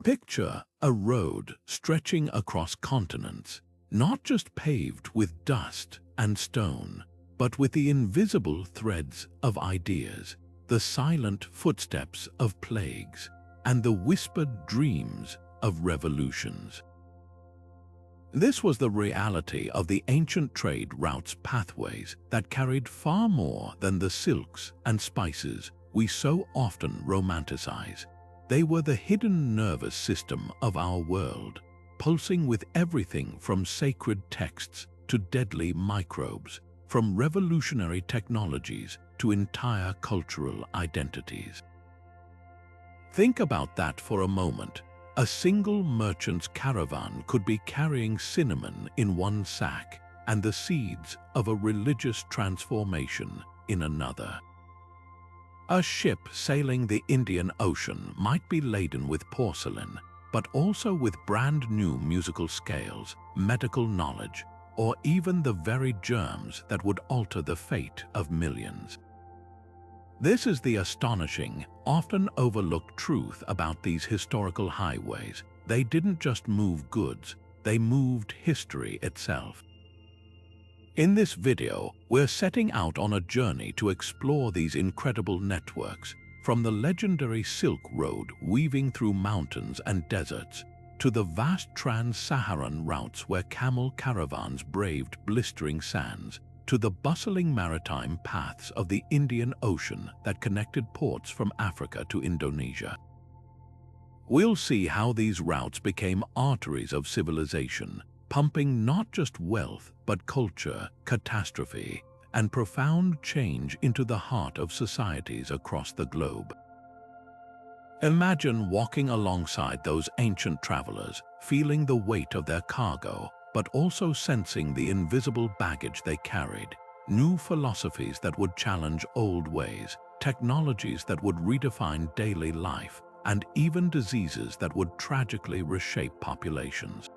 Picture a road stretching across continents, not just paved with dust and stone, but with the invisible threads of ideas, the silent footsteps of plagues, and the whispered dreams of revolutions. This was the reality of the ancient trade routes' pathways that carried far more than the silks and spices we so often romanticize. They were the hidden nervous system of our world, pulsing with everything from sacred texts to deadly microbes, from revolutionary technologies to entire cultural identities. Think about that for a moment. A single merchant's caravan could be carrying cinnamon in one sack and the seeds of a religious transformation in another. A ship sailing the Indian Ocean might be laden with porcelain, but also with brand new musical scales, medical knowledge, or even the very germs that would alter the fate of millions. This is the astonishing, often overlooked truth about these historical highways. They didn't just move goods, they moved history itself. In this video, we're setting out on a journey to explore these incredible networks, from the legendary Silk Road weaving through mountains and deserts, to the vast Trans-Saharan routes where camel caravans braved blistering sands, to the bustling maritime paths of the Indian Ocean that connected ports from Africa to Indonesia. We'll see how these routes became arteries of civilization, pumping not just wealth but culture, catastrophe, and profound change into the heart of societies across the globe. Imagine walking alongside those ancient travelers, feeling the weight of their cargo, but also sensing the invisible baggage they carried, new philosophies that would challenge old ways, technologies that would redefine daily life, and even diseases that would tragically reshape populations.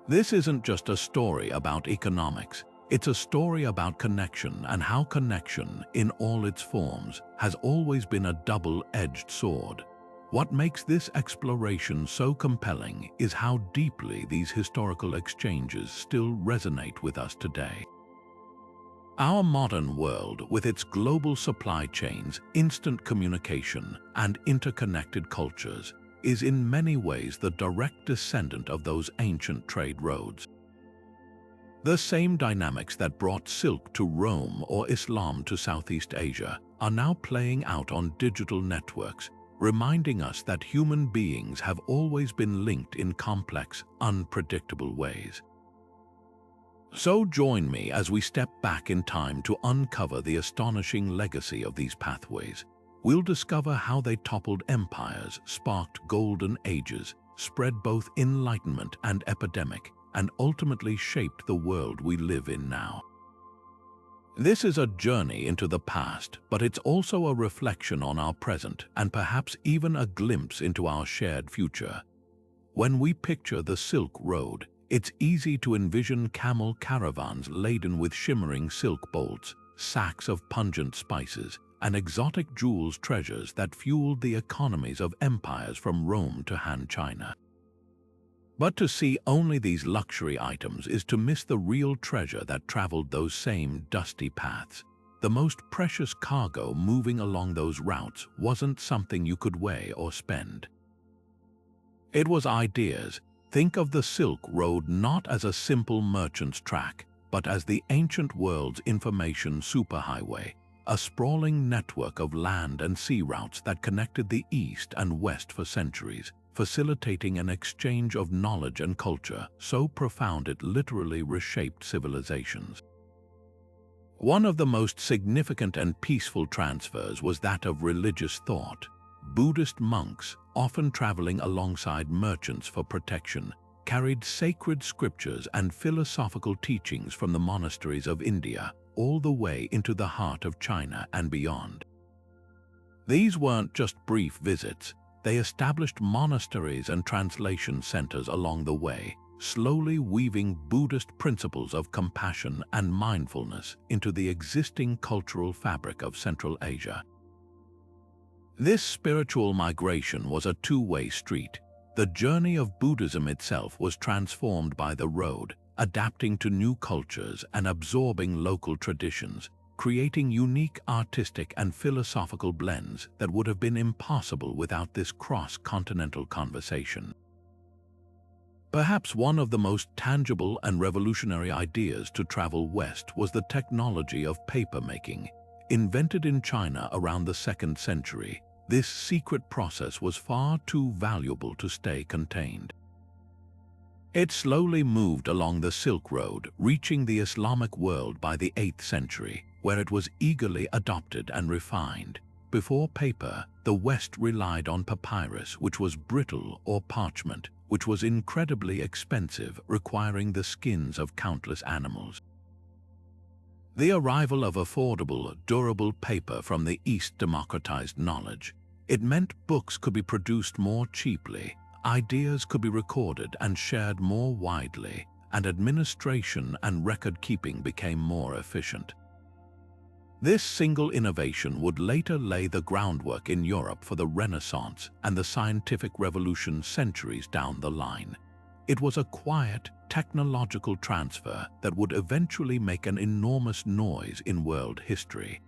This isn't just a story about economics, it's a story about connection and how connection, in all its forms, has always been a double-edged sword. What makes this exploration so compelling is how deeply these historical exchanges still resonate with us today. Our modern world, with its global supply chains, instant communication, and interconnected cultures, is in many ways the direct descendant of those ancient trade roads. The same dynamics that brought silk to Rome or Islam to Southeast Asia are now playing out on digital networks, reminding us that human beings have always been linked in complex, unpredictable ways. So join me as we step back in time to uncover the astonishing legacy of these pathways. We'll discover how they toppled empires, sparked golden ages, spread both enlightenment and epidemic, and ultimately shaped the world we live in now. This is a journey into the past, but it's also a reflection on our present and perhaps even a glimpse into our shared future. When we picture the Silk Road, it's easy to envision camel caravans laden with shimmering silk bolts, sacks of pungent spices, and exotic jewels treasures that fueled the economies of empires from Rome to Han China. But to see only these luxury items is to miss the real treasure that traveled those same dusty paths. The most precious cargo moving along those routes wasn't something you could weigh or spend. It was ideas. Think of the Silk Road not as a simple merchant's track, but as the ancient world's information superhighway, a sprawling network of land and sea routes that connected the East and West for centuries, facilitating an exchange of knowledge and culture so profound it literally reshaped civilizations. One of the most significant and peaceful transfers was that of religious thought. Buddhist monks, often traveling alongside merchants for protection, carried sacred scriptures and philosophical teachings from the monasteries of India all the way into the heart of China and beyond. These weren't just brief visits. They established monasteries and translation centers along the way, slowly weaving Buddhist principles of compassion and mindfulness into the existing cultural fabric of Central Asia. This spiritual migration was a two-way street. The journey of Buddhism itself was transformed by the road, adapting to new cultures and absorbing local traditions, creating unique artistic and philosophical blends that would have been impossible without this cross-continental conversation. Perhaps one of the most tangible and revolutionary ideas to travel west was the technology of papermaking. Invented in China around the 2nd century, this secret process was far too valuable to stay contained. It slowly moved along the Silk Road, reaching the Islamic world by the 8th century, where it was eagerly adopted and refined. Before paper, the West relied on papyrus, which was brittle, or parchment, which was incredibly expensive, requiring the skins of countless animals. The arrival of affordable, durable paper from the East democratized knowledge. It meant books could be produced more cheaply, ideas could be recorded and shared more widely, and administration and record-keeping became more efficient. This single innovation would later lay the groundwork in Europe for the Renaissance and the scientific revolution centuries down the line. It was a quiet, technological transfer that would eventually make an enormous noise in world history.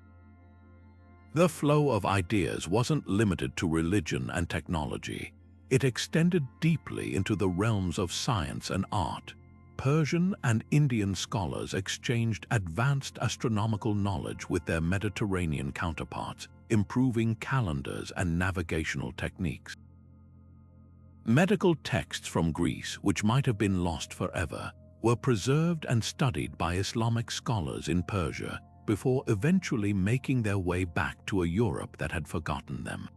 The flow of ideas wasn't limited to religion and technology. It extended deeply into the realms of science and art. Persian and Indian scholars exchanged advanced astronomical knowledge with their Mediterranean counterparts, improving calendars and navigational techniques. Medical texts from Greece, which might have been lost forever, were preserved and studied by Islamic scholars in Persia before eventually making their way back to a Europe that had forgotten them.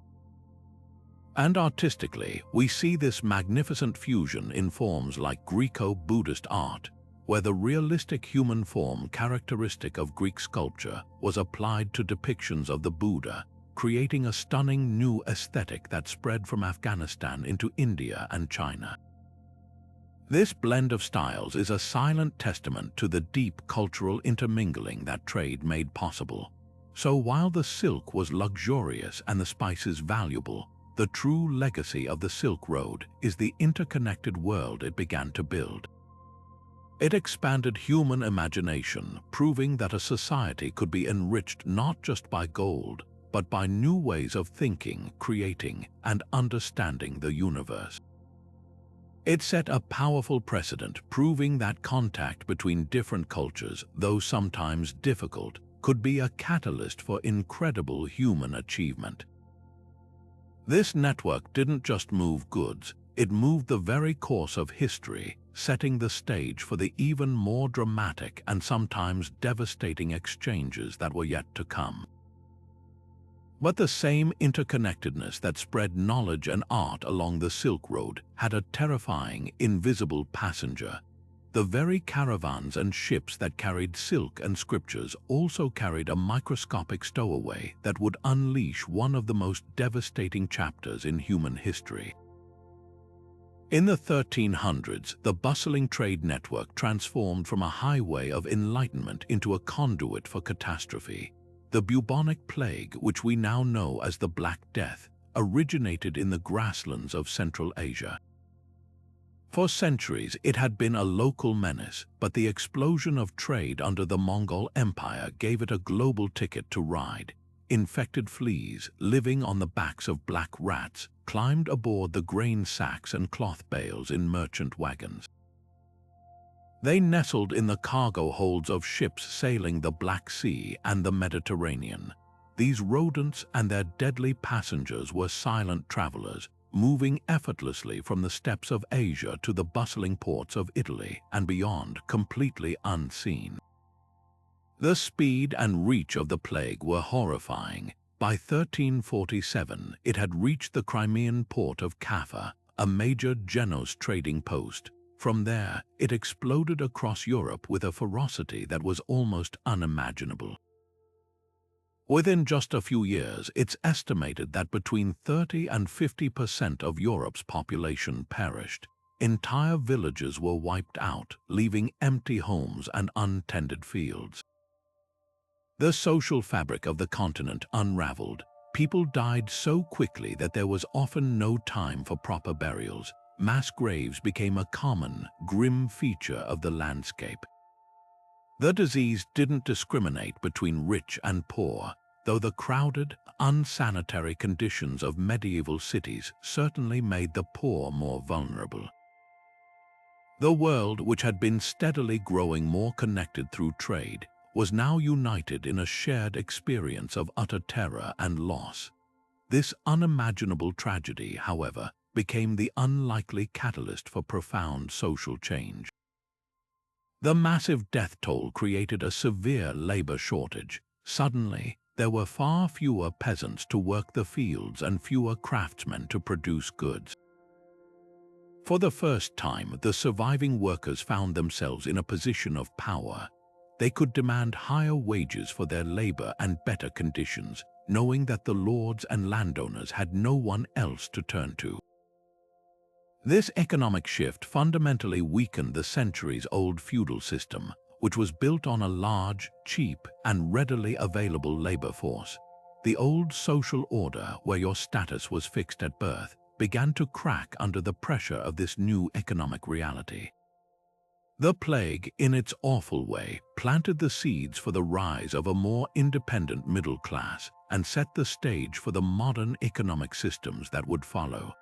And artistically, we see this magnificent fusion in forms like Greco-Buddhist art, where the realistic human form characteristic of Greek sculpture was applied to depictions of the Buddha, creating a stunning new aesthetic that spread from Afghanistan into India and China. This blend of styles is a silent testament to the deep cultural intermingling that trade made possible. So while the silk was luxurious and the spices valuable, the true legacy of the Silk Road is the interconnected world it began to build. It expanded human imagination, proving that a society could be enriched not just by gold, but by new ways of thinking, creating, and understanding the universe. It set a powerful precedent, proving that contact between different cultures, though sometimes difficult, could be a catalyst for incredible human achievement. This network didn't just move goods, it moved the very course of history, setting the stage for the even more dramatic and sometimes devastating exchanges that were yet to come. But the same interconnectedness that spread knowledge and art along the Silk Road had a terrifying, invisible passenger. The very caravans and ships that carried silk and scriptures also carried a microscopic stowaway that would unleash one of the most devastating chapters in human history. In the 1300s, the bustling trade network transformed from a highway of enlightenment into a conduit for catastrophe. The Bubonic plague, which we now know as the Black Death, originated in the grasslands of Central Asia. For centuries, it had been a local menace, but the explosion of trade under the Mongol Empire gave it a global ticket to ride. Infected fleas, living on the backs of black rats, climbed aboard the grain sacks and cloth bales in merchant wagons. They nestled in the cargo holds of ships sailing the Black Sea and the Mediterranean. These rodents and their deadly passengers were silent travelers, moving effortlessly from the steppes of Asia to the bustling ports of Italy and beyond, completely unseen. The speed and reach of the plague were horrifying. By 1347, it had reached the Crimean port of Kaffa, a major Genoese trading post. From there, it exploded across Europe with a ferocity that was almost unimaginable. Within just a few years, it's estimated that between 30 and 50% of Europe's population perished. Entire villages were wiped out, leaving empty homes and untended fields. The social fabric of the continent unraveled. People died so quickly that there was often no time for proper burials. mass graves became a common, grim feature of the landscape. The disease didn't discriminate between rich and poor, though the crowded, unsanitary conditions of medieval cities certainly made the poor more vulnerable. The world, which had been steadily growing more connected through trade, was now united in a shared experience of utter terror and loss. This unimaginable tragedy, however, became the unlikely catalyst for profound social change. The massive death toll created a severe labor shortage. Suddenly, there were far fewer peasants to work the fields and fewer craftsmen to produce goods. For the first time, the surviving workers found themselves in a position of power. They could demand higher wages for their labor and better conditions, knowing that the lords and landowners had no one else to turn to. This economic shift fundamentally weakened the centuries-old feudal system, which was built on a large, cheap, and readily available labor force. The old social order, where your status was fixed at birth, began to crack under the pressure of this new economic reality. The plague, in its awful way, planted the seeds for the rise of a more independent middle class and set the stage for the modern economic systems that would follow.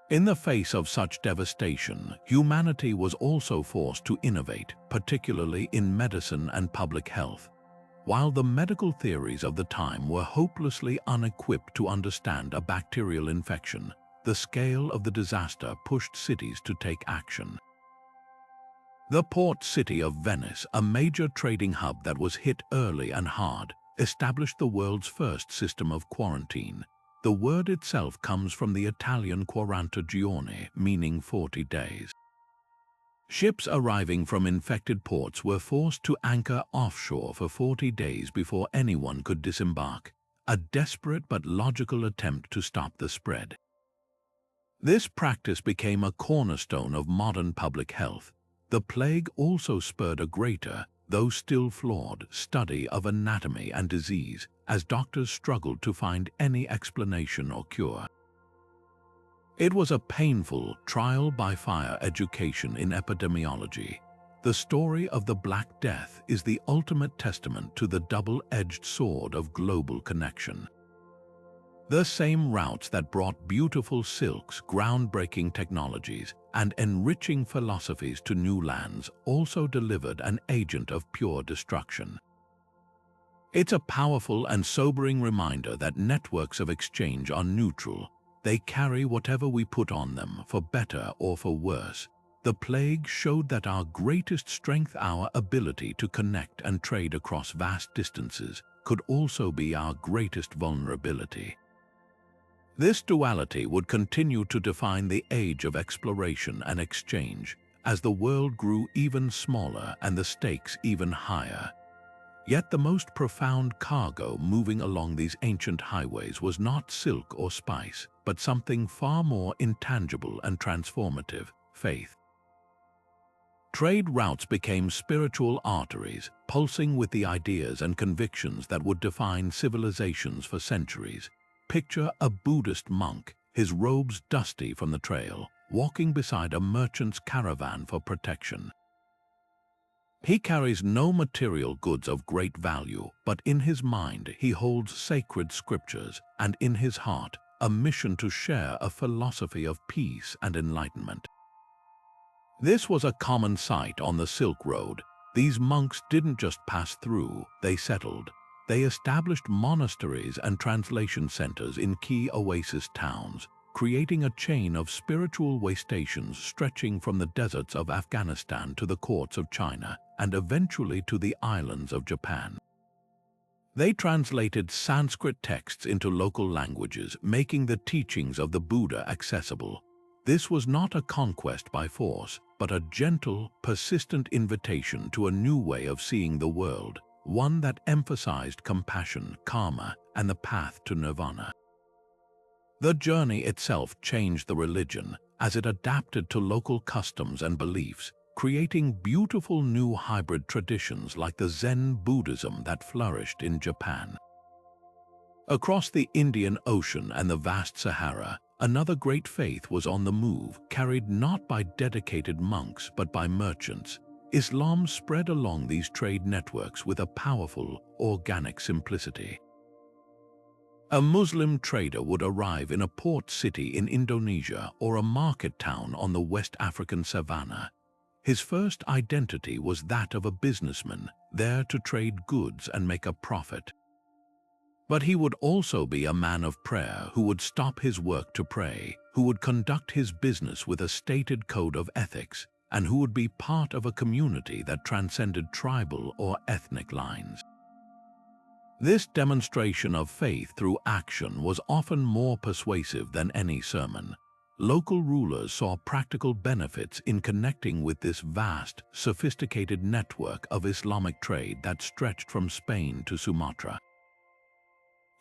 In the face of such devastation, humanity was also forced to innovate, particularly in medicine and public health. While the medical theories of the time were hopelessly unequipped to understand a bacterial infection, the scale of the disaster pushed cities to take action. The port city of Venice, a major trading hub that was hit early and hard, established the world's first system of quarantine. The word itself comes from the Italian 40 giorni, meaning 40 days. Ships arriving from infected ports were forced to anchor offshore for 40 days before anyone could disembark, a desperate but logical attempt to stop the spread. This practice became a cornerstone of modern public health. The plague also spurred a greater, though still flawed, study of anatomy and disease, as doctors struggled to find any explanation or cure. It was a painful, trial-by-fire education in epidemiology. The story of the Black Death is the ultimate testament to the double-edged sword of global connection. The same routes that brought beautiful silks, groundbreaking technologies, and enriching philosophies to new lands also delivered an agent of pure destruction. It's a powerful and sobering reminder that networks of exchange are neutral. They carry whatever we put on them, for better or for worse. The plague showed that our greatest strength, our ability to connect and trade across vast distances, could also be our greatest vulnerability. This duality would continue to define the age of exploration and exchange, as the world grew even smaller and the stakes even higher. Yet the most profound cargo moving along these ancient highways was not silk or spice, but something far more intangible and transformative: faith. Trade routes became spiritual arteries, pulsing with the ideas and convictions that would define civilizations for centuries. Picture a Buddhist monk, his robes dusty from the trail, walking beside a merchant's caravan for protection. He carries no material goods of great value, but in his mind he holds sacred scriptures, and in his heart a mission to share a philosophy of peace and enlightenment. This was a common sight on the Silk Road. These monks didn't just pass through, they settled. They established monasteries and translation centers in key oasis towns, creating a chain of spiritual way stations stretching from the deserts of Afghanistan to the courts of China and eventually to the islands of Japan. They translated Sanskrit texts into local languages, making the teachings of the Buddha accessible. This was not a conquest by force, but a gentle, persistent invitation to a new way of seeing the world, one that emphasized compassion, karma, and the path to nirvana. The journey itself changed the religion as it adapted to local customs and beliefs, creating beautiful new hybrid traditions like the Zen Buddhism that flourished in Japan. Across the Indian Ocean and the vast Sahara, Another great faith was on the move, carried not by dedicated monks but by merchants. Islam spread along these trade networks with a powerful, organic simplicity. A Muslim trader would arrive in a port city in Indonesia or a market town on the West African savanna. His first identity was that of a businessman, there to trade goods and make a profit. But he would also be a man of prayer who would stop his work to pray, who would conduct his business with a stated code of ethics, and who would be part of a community that transcended tribal or ethnic lines. This demonstration of faith through action was often more persuasive than any sermon. Local rulers saw practical benefits in connecting with this vast, sophisticated network of Islamic trade that stretched from Spain to Sumatra.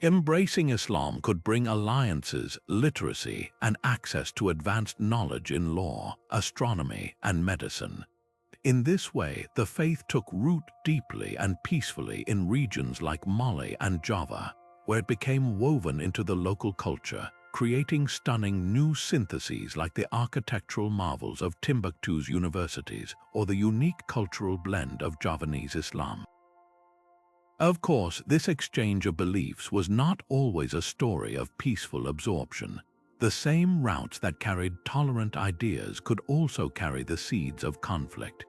Embracing Islam could bring alliances, literacy, and access to advanced knowledge in law, astronomy, and medicine. In this way, the faith took root deeply and peacefully in regions like Mali and Java, where it became woven into the local culture, creating stunning new syntheses like the architectural marvels of Timbuktu's universities or the unique cultural blend of Javanese Islam. Of course, this exchange of beliefs was not always a story of peaceful absorption. The same routes that carried tolerant ideas could also carry the seeds of conflict.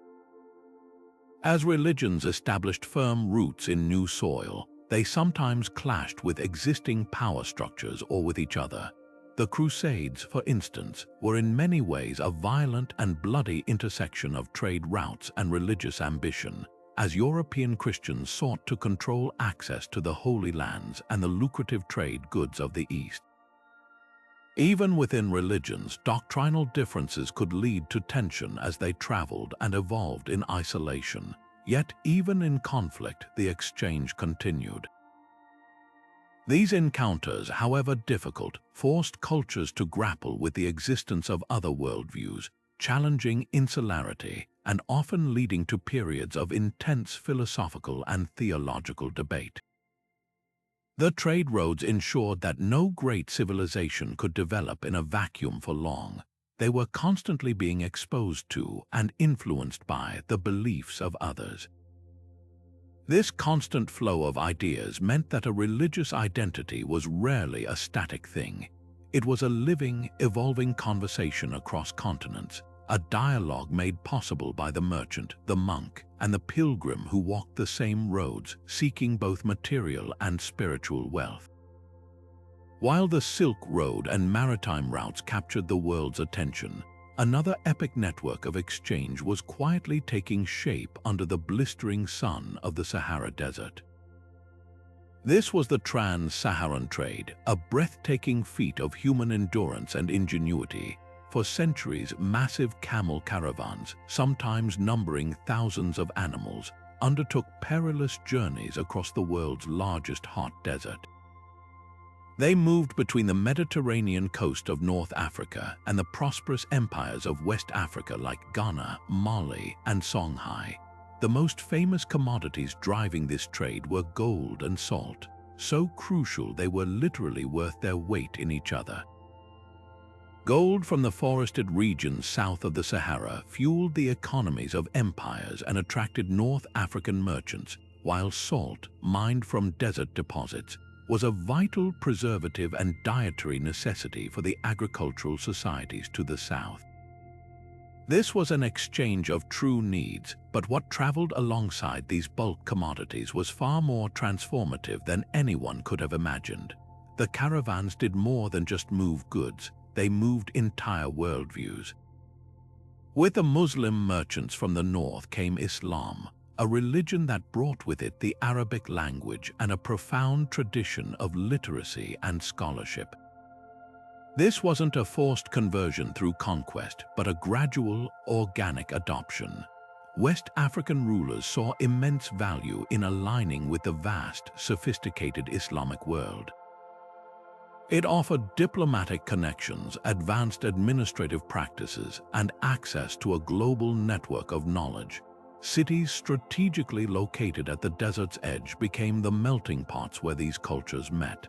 As religions established firm roots in new soil, they sometimes clashed with existing power structures or with each other. The Crusades, for instance, were in many ways a violent and bloody intersection of trade routes and religious ambition, as European Christians sought to control access to the Holy Lands and the lucrative trade goods of the East. Even within religions, doctrinal differences could lead to tension as they traveled and evolved in isolation. Yet, even in conflict, the exchange continued. These encounters, however difficult, forced cultures to grapple with the existence of other worldviews, challenging insularity and often leading to periods of intense philosophical and theological debate. The trade roads ensured that no great civilization could develop in a vacuum for long. They were constantly being exposed to and influenced by the beliefs of others. This constant flow of ideas meant that a religious identity was rarely a static thing. It was a living, evolving conversation across continents, a dialogue made possible by the merchant, the monk, and the pilgrim who walked the same roads, seeking both material and spiritual wealth. While the Silk Road and maritime routes captured the world's attention, another epic network of exchange was quietly taking shape under the blistering sun of the Sahara Desert. This was the Trans-Saharan trade, a breathtaking feat of human endurance and ingenuity. For centuries, massive camel caravans, sometimes numbering thousands of animals, undertook perilous journeys across the world's largest hot desert. They moved between the Mediterranean coast of North Africa and the prosperous empires of West Africa like Ghana, Mali, and Songhai. The most famous commodities driving this trade were gold and salt, so crucial they were literally worth their weight in each other. Gold from the forested regions south of the Sahara fueled the economies of empires and attracted North African merchants, while salt, mined from desert deposits, was a vital preservative and dietary necessity for the agricultural societies to the south. This was an exchange of true needs, but what traveled alongside these bulk commodities was far more transformative than anyone could have imagined. The caravans did more than just move goods. They moved entire worldviews. With the Muslim merchants from the north came Islam, a religion that brought with it the Arabic language and a profound tradition of literacy and scholarship. This wasn't a forced conversion through conquest, but a gradual, organic adoption. West African rulers saw immense value in aligning with the vast, sophisticated Islamic world. It offered diplomatic connections, advanced administrative practices, and access to a global network of knowledge. Cities strategically located at the desert's edge became the melting pots where these cultures met.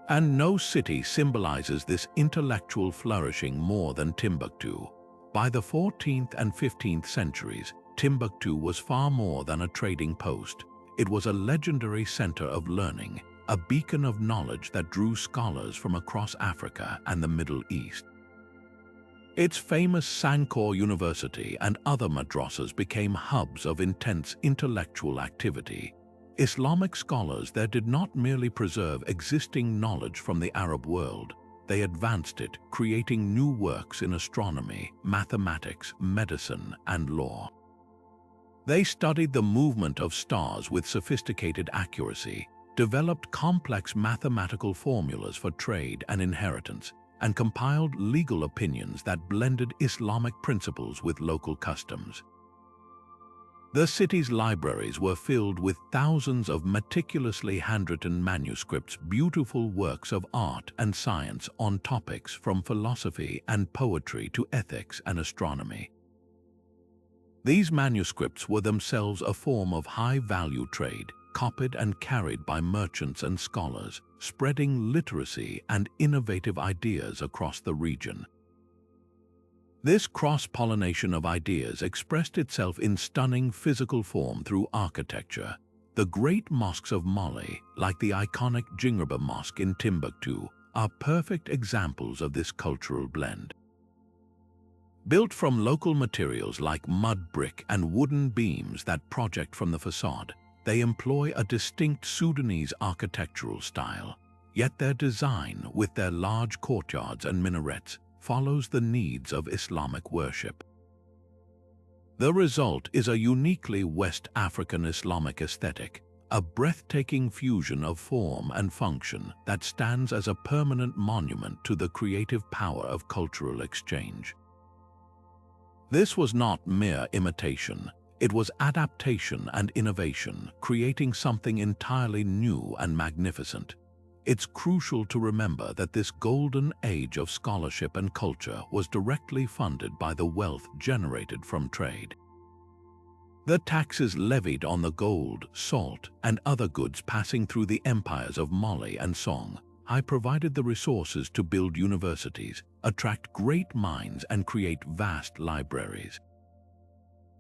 And no city symbolizes this intellectual flourishing more than Timbuktu. By the 14th and 15th centuries, Timbuktu was far more than a trading post. It was a legendary center of learning, a beacon of knowledge that drew scholars from across Africa and the Middle East. Its famous Sankore University and other madrasas became hubs of intense intellectual activity. Islamic scholars there did not merely preserve existing knowledge from the Arab world, they advanced it, creating new works in astronomy, mathematics, medicine, and law. They studied the movement of stars with sophisticated accuracy, developed complex mathematical formulas for trade and inheritance, and compiled legal opinions that blended Islamic principles with local customs. The city's libraries were filled with thousands of meticulously handwritten manuscripts, beautiful works of art and science on topics from philosophy and poetry to ethics and astronomy. These manuscripts were themselves a form of high-value trade, copied and carried by merchants and scholars, spreading literacy and innovative ideas across the region. This cross-pollination of ideas expressed itself in stunning physical form through architecture. The great mosques of Mali, like the iconic Jingraba Mosque in Timbuktu, are perfect examples of this cultural blend. Built from local materials like mud brick and wooden beams that project from the facade, they employ a distinct Sudanese architectural style. Yet their design, with their large courtyards and minarets, follows the needs of Islamic worship. The result is a uniquely West African Islamic aesthetic, a breathtaking fusion of form and function that stands as a permanent monument to the creative power of cultural exchange. This was not mere imitation, it was adaptation and innovation, creating something entirely new and magnificent. It's crucial to remember that this golden age of scholarship and culture was directly funded by the wealth generated from trade. The taxes levied on the gold, salt, and other goods passing through the empires of Mali and Song provided the resources to build universities, attract great minds, and create vast libraries.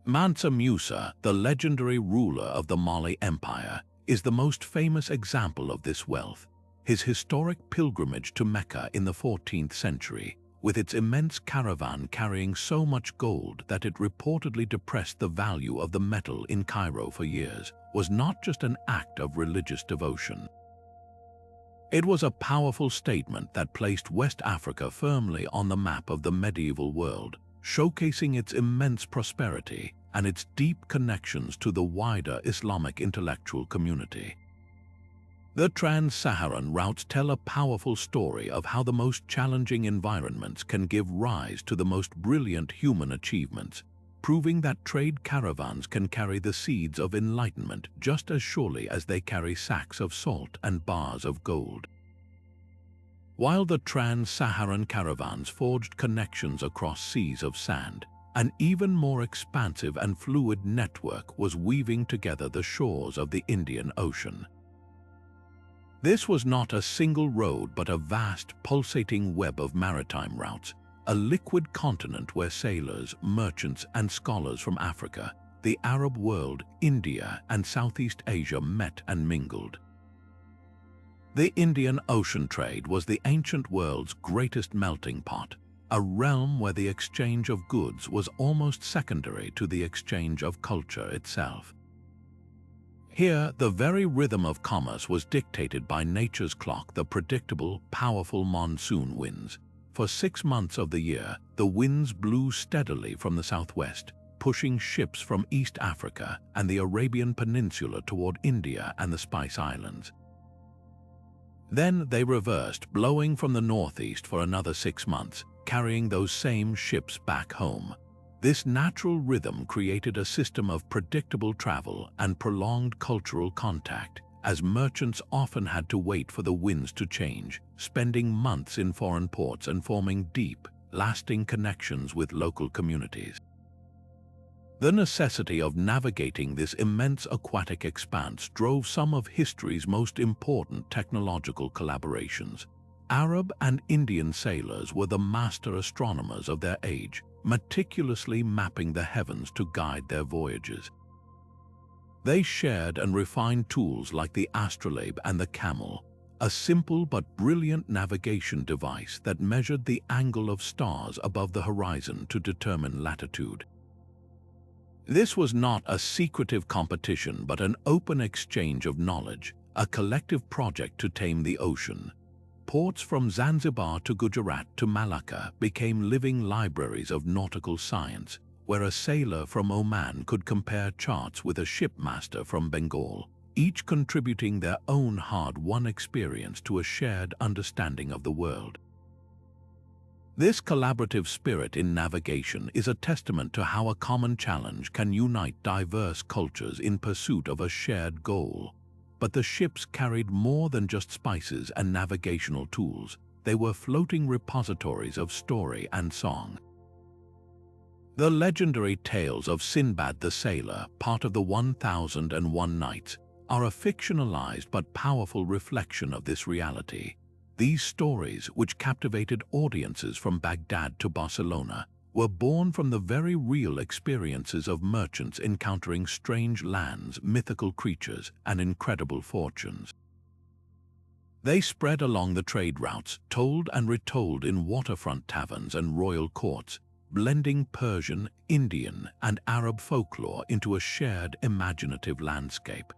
Mansa Musa, the legendary ruler of the Mali Empire, is the most famous example of this wealth. His historic pilgrimage to Mecca in the 14th century, with its immense caravan carrying so much gold that it reportedly depressed the value of the metal in Cairo for years, was not just an act of religious devotion. It was a powerful statement that placed West Africa firmly on the map of the medieval world, showcasing its immense prosperity and its deep connections to the wider Islamic intellectual community. The Trans-Saharan routes tell a powerful story of how the most challenging environments can give rise to the most brilliant human achievements, proving that trade caravans can carry the seeds of enlightenment just as surely as they carry sacks of salt and bars of gold. While the Trans-Saharan caravans forged connections across seas of sand, an even more expansive and fluid network was weaving together the shores of the Indian Ocean. This was not a single road but a vast, pulsating web of maritime routes, a liquid continent where sailors, merchants, and scholars from Africa, the Arab world, India, and Southeast Asia met and mingled. The Indian Ocean trade was the ancient world's greatest melting pot, a realm where the exchange of goods was almost secondary to the exchange of culture itself. Here, the very rhythm of commerce was dictated by nature's clock, the predictable, powerful monsoon winds. For 6 months of the year, the winds blew steadily from the southwest, pushing ships from East Africa and the Arabian Peninsula toward India and the Spice Islands. Then they reversed, blowing from the northeast for another 6 months, carrying those same ships back home. This natural rhythm created a system of predictable travel and prolonged cultural contact, as merchants often had to wait for the winds to change, spending months in foreign ports and forming deep, lasting connections with local communities. The necessity of navigating this immense aquatic expanse drove some of history's most important technological collaborations. Arab and Indian sailors were the master astronomers of their age, meticulously mapping the heavens to guide their voyages. They shared and refined tools like the astrolabe and the camel, a simple but brilliant navigation device that measured the angle of stars above the horizon to determine latitude. This was not a secretive competition but an open exchange of knowledge, a collective project to tame the ocean. Ports from Zanzibar to Gujarat to Malacca became living libraries of nautical science, where a sailor from Oman could compare charts with a shipmaster from Bengal, each contributing their own hard-won experience to a shared understanding of the world. This collaborative spirit in navigation is a testament to how a common challenge can unite diverse cultures in pursuit of a shared goal. But the ships carried more than just spices and navigational tools. They were floating repositories of story and song. The legendary tales of Sinbad the Sailor, part of the 1001 Nights, are a fictionalized but powerful reflection of this reality. These stories, which captivated audiences from Baghdad to Barcelona, were born from the very real experiences of merchants encountering strange lands, mythical creatures, and incredible fortunes. They spread along the trade routes, told and retold in waterfront taverns and royal courts, blending Persian, Indian, and Arab folklore into a shared imaginative landscape.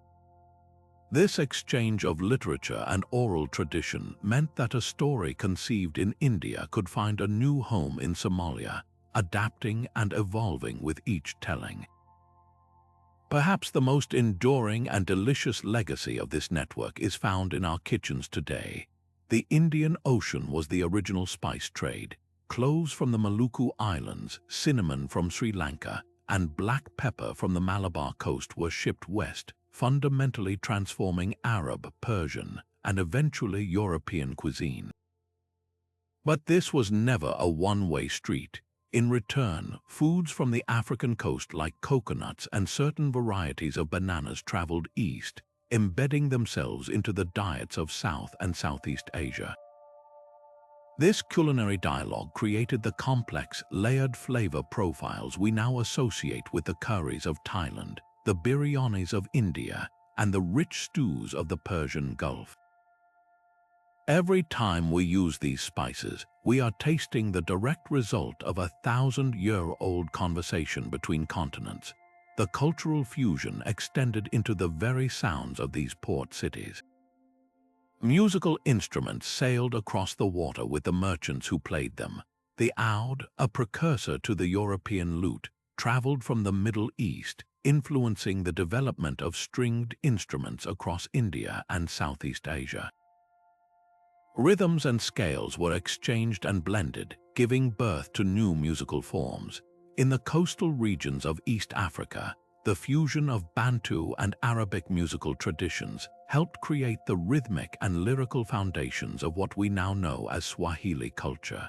This exchange of literature and oral tradition meant that a story conceived in India could find a new home in Somalia, adapting and evolving with each telling. Perhaps the most enduring and delicious legacy of this network is found in our kitchens today. The Indian Ocean was the original spice trade. Cloves from the Maluku Islands, cinnamon from Sri Lanka, and black pepper from the Malabar coast were shipped west, fundamentally transforming Arab, Persian, and eventually European cuisine. But this was never a one-way street. In return, foods from the African coast like coconuts and certain varieties of bananas traveled east, embedding themselves into the diets of South and Southeast Asia. This culinary dialogue created the complex, layered flavor profiles we now associate with the curries of Thailand, the biryanis of India, and the rich stews of the Persian Gulf. Every time we use these spices, we are tasting the direct result of a 1,000-year-old conversation between continents. The cultural fusion extended into the very sounds of these port cities. Musical instruments sailed across the water with the merchants who played them. The oud, a precursor to the European lute, traveled from the Middle East, influencing the development of stringed instruments across India and Southeast Asia. Rhythms and scales were exchanged and blended, giving birth to new musical forms. In the coastal regions of East Africa, the fusion of Bantu and Arabic musical traditions helped create the rhythmic and lyrical foundations of what we now know as Swahili culture.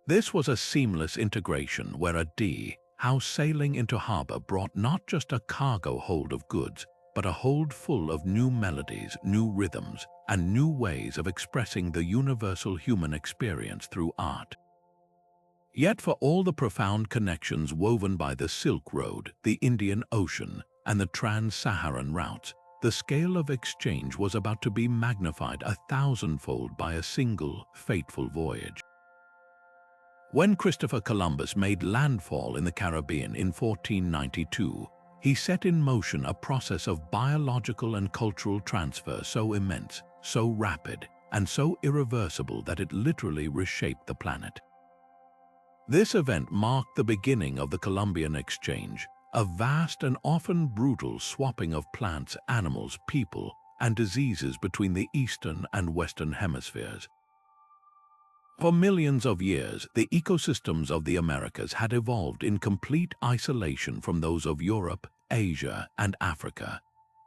This was a seamless integration where how sailing into harbor brought not just a cargo hold of goods, but a hold full of new melodies, new rhythms, and new ways of expressing the universal human experience through art. Yet for all the profound connections woven by the Silk Road, the Indian Ocean, and the Trans-Saharan routes, the scale of exchange was about to be magnified 1,000-fold by a single, fateful voyage. When Christopher Columbus made landfall in the Caribbean in 1492, he set in motion a process of biological and cultural transfer so immense, so rapid, and so irreversible that it literally reshaped the planet. This event marked the beginning of the Colombian exchange, a vast and often brutal swapping of plants, animals, people, and diseases between the eastern and western hemispheres. For millions of years, the ecosystems of the Americas had evolved in complete isolation from those of Europe, Asia, and Africa.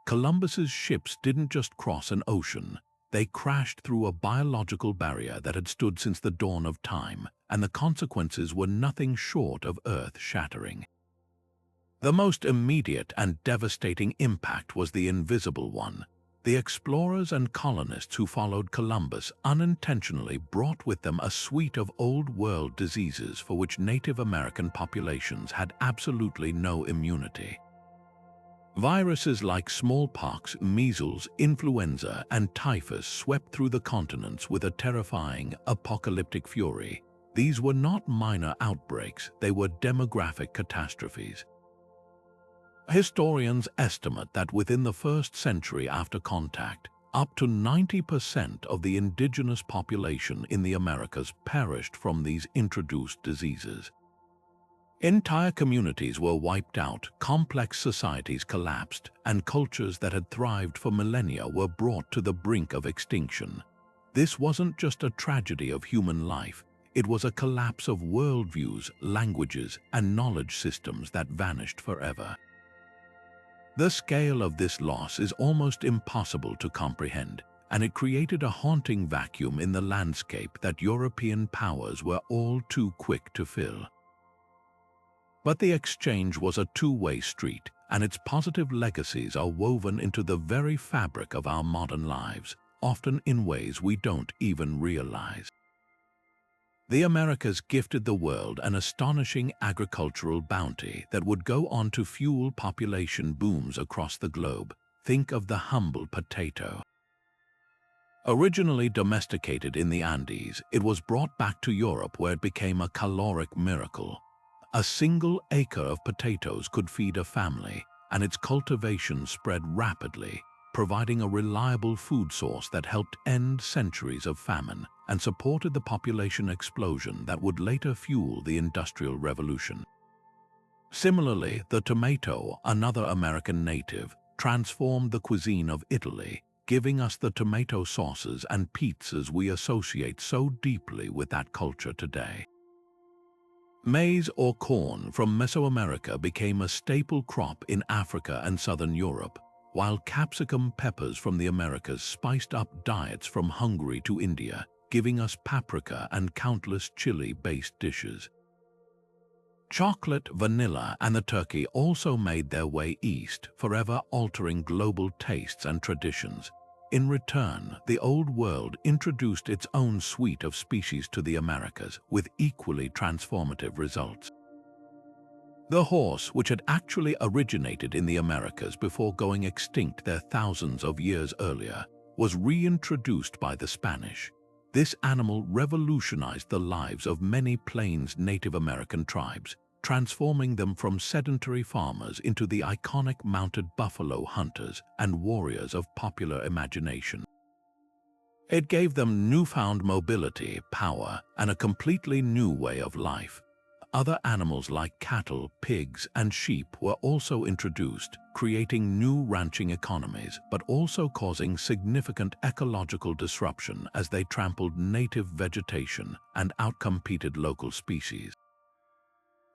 Columbus's ships didn't just cross an ocean, they crashed through a biological barrier that had stood since the dawn of time, and the consequences were nothing short of earth-shattering. The most immediate and devastating impact was the invisible one. The explorers and colonists who followed Columbus unintentionally brought with them a suite of old-world diseases for which Native American populations had absolutely no immunity. Viruses like smallpox, measles, influenza, and typhus swept through the continents with a terrifying, apocalyptic fury. These were not minor outbreaks, they were demographic catastrophes. Historians estimate that within the first century after contact, up to 90% of the indigenous population in the Americas perished from these introduced diseases. Entire communities were wiped out, complex societies collapsed, and cultures that had thrived for millennia were brought to the brink of extinction. This wasn't just a tragedy of human life, it was a collapse of worldviews, languages, and knowledge systems that vanished forever. The scale of this loss is almost impossible to comprehend, and it created a haunting vacuum in the landscape that European powers were all too quick to fill. But the exchange was a two-way street, and its positive legacies are woven into the very fabric of our modern lives, often in ways we don't even realize. The Americas gifted the world an astonishing agricultural bounty that would go on to fuel population booms across the globe. Think of the humble potato. Originally domesticated in the Andes, it was brought back to Europe where it became a caloric miracle. A single acre of potatoes could feed a family, and its cultivation spread rapidly, providing a reliable food source that helped end centuries of famine and supported the population explosion that would later fuel the Industrial Revolution. Similarly, the tomato, another American native, transformed the cuisine of Italy, giving us the tomato sauces and pizzas we associate so deeply with that culture today. Maize or corn from Mesoamerica became a staple crop in Africa and southern Europe, while capsicum peppers from the Americas spiced up diets from Hungary to India, giving us paprika and countless chili-based dishes. Chocolate, vanilla, and the turkey also made their way east, forever altering global tastes and traditions. In return, the Old World introduced its own suite of species to the Americas, with equally transformative results. The horse, which had actually originated in the Americas before going extinct there thousands of years earlier, was reintroduced by the Spanish. This animal revolutionized the lives of many Plains Native American tribes, transforming them from sedentary farmers into the iconic mounted buffalo hunters and warriors of popular imagination. It gave them newfound mobility, power, and a completely new way of life. Other animals like cattle, pigs, and sheep were also introduced, creating new ranching economies, but also causing significant ecological disruption as they trampled native vegetation and outcompeted local species.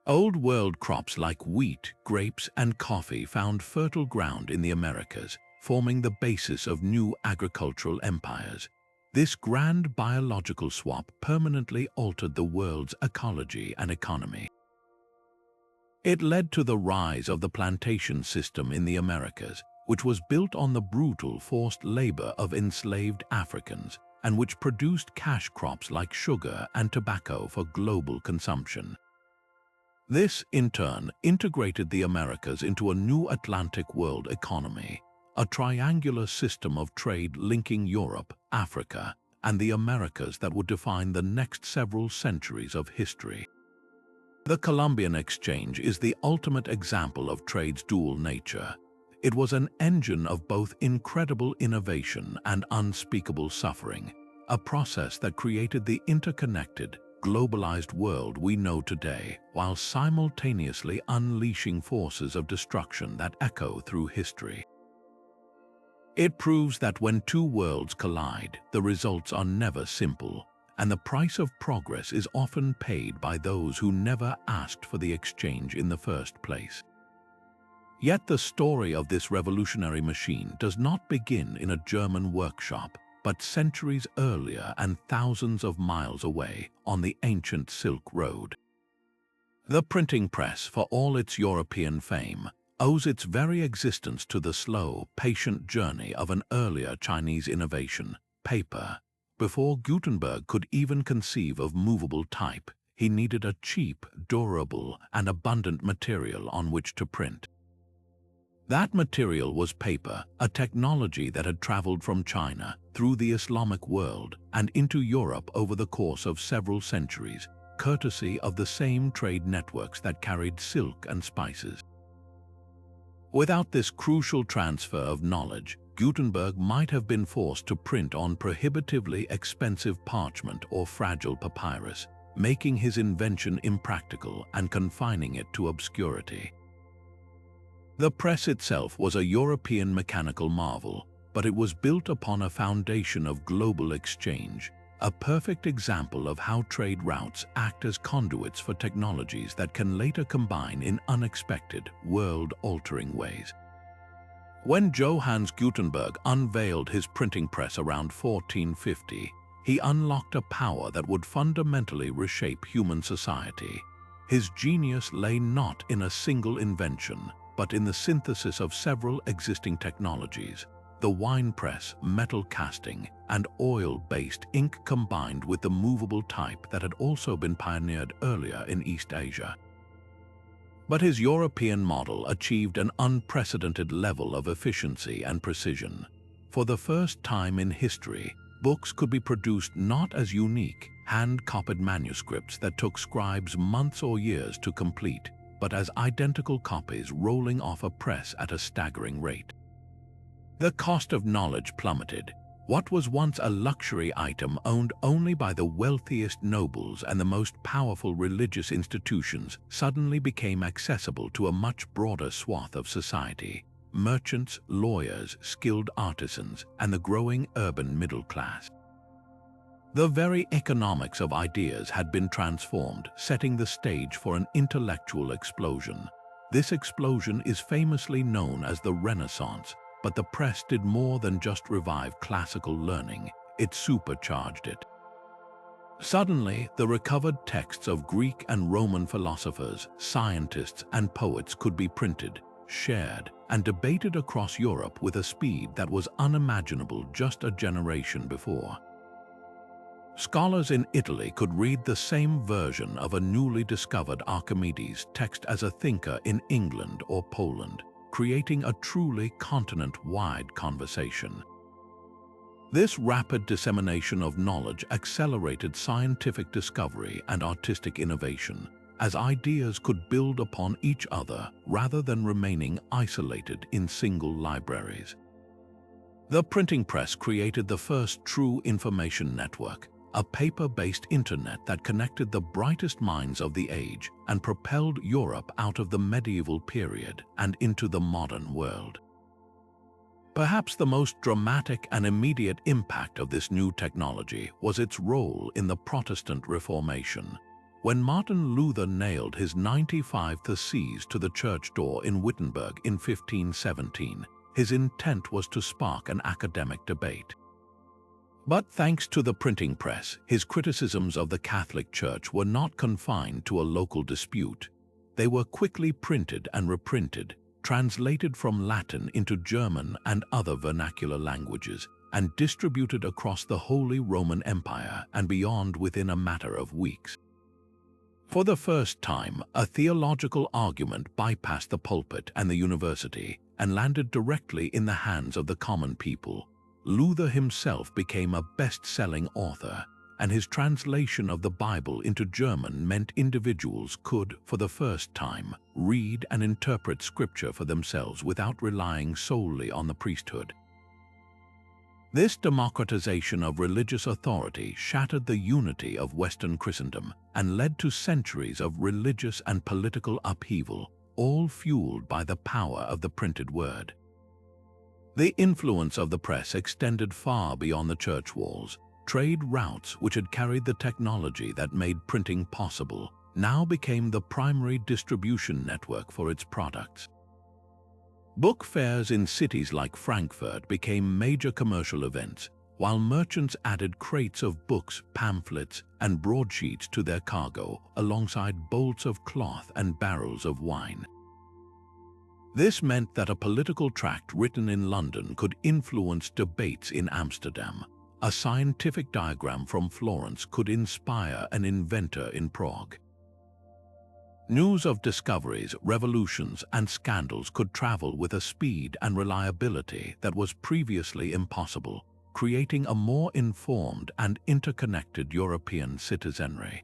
Old World crops like wheat, grapes, and coffee found fertile ground in the Americas, forming the basis of new agricultural empires. This grand biological swap permanently altered the world's ecology and economy. It led to the rise of the plantation system in the Americas, which was built on the brutal forced labor of enslaved Africans, and which produced cash crops like sugar and tobacco for global consumption. This, in turn, integrated the Americas into a new Atlantic world economy, a triangular system of trade linking Europe, Africa, and the Americas that would define the next several centuries of history. The Colombian exchange is the ultimate example of trade's dual nature. It was an engine of both incredible innovation and unspeakable suffering, a process that created the interconnected, globalized world we know today, while simultaneously unleashing forces of destruction that echo through history. It proves that when two worlds collide, the results are never simple, and the price of progress is often paid by those who never asked for the exchange in the first place. Yet the story of this revolutionary machine does not begin in a German workshop, but centuries earlier and thousands of miles away on the ancient Silk Road. The printing press, for all its European fame, owes its very existence to the slow, patient journey of an earlier Chinese innovation, paper. Before Gutenberg could even conceive of movable type, he needed a cheap, durable, and abundant material on which to print. That material was paper, a technology that had traveled from China through the Islamic world and into Europe over the course of several centuries, courtesy of the same trade networks that carried silk and spices. Without this crucial transfer of knowledge, Gutenberg might have been forced to print on prohibitively expensive parchment or fragile papyrus, making his invention impractical and confining it to obscurity. The press itself was a European mechanical marvel, but it was built upon a foundation of global exchange, a perfect example of how trade routes act as conduits for technologies that can later combine in unexpected, world-altering ways. When Johannes Gutenberg unveiled his printing press around 1450, he unlocked a power that would fundamentally reshape human society. His genius lay not in a single invention, but in the synthesis of several existing technologies: the wine press, metal casting, and oil-based ink combined with the movable type that had also been pioneered earlier in East Asia. But his European model achieved an unprecedented level of efficiency and precision. For the first time in history, books could be produced not as unique, hand-copied manuscripts that took scribes months or years to complete, but as identical copies rolling off a press at a staggering rate. The cost of knowledge plummeted. What was once a luxury item owned only by the wealthiest nobles and the most powerful religious institutions suddenly became accessible to a much broader swath of society: merchants, lawyers, skilled artisans, and the growing urban middle class. The very economics of ideas had been transformed, setting the stage for an intellectual explosion. This explosion is famously known as the Renaissance, but the press did more than just revive classical learning, it supercharged it. Suddenly, the recovered texts of Greek and Roman philosophers, scientists, and poets could be printed, shared, and debated across Europe with a speed that was unimaginable just a generation before. Scholars in Italy could read the same version of a newly discovered Archimedes text as a thinker in England or Poland, creating a truly continent-wide conversation. This rapid dissemination of knowledge accelerated scientific discovery and artistic innovation, as ideas could build upon each other rather than remaining isolated in single libraries. The printing press created the first true information network, a paper-based internet that connected the brightest minds of the age and propelled Europe out of the medieval period and into the modern world. Perhaps the most dramatic and immediate impact of this new technology was its role in the Protestant Reformation. When Martin Luther nailed his 95 Theses to the church door in Wittenberg in 1517, his intent was to spark an academic debate. But thanks to the printing press, his criticisms of the Catholic Church were not confined to a local dispute. They were quickly printed and reprinted, translated from Latin into German and other vernacular languages, and distributed across the Holy Roman Empire and beyond within a matter of weeks. For the first time, a theological argument bypassed the pulpit and the university and landed directly in the hands of the common people. Luther himself became a best-selling author, and his translation of the Bible into German meant individuals could, for the first time, read and interpret Scripture for themselves without relying solely on the priesthood. This democratization of religious authority shattered the unity of Western Christendom and led to centuries of religious and political upheaval, all fueled by the power of the printed word. The influence of the press extended far beyond the church walls. Trade routes, which had carried the technology that made printing possible, now became the primary distribution network for its products. Book fairs in cities like Frankfurt became major commercial events, while merchants added crates of books, pamphlets, and broadsheets to their cargo, alongside bolts of cloth and barrels of wine. This meant that a political tract written in London could influence debates in Amsterdam. A scientific diagram from Florence could inspire an inventor in Prague. News of discoveries, revolutions, and scandals could travel with a speed and reliability that was previously impossible, creating a more informed and interconnected European citizenry.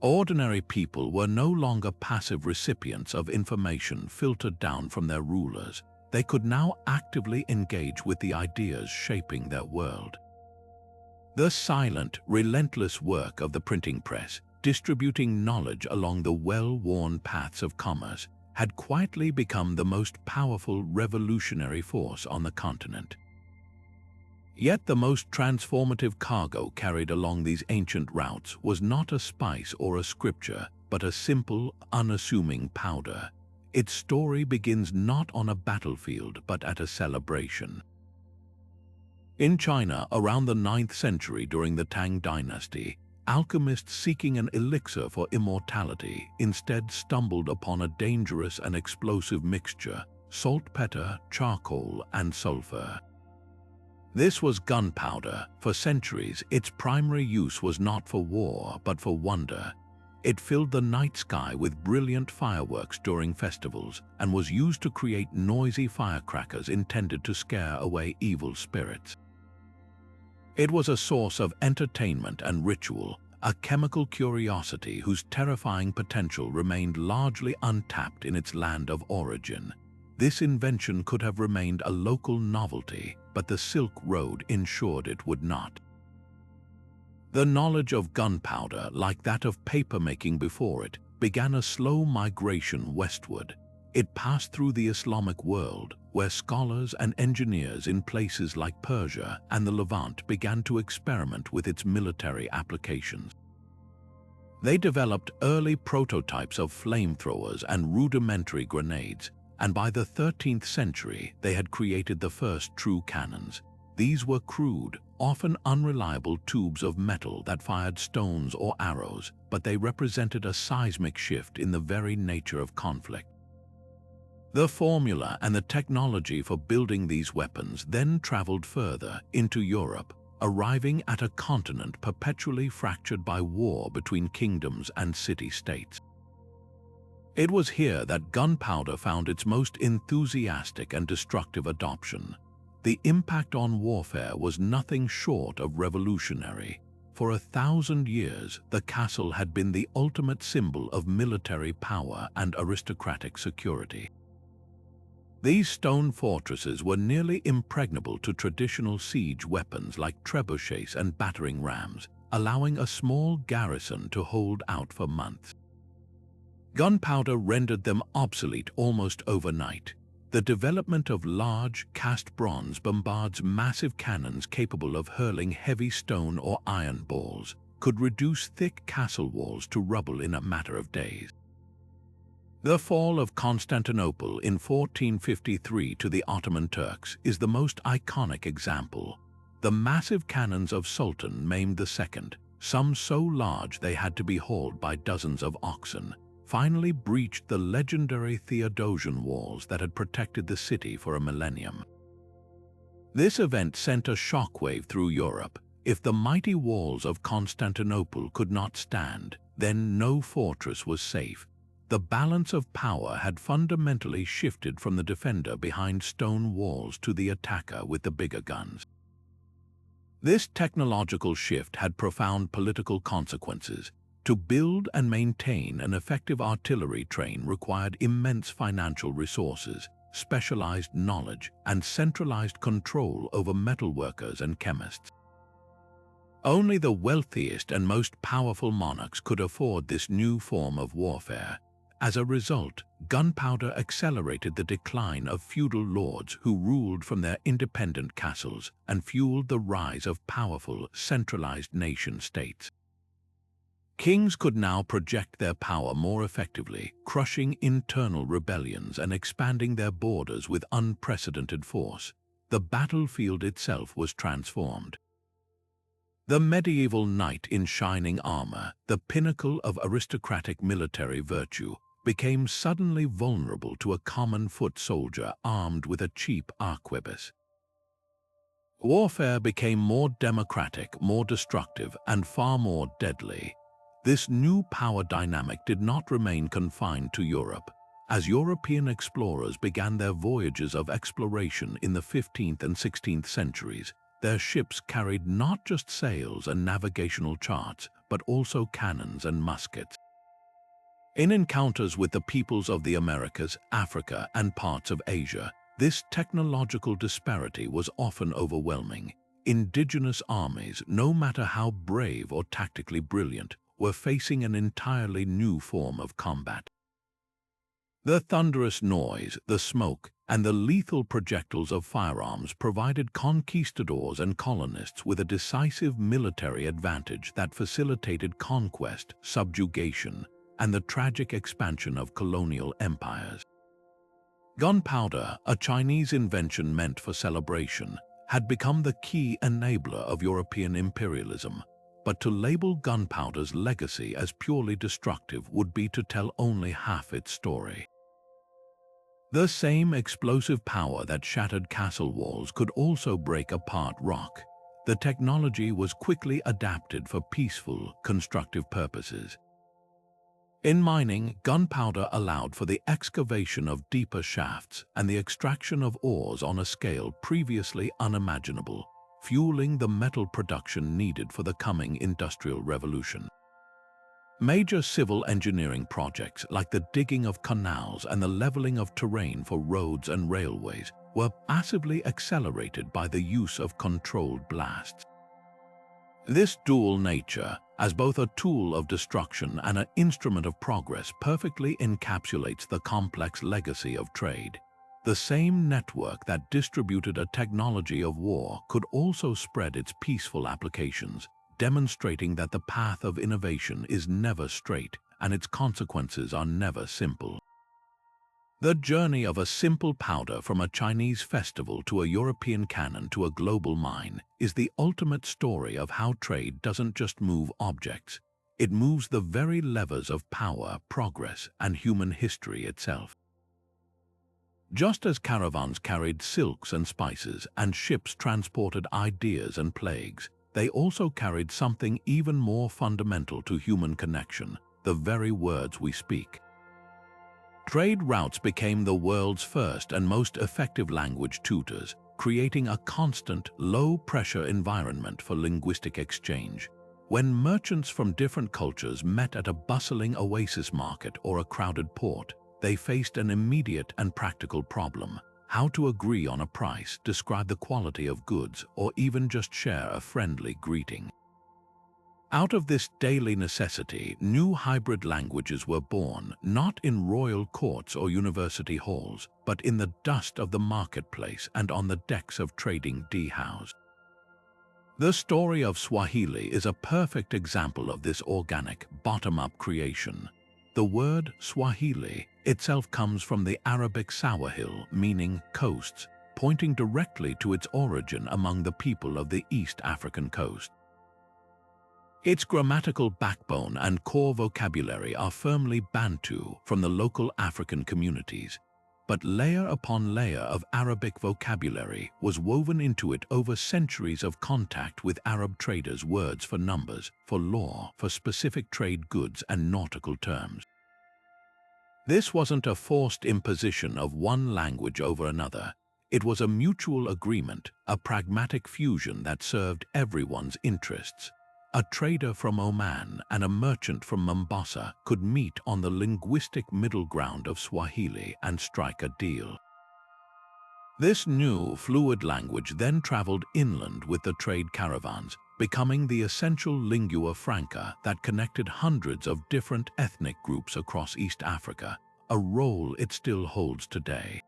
Ordinary people were no longer passive recipients of information filtered down from their rulers. They could now actively engage with the ideas shaping their world. The silent, relentless work of the printing press, distributing knowledge along the well-worn paths of commerce, had quietly become the most powerful revolutionary force on the continent. Yet the most transformative cargo carried along these ancient routes was not a spice or a scripture, but a simple, unassuming powder. Its story begins not on a battlefield, but at a celebration. In China, around the 9th century during the Tang dynasty, alchemists seeking an elixir for immortality instead stumbled upon a dangerous and explosive mixture: saltpeter, charcoal, and sulfur. This was gunpowder. For centuries, its primary use was not for war, but for wonder. It filled the night sky with brilliant fireworks during festivals and was used to create noisy firecrackers intended to scare away evil spirits. It was a source of entertainment and ritual, a chemical curiosity whose terrifying potential remained largely untapped in its land of origin. This invention could have remained a local novelty, but the Silk Road ensured it would not. The knowledge of gunpowder, like that of papermaking before it, began a slow migration westward. It passed through the Islamic world, where scholars and engineers in places like Persia and the Levant began to experiment with its military applications. They developed early prototypes of flamethrowers and rudimentary grenades, and by the 13th century they had created the first true cannons. These were crude, often unreliable tubes of metal that fired stones or arrows, but they represented a seismic shift in the very nature of conflict. The formula and the technology for building these weapons then traveled further into Europe, arriving at a continent perpetually fractured by war between kingdoms and city-states. It was here that gunpowder found its most enthusiastic and destructive adoption. The impact on warfare was nothing short of revolutionary. For 1,000 years, the castle had been the ultimate symbol of military power and aristocratic security. These stone fortresses were nearly impregnable to traditional siege weapons like trebuchets and battering rams, allowing a small garrison to hold out for months. Gunpowder rendered them obsolete almost overnight. The development of large, cast bronze bombards massive cannons capable of hurling heavy stone or iron balls, could reduce thick castle walls to rubble in a matter of days. The fall of Constantinople in 1453 to the Ottoman Turks is the most iconic example. The massive cannons of Sultan Mehmed II, some so large they had to be hauled by dozens of oxen, finally breached the legendary Theodosian walls that had protected the city for a millennium. This event sent a shockwave through Europe. If the mighty walls of Constantinople could not stand, then no fortress was safe. The balance of power had fundamentally shifted from the defender behind stone walls to the attacker with the bigger guns. This technological shift had profound political consequences. To build and maintain an effective artillery train required immense financial resources, specialized knowledge, and centralized control over metalworkers and chemists. Only the wealthiest and most powerful monarchs could afford this new form of warfare. As a result, gunpowder accelerated the decline of feudal lords who ruled from their independent castles and fueled the rise of powerful, centralized nation-states. Kings could now project their power more effectively, crushing internal rebellions and expanding their borders with unprecedented force. the battlefield itself was transformed. The medieval knight in shining armor, the pinnacle of aristocratic military virtue, became suddenly vulnerable to a common foot soldier armed with a cheap arquebus. Warfare became more democratic, more destructive, and far more deadly. This new power dynamic did not remain confined to Europe. As European explorers began their voyages of exploration in the 15th and 16th centuries, their ships carried not just sails and navigational charts, but also cannons and muskets. In encounters with the peoples of the Americas, Africa, and parts of Asia, this technological disparity was often overwhelming. Indigenous armies, no matter how brave or tactically brilliant, were facing an entirely new form of combat. The thunderous noise, the smoke, and the lethal projectiles of firearms provided conquistadors and colonists with a decisive military advantage that facilitated conquest, subjugation, and the tragic expansion of colonial empires. Gunpowder, a Chinese invention meant for celebration, had become the key enabler of European imperialism, but to label gunpowder's legacy as purely destructive would be to tell only half its story. The same explosive power that shattered castle walls could also break apart rock. The technology was quickly adapted for peaceful, constructive purposes. In mining, gunpowder allowed for the excavation of deeper shafts and the extraction of ores on a scale previously unimaginable, fueling the metal production needed for the coming Industrial Revolution. Major civil engineering projects like the digging of canals and the leveling of terrain for roads and railways were massively accelerated by the use of controlled blasts. This dual nature, as both a tool of destruction and an instrument of progress, perfectly encapsulates the complex legacy of trade. The same network that distributed a technology of war could also spread its peaceful applications, demonstrating that the path of innovation is never straight and its consequences are never simple. The journey of a simple powder from a Chinese festival to a European cannon to a global mine is the ultimate story of how trade doesn't just move objects, it moves the very levers of power, progress, and human history itself. Just as caravans carried silks and spices and ships transported ideas and plagues, they also carried something even more fundamental to human connection, the very words we speak. Trade routes became the world's first and most effective language tutors, creating a constant, low-pressure environment for linguistic exchange. When merchants from different cultures met at a bustling oasis market or a crowded port, they faced an immediate and practical problem: how to agree on a price, describe the quality of goods, or even just share a friendly greeting. Out of this daily necessity, new hybrid languages were born, not in royal courts or university halls, but in the dust of the marketplace and on the decks of trading dhows. The story of Swahili is a perfect example of this organic, bottom-up creation. The word Swahili itself comes from the Arabic Sawahil, meaning coasts, pointing directly to its origin among the people of the East African coast. Its grammatical backbone and core vocabulary are firmly Bantu from the local African communities, but layer upon layer of Arabic vocabulary was woven into it over centuries of contact with Arab traders' words for numbers, for law, for specific trade goods and nautical terms. This wasn't a forced imposition of one language over another. It was a mutual agreement, a pragmatic fusion that served everyone's interests. A trader from Oman and a merchant from Mombasa could meet on the linguistic middle ground of Swahili and strike a deal. This new, fluid language then traveled inland with the trade caravans, becoming the essential lingua franca that connected hundreds of different ethnic groups across East Africa, a role it still holds today.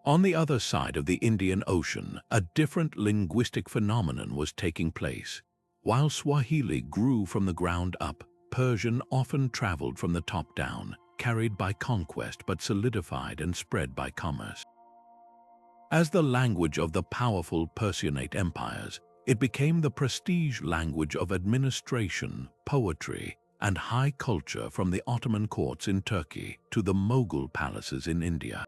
On the other side of the Indian Ocean, a different linguistic phenomenon was taking place. While Swahili grew from the ground up, Persian often traveled from the top down, carried by conquest but solidified and spread by commerce. As the language of the powerful Persianate empires, it became the prestige language of administration, poetry, and high culture from the Ottoman courts in Turkey to the Mughal palaces in India.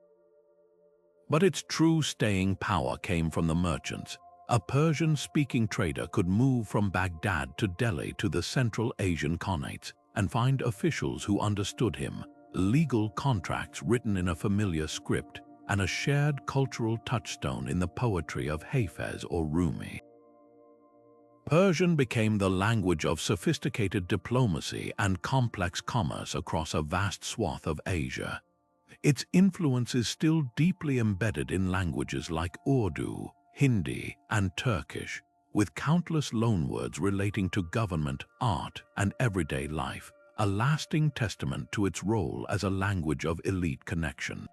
But its true staying power came from the merchants. A Persian-speaking trader could move from Baghdad to Delhi to the Central Asian Khanates and find officials who understood him, legal contracts written in a familiar script, and a shared cultural touchstone in the poetry of Hafez or Rumi. Persian became the language of sophisticated diplomacy and complex commerce across a vast swath of Asia. Its influence is still deeply embedded in languages like Urdu, Hindi, and Turkish, with countless loanwords relating to government, art, and everyday life, a lasting testament to its role as a language of elite connection.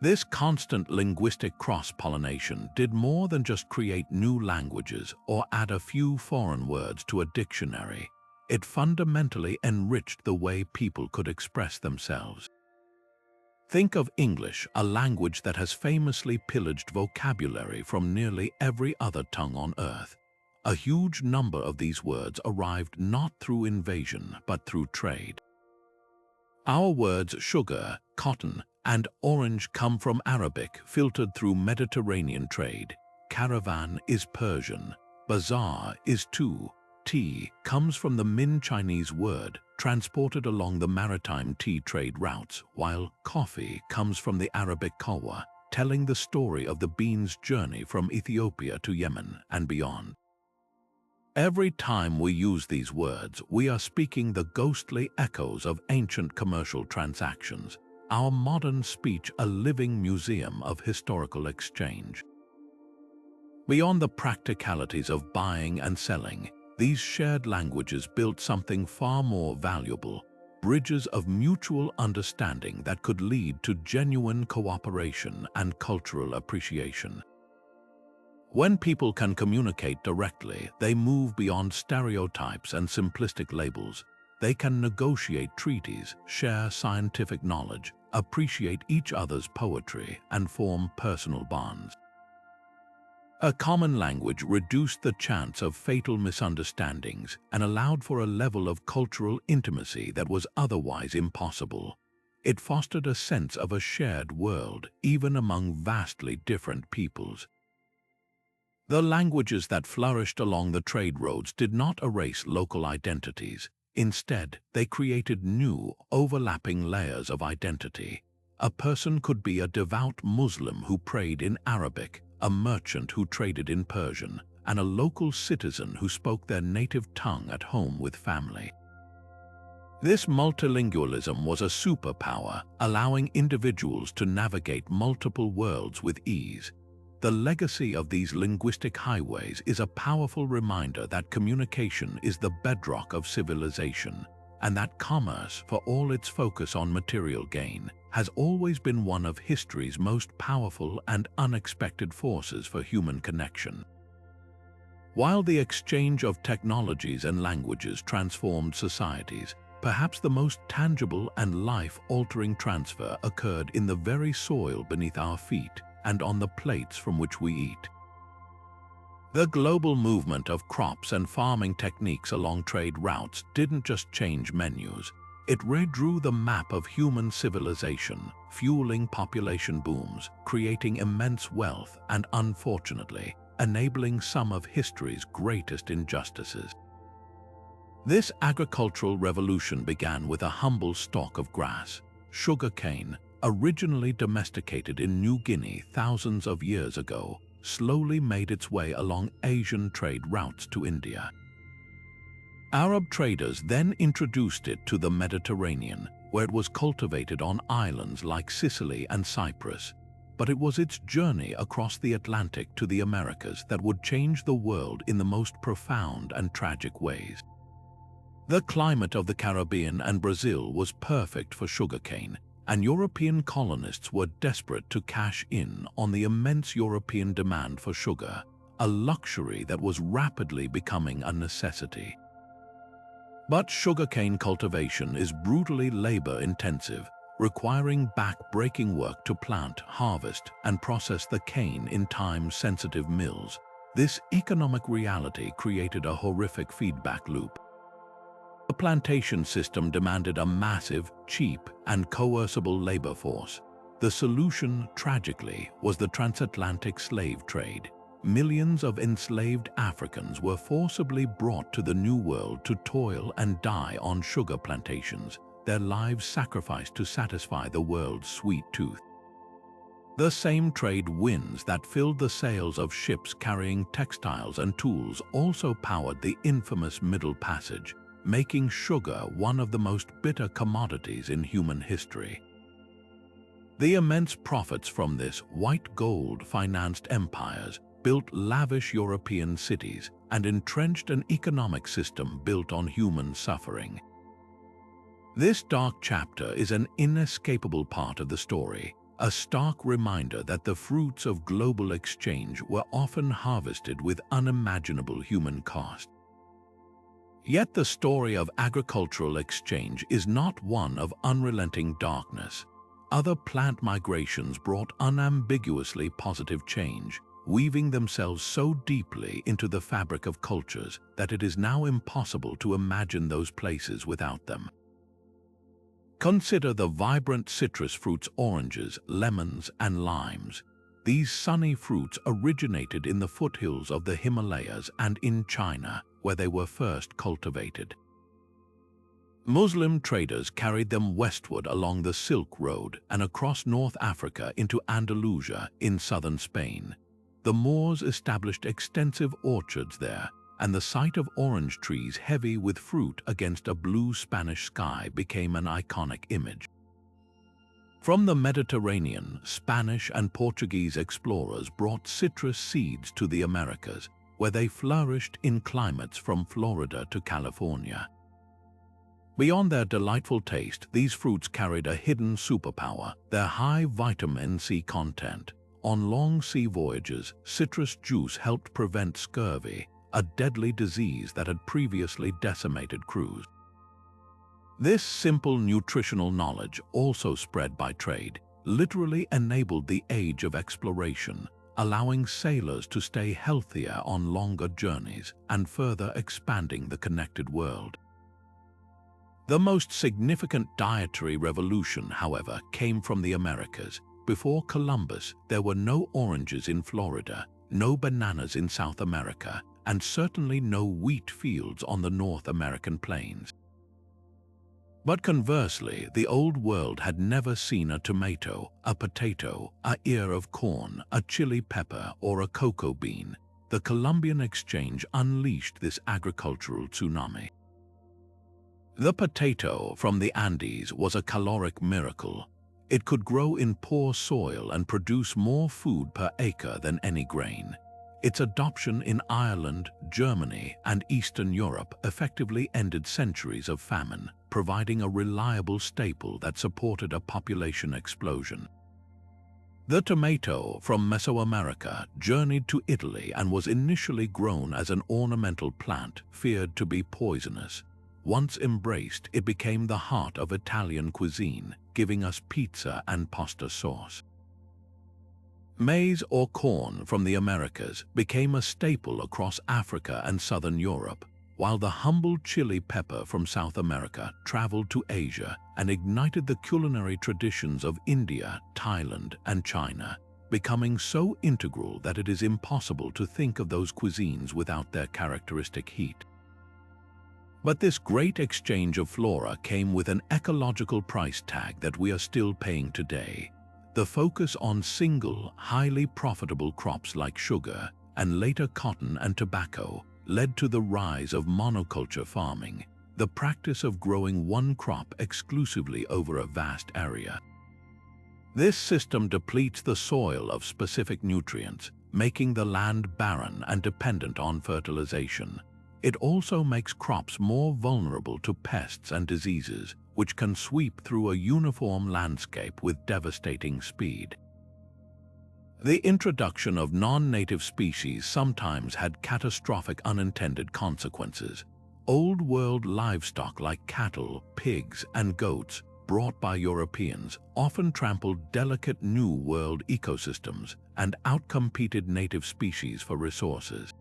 This constant linguistic cross-pollination did more than just create new languages or add a few foreign words to a dictionary. It fundamentally enriched the way people could express themselves. Think of English, a language that has famously pillaged vocabulary from nearly every other tongue on Earth. A huge number of these words arrived not through invasion, but through trade. Our words sugar, cotton, and orange come from Arabic, filtered through Mediterranean trade. Caravan is Persian. Bazaar is too. Tea comes from the Min Chinese word, transported along the maritime tea trade routes, while coffee comes from the Arabic kahwa, telling the story of the bean's journey from Ethiopia to Yemen and beyond. Every time we use these words, we are speaking the ghostly echoes of ancient commercial transactions, our modern speech a living museum of historical exchange. Beyond the practicalities of buying and selling, these shared languages built something far more valuable, bridges of mutual understanding that could lead to genuine cooperation and cultural appreciation. When people can communicate directly, they move beyond stereotypes and simplistic labels. They can negotiate treaties, share scientific knowledge, appreciate each other's poetry, and form personal bonds. A common language reduced the chance of fatal misunderstandings and allowed for a level of cultural intimacy that was otherwise impossible. It fostered a sense of a shared world, even among vastly different peoples. The languages that flourished along the trade roads did not erase local identities. Instead, they created new, overlapping layers of identity. A person could be a devout Muslim who prayed in Arabic, a merchant who traded in Persian, and a local citizen who spoke their native tongue at home with family. This multilingualism was a superpower, allowing individuals to navigate multiple worlds with ease. The legacy of these linguistic highways is a powerful reminder that communication is the bedrock of civilization, and that commerce, for all its focus on material gain, has always been one of history's most powerful and unexpected forces for human connection. While the exchange of technologies and languages transformed societies, perhaps the most tangible and life-altering transfer occurred in the very soil beneath our feet and on the plates from which we eat. The global movement of crops and farming techniques along trade routes didn't just change menus. It redrew the map of human civilization, fueling population booms, creating immense wealth, and unfortunately, enabling some of history's greatest injustices. This agricultural revolution began with a humble stalk of grass, sugarcane, originally domesticated in New Guinea thousands of years ago, slowly made its way along Asian trade routes to India. Arab traders then introduced it to the Mediterranean, where it was cultivated on islands like Sicily and Cyprus. But it was its journey across the Atlantic to the Americas that would change the world in the most profound and tragic ways. The climate of the Caribbean and Brazil was perfect for sugarcane, and European colonists were desperate to cash in on the immense European demand for sugar, a luxury that was rapidly becoming a necessity. But sugarcane cultivation is brutally labor-intensive, requiring back-breaking work to plant, harvest, and process the cane in time-sensitive mills. This economic reality created a horrific feedback loop. The plantation system demanded a massive, cheap, and coercible labor force. The solution, tragically, was the transatlantic slave trade. Millions of enslaved Africans were forcibly brought to the New World to toil and die on sugar plantations, their lives sacrificed to satisfy the world's sweet tooth. The same trade winds that filled the sails of ships carrying textiles and tools also powered the infamous Middle Passage, making sugar one of the most bitter commodities in human history. The immense profits from this white gold-financed empires built lavish European cities and entrenched an economic system built on human suffering. This dark chapter is an inescapable part of the story, a stark reminder that the fruits of global exchange were often harvested with unimaginable human cost. Yet the story of agricultural exchange is not one of unrelenting darkness. Other plant migrations brought unambiguously positive change, weaving themselves so deeply into the fabric of cultures that it is now impossible to imagine those places without them. Consider the vibrant citrus fruits: oranges, lemons, and limes. These sunny fruits originated in the foothills of the Himalayas and in China, where they were first cultivated. Muslim traders carried them westward along the Silk Road and across North Africa into Andalusia in southern Spain. The Moors established extensive orchards there, and the sight of orange trees heavy with fruit against a blue Spanish sky became an iconic image. From the Mediterranean, Spanish and Portuguese explorers brought citrus seeds to the Americas, where they flourished in climates from Florida to California. Beyond their delightful taste, these fruits carried a hidden superpower: their high vitamin C content. On long sea voyages, citrus juice helped prevent scurvy, a deadly disease that had previously decimated crews. This simple nutritional knowledge, also spread by trade, literally enabled the age of exploration, allowing sailors to stay healthier on longer journeys and further expanding the connected world. The most significant dietary revolution, however, came from the Americas. Before Columbus, there were no oranges in Florida, no bananas in South America, and certainly no wheat fields on the North American plains. But conversely, the Old World had never seen a tomato, a potato, a ear of corn, a chili pepper, or a cocoa bean. The Colombian exchange unleashed this agricultural tsunami. The potato from the Andes was a caloric miracle. It could grow in poor soil and produce more food per acre than any grain. Its adoption in Ireland, Germany, and Eastern Europe effectively ended centuries of famine, providing a reliable staple that supported a population explosion. The tomato from Mesoamerica journeyed to Italy and was initially grown as an ornamental plant, feared to be poisonous. Once embraced, it became the heart of Italian cuisine, giving us pizza and pasta sauce. Maize or corn from the Americas became a staple across Africa and southern Europe, while the humble chili pepper from South America traveled to Asia and ignited the culinary traditions of India, Thailand, and China, becoming so integral that it is impossible to think of those cuisines without their characteristic heat. But this great exchange of flora came with an ecological price tag that we are still paying today. The focus on single, highly profitable crops like sugar, and later cotton and tobacco, led to the rise of monoculture farming, the practice of growing one crop exclusively over a vast area. This system depletes the soil of specific nutrients, making the land barren and dependent on fertilization. It also makes crops more vulnerable to pests and diseases, which can sweep through a uniform landscape with devastating speed. The introduction of non-native species sometimes had catastrophic unintended consequences. Old World livestock like cattle, pigs, and goats brought by Europeans often trampled delicate New World ecosystems and outcompeted native species for resources.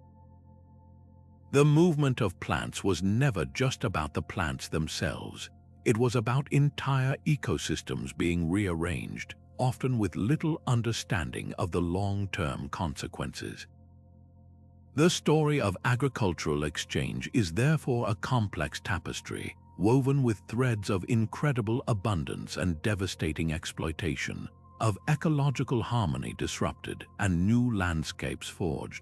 The movement of plants was never just about the plants themselves. It was about entire ecosystems being rearranged, often with little understanding of the long-term consequences. The story of agricultural exchange is therefore a complex tapestry, woven with threads of incredible abundance and devastating exploitation, of ecological harmony disrupted and new landscapes forged.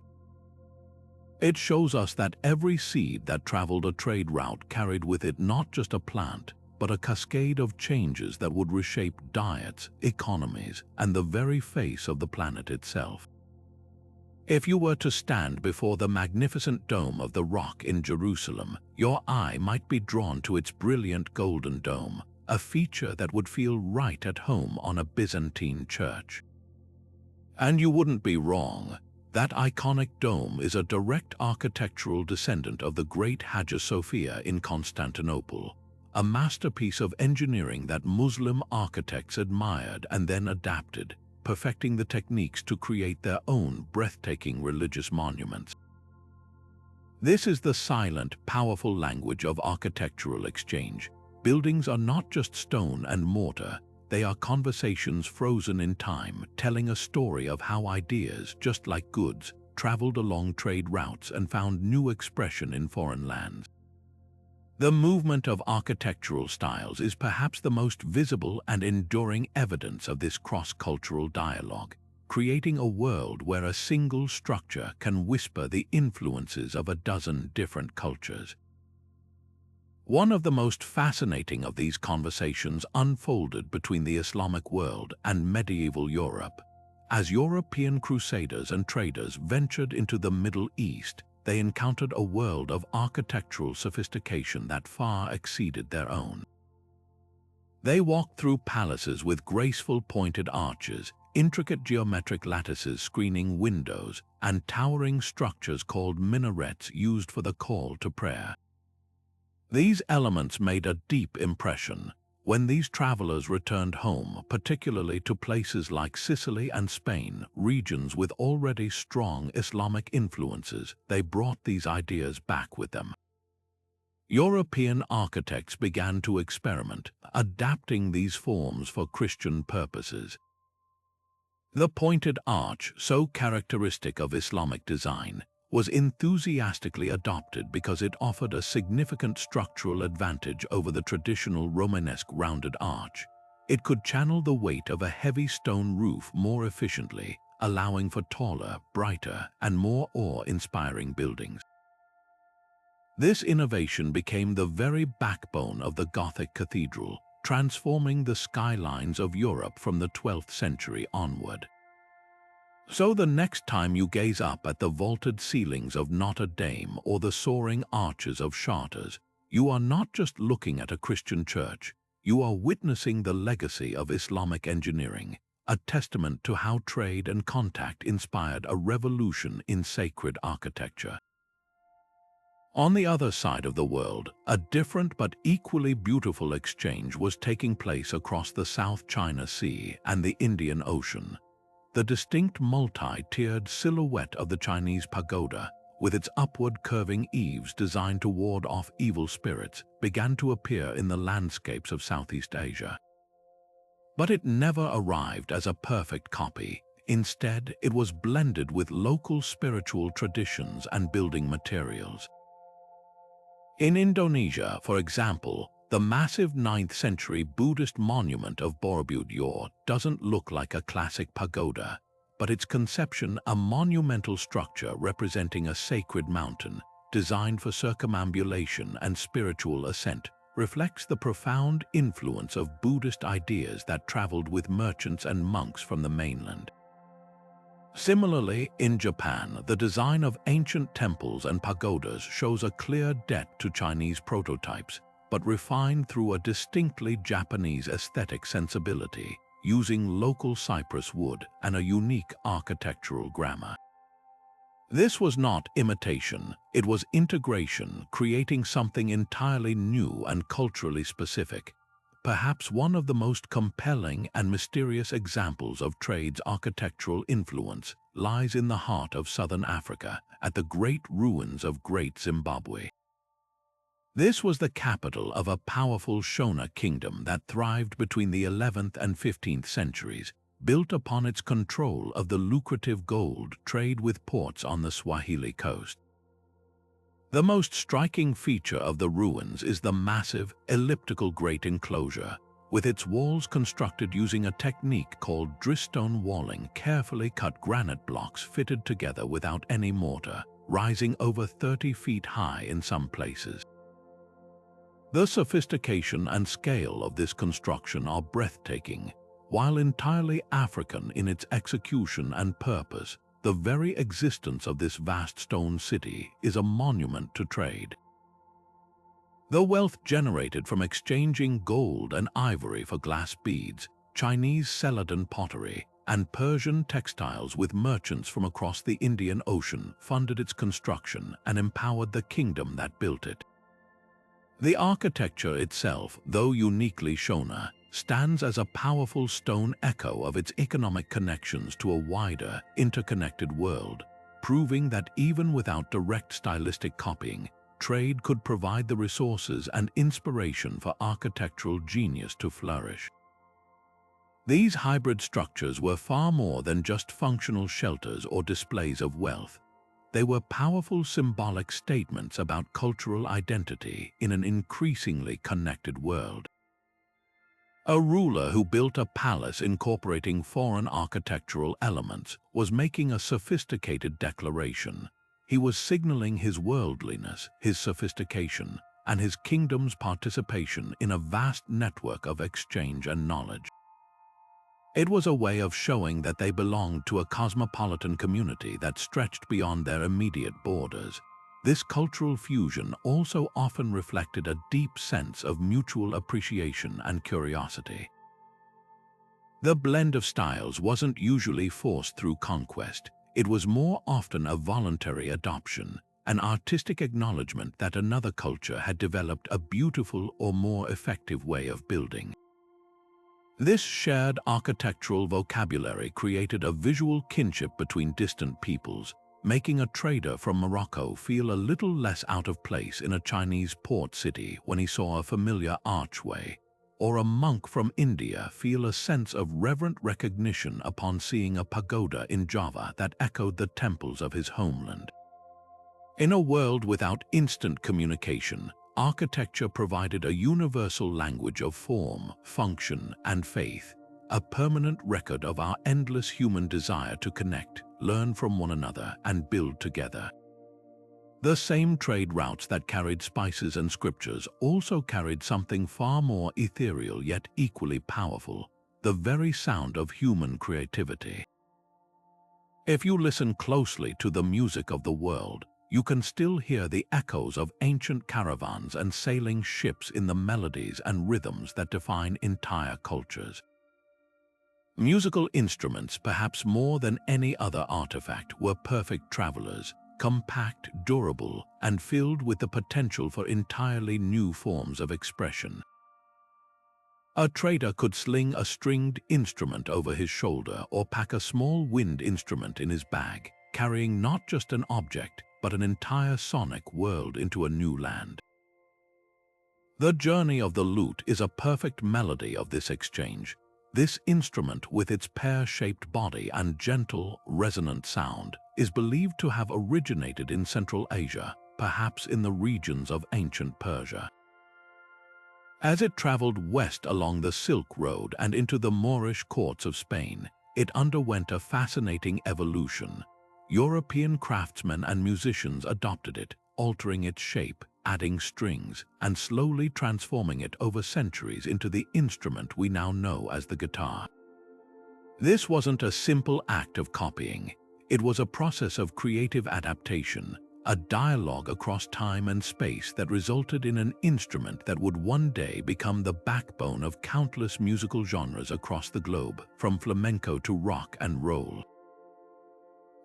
It shows us that every seed that traveled a trade route carried with it not just a plant, but a cascade of changes that would reshape diets, economies, and the very face of the planet itself. If you were to stand before the magnificent dome of the Rock in Jerusalem, your eye might be drawn to its brilliant golden dome, a feature that would feel right at home on a Byzantine church. And you wouldn't be wrong. That iconic dome is a direct architectural descendant of the great Hagia Sophia in Constantinople, a masterpiece of engineering that Muslim architects admired and then adapted, perfecting the techniques to create their own breathtaking religious monuments. This is the silent, powerful language of architectural exchange. Buildings are not just stone and mortar. They are conversations frozen in time, telling a story of how ideas, just like goods, traveled along trade routes and found new expression in foreign lands. The movement of architectural styles is perhaps the most visible and enduring evidence of this cross-cultural dialogue, creating a world where a single structure can whisper the influences of a dozen different cultures. One of the most fascinating of these conversations unfolded between the Islamic world and medieval Europe. As European crusaders and traders ventured into the Middle East, they encountered a world of architectural sophistication that far exceeded their own. They walked through palaces with graceful pointed arches, intricate geometric lattices screening windows, and towering structures called minarets used for the call to prayer. These elements made a deep impression. When these travelers returned home, particularly to places like Sicily and Spain, regions with already strong Islamic influences, they brought these ideas back with them. European architects began to experiment, adapting these forms for Christian purposes. The pointed arch, so characteristic of Islamic design, was enthusiastically adopted because it offered a significant structural advantage over the traditional Romanesque rounded arch. It could channel the weight of a heavy stone roof more efficiently, allowing for taller, brighter, and more awe-inspiring buildings. This innovation became the very backbone of the Gothic cathedral, transforming the skylines of Europe from the 12th century onward. So the next time you gaze up at the vaulted ceilings of Notre Dame or the soaring arches of Chartres, you are not just looking at a Christian church, you are witnessing the legacy of Islamic engineering, a testament to how trade and contact inspired a revolution in sacred architecture. On the other side of the world, a different but equally beautiful exchange was taking place across the South China Sea and the Indian Ocean. The distinct multi-tiered silhouette of the Chinese pagoda, with its upward curving eaves designed to ward off evil spirits, began to appear in the landscapes of Southeast Asia. But it never arrived as a perfect copy. Instead, it was blended with local spiritual traditions and building materials. In Indonesia, for example, the massive 9th century Buddhist monument of Borobudur doesn't look like a classic pagoda, but its conception, a monumental structure representing a sacred mountain, designed for circumambulation and spiritual ascent, reflects the profound influence of Buddhist ideas that traveled with merchants and monks from the mainland. Similarly, in Japan, the design of ancient temples and pagodas shows a clear debt to Chinese prototypes, but refined through a distinctly Japanese aesthetic sensibility, using local cypress wood and a unique architectural grammar. This was not imitation, it was integration, creating something entirely new and culturally specific. perhaps one of the most compelling and mysterious examples of trade's architectural influence lies in the heart of southern Africa, at the great ruins of Great Zimbabwe. This was the capital of a powerful Shona kingdom that thrived between the 11th and 15th centuries, built upon its control of the lucrative gold trade with ports on the Swahili coast. The most striking feature of the ruins is the massive, elliptical great enclosure, with its walls constructed using a technique called dristone walling, carefully cut granite blocks fitted together without any mortar, rising over 30 feet high in some places. The sophistication and scale of this construction are breathtaking. While entirely African in its execution and purpose, the very existence of this vast stone city is a monument to trade. The wealth generated from exchanging gold and ivory for glass beads, Chinese celadon pottery, and Persian textiles with merchants from across the Indian Ocean funded its construction and empowered the kingdom that built it. The architecture itself, though uniquely Shona, stands as a powerful stone echo of its economic connections to a wider, interconnected world, proving that even without direct stylistic copying, trade could provide the resources and inspiration for architectural genius to flourish. These hybrid structures were far more than just functional shelters or displays of wealth. They were powerful symbolic statements about cultural identity in an increasingly connected world. A ruler who built a palace incorporating foreign architectural elements was making a sophisticated declaration. He was signaling his worldliness, his sophistication, and his kingdom's participation in a vast network of exchange and knowledge. It was a way of showing that they belonged to a cosmopolitan community that stretched beyond their immediate borders. This cultural fusion also often reflected a deep sense of mutual appreciation and curiosity. The blend of styles wasn't usually forced through conquest. It was more often a voluntary adoption, an artistic acknowledgement that another culture had developed a beautiful or more effective way of building. This shared architectural vocabulary created a visual kinship between distant peoples, making a trader from Morocco feel a little less out of place in a Chinese port city when he saw a familiar archway, or a monk from India feel a sense of reverent recognition upon seeing a pagoda in Java that echoed the temples of his homeland. In a world without instant communication, architecture provided a universal language of form, function, and faith, a permanent record of our endless human desire to connect, learn from one another, and build together. The same trade routes that carried spices and scriptures also carried something far more ethereal yet equally powerful, the very sound of human creativity. If you listen closely to the music of the world, you can still hear the echoes of ancient caravans and sailing ships in the melodies and rhythms that define entire cultures. Musical instruments, perhaps more than any other artifact, were perfect travelers, compact, durable, and filled with the potential for entirely new forms of expression. A trader could sling a stringed instrument over his shoulder or pack a small wind instrument in his bag, carrying not just an object, but an entire sonic world into a new land. The journey of the lute is a perfect melody of this exchange. This instrument, with its pear-shaped body and gentle, resonant sound, is believed to have originated in Central Asia, perhaps in the regions of ancient Persia. As it traveled west along the Silk Road and into the Moorish courts of Spain, it underwent a fascinating evolution. European craftsmen and musicians adopted it, altering its shape, adding strings, and slowly transforming it over centuries into the instrument we now know as the guitar. This wasn't a simple act of copying. It was a process of creative adaptation, a dialogue across time and space that resulted in an instrument that would one day become the backbone of countless musical genres across the globe, from flamenco to rock and roll.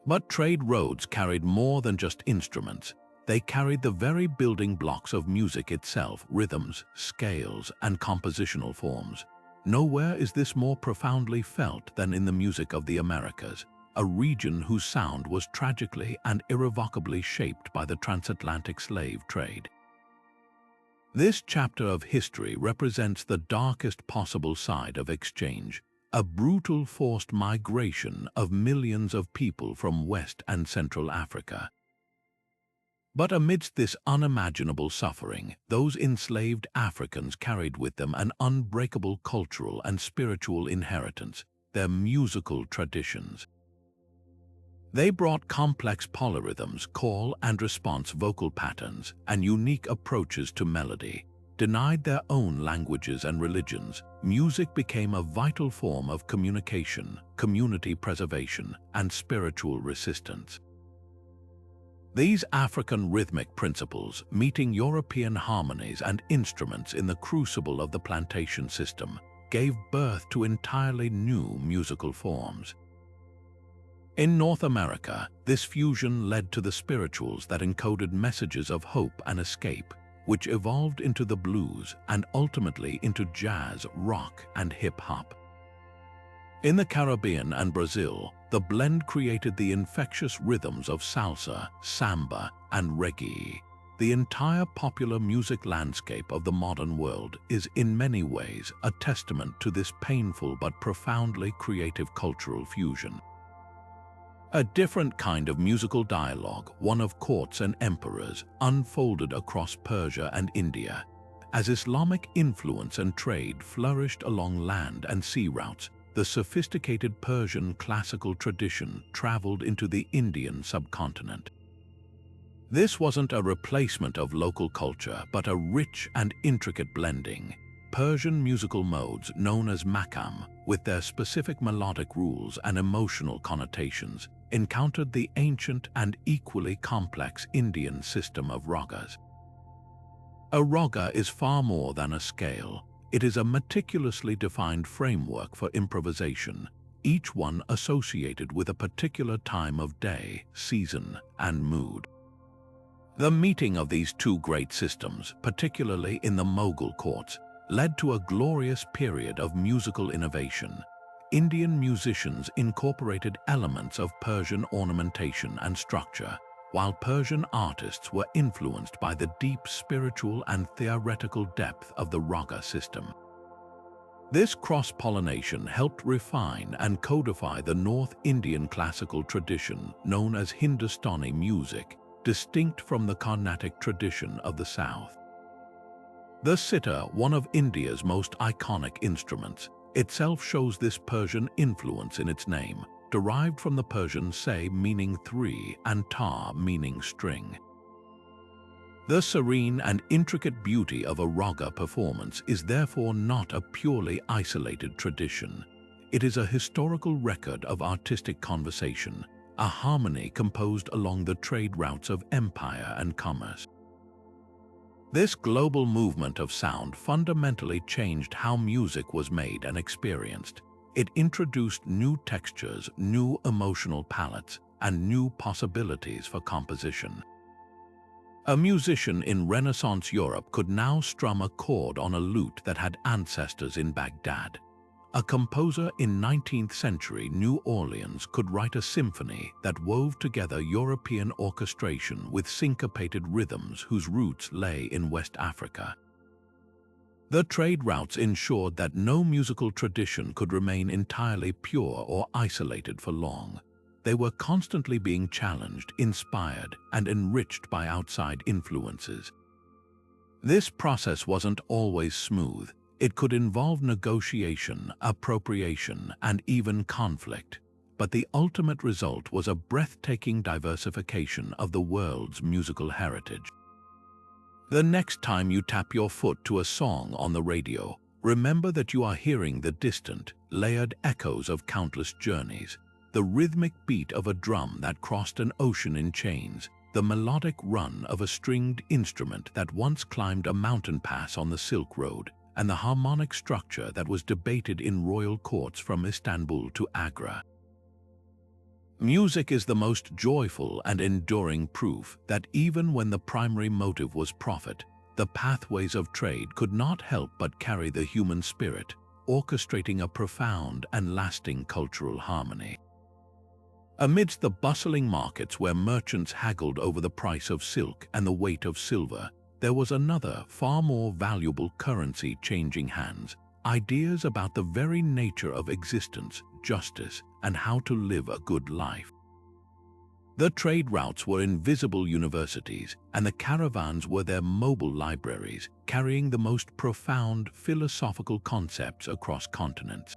But trade roads carried more than just instruments. They carried the very building blocks of music itself: rhythms, scales, and compositional forms. Nowhere is this more profoundly felt than in the music of the Americas, a region whose sound was tragically and irrevocably shaped by the transatlantic slave trade. This chapter of history represents the darkest possible side of exchange, a brutal forced migration of millions of people from West and Central Africa. But amidst this unimaginable suffering, those enslaved Africans carried with them an unbreakable cultural and spiritual inheritance: their musical traditions. They brought complex polyrhythms, call and response vocal patterns, and unique approaches to melody. Denied their own languages and religions, music became a vital form of communication, community preservation, and spiritual resistance. These African rhythmic principles, meeting European harmonies and instruments in the crucible of the plantation system, gave birth to entirely new musical forms. In North America, this fusion led to the spirituals that encoded messages of hope and escape, which evolved into the blues and ultimately into jazz, rock, and hip-hop. In the Caribbean and Brazil, the blend created the infectious rhythms of salsa, samba, and reggae. The entire popular music landscape of the modern world is in many ways a testament to this painful but profoundly creative cultural fusion. A different kind of musical dialogue, one of courts and emperors, unfolded across Persia and India. As Islamic influence and trade flourished along land and sea routes, the sophisticated Persian classical tradition traveled into the Indian subcontinent. This wasn't a replacement of local culture, but a rich and intricate blending. Persian musical modes, known as makam, with their specific melodic rules and emotional connotations, encountered the ancient and equally complex Indian system of ragas. A raga is far more than a scale. It is a meticulously defined framework for improvisation, each one associated with a particular time of day, season, and mood. The meeting of these two great systems, particularly in the Mughal courts, led to a glorious period of musical innovation. Indian musicians incorporated elements of Persian ornamentation and structure, while Persian artists were influenced by the deep spiritual and theoretical depth of the raga system. This cross-pollination helped refine and codify the North Indian classical tradition known as Hindustani music, distinct from the Carnatic tradition of the South. The sitar, one of India's most iconic instruments, itself shows this Persian influence in its name, derived from the Persian say meaning three and tar meaning string. The serene and intricate beauty of a raga performance is therefore not a purely isolated tradition. It is a historical record of artistic conversation, a harmony composed along the trade routes of empire and commerce. This global movement of sound fundamentally changed how music was made and experienced. It introduced new textures, new emotional palettes, and new possibilities for composition. A musician in Renaissance Europe could now strum a chord on a lute that had ancestors in Baghdad. A composer in 19th century New Orleans could write a symphony that wove together European orchestration with syncopated rhythms whose roots lay in West Africa. The trade routes ensured that no musical tradition could remain entirely pure or isolated for long. They were constantly being challenged, inspired, and enriched by outside influences. This process wasn't always smooth. It could involve negotiation, appropriation, and even conflict, but the ultimate result was a breathtaking diversification of the world's musical heritage. The next time you tap your foot to a song on the radio, remember that you are hearing the distant, layered echoes of countless journeys, the rhythmic beat of a drum that crossed an ocean in chains, the melodic run of a stringed instrument that once climbed a mountain pass on the Silk Road, and the harmonic structure that was debated in royal courts from Istanbul to Agra. Music is the most joyful and enduring proof that even when the primary motive was profit, the pathways of trade could not help but carry the human spirit, orchestrating a profound and lasting cultural harmony. Amidst the bustling markets where merchants haggled over the price of silk and the weight of silver, there was another, far more valuable currency changing hands: ideas about the very nature of existence, justice, and how to live a good life. The trade routes were invisible universities, and the caravans were their mobile libraries, carrying the most profound philosophical concepts across continents.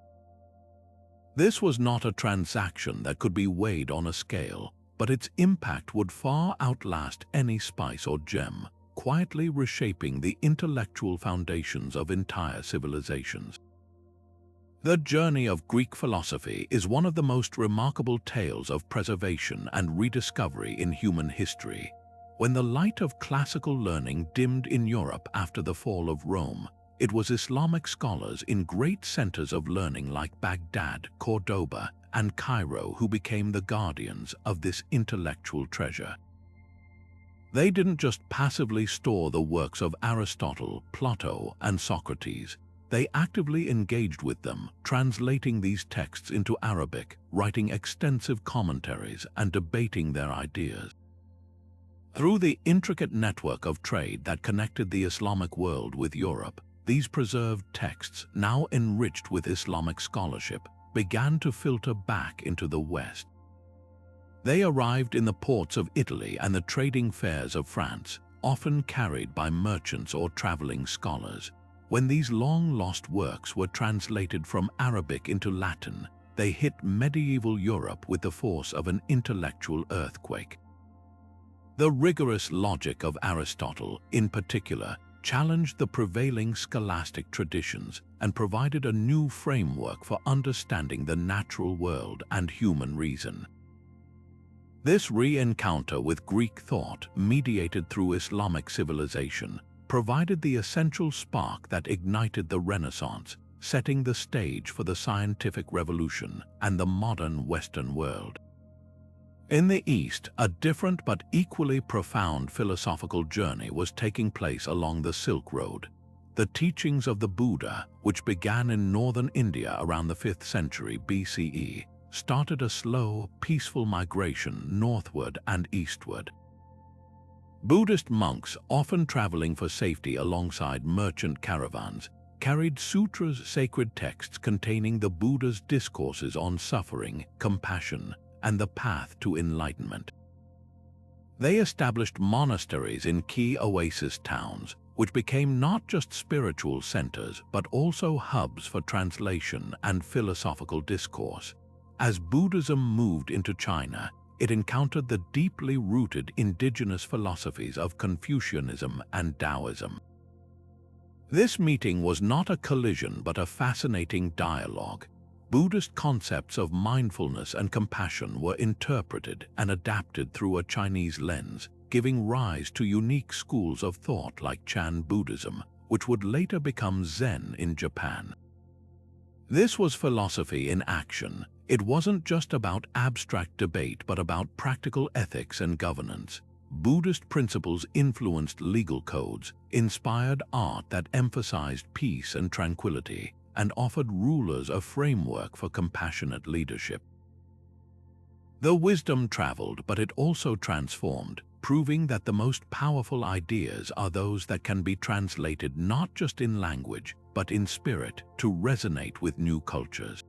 This was not a transaction that could be weighed on a scale, but its impact would far outlast any spice or gem, quietly reshaping the intellectual foundations of entire civilizations. The journey of Greek philosophy is one of the most remarkable tales of preservation and rediscovery in human history. When the light of classical learning dimmed in Europe after the fall of Rome, it was Islamic scholars in great centers of learning like Baghdad, Cordoba, and Cairo who became the guardians of this intellectual treasure. They didn't just passively store the works of Aristotle, Plato, and Socrates. They actively engaged with them, translating these texts into Arabic, writing extensive commentaries, and debating their ideas. Through the intricate network of trade that connected the Islamic world with Europe, these preserved texts, now enriched with Islamic scholarship, began to filter back into the West. They arrived in the ports of Italy and the trading fairs of France, often carried by merchants or traveling scholars. When these long-lost works were translated from Arabic into Latin, they hit medieval Europe with the force of an intellectual earthquake. The rigorous logic of Aristotle, in particular, challenged the prevailing scholastic traditions and provided a new framework for understanding the natural world and human reason. This re-encounter with Greek thought, mediated through Islamic civilization, provided the essential spark that ignited the Renaissance, setting the stage for the scientific revolution and the modern Western world. In the East, a different but equally profound philosophical journey was taking place along the Silk Road. The teachings of the Buddha, which began in northern India around the 5th century BCE, started a slow, peaceful migration northward and eastward. Buddhist monks, often traveling for safety alongside merchant caravans, carried sutras, sacred texts containing the Buddha's discourses on suffering, compassion, and the path to enlightenment. They established monasteries in key oasis towns, which became not just spiritual centers but also hubs for translation and philosophical discourse. As Buddhism moved into China, it encountered the deeply rooted indigenous philosophies of Confucianism and Taoism. This meeting was not a collision but a fascinating dialogue. Buddhist concepts of mindfulness and compassion were interpreted and adapted through a Chinese lens, giving rise to unique schools of thought like Chan Buddhism, which would later become Zen in Japan. This was philosophy in action. It wasn't just about abstract debate but about practical ethics and governance. Buddhist principles influenced legal codes, inspired art that emphasized peace and tranquility, and offered rulers a framework for compassionate leadership. The wisdom traveled, but it also transformed, proving that the most powerful ideas are those that can be translated not just in language, but in spirit to resonate with new cultures.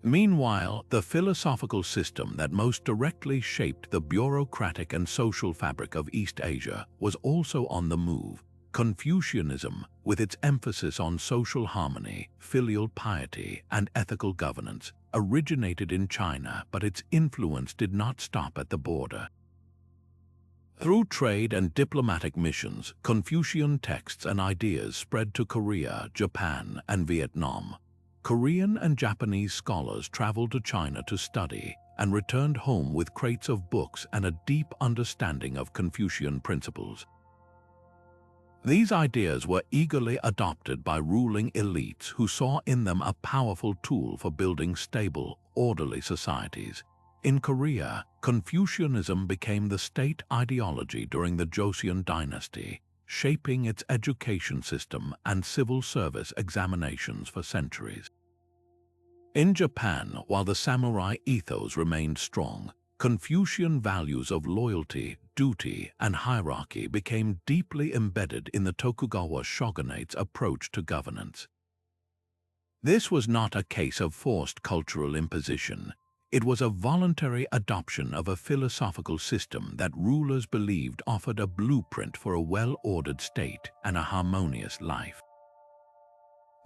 Meanwhile, the philosophical system that most directly shaped the bureaucratic and social fabric of East Asia was also on the move. Confucianism, with its emphasis on social harmony, filial piety, and ethical governance, originated in China, but its influence did not stop at the border. Through trade and diplomatic missions, Confucian texts and ideas spread to Korea, Japan, and Vietnam. Korean and Japanese scholars traveled to China to study and returned home with crates of books and a deep understanding of Confucian principles. These ideas were eagerly adopted by ruling elites who saw in them a powerful tool for building stable, orderly societies. In Korea, Confucianism became the state ideology during the Joseon dynasty, shaping its education system and civil service examinations for centuries. In Japan, while the samurai ethos remained strong, Confucian values of loyalty, duty, and hierarchy became deeply embedded in the Tokugawa shogunate's approach to governance. This was not a case of forced cultural imposition. It was a voluntary adoption of a philosophical system that rulers believed offered a blueprint for a well-ordered state and a harmonious life.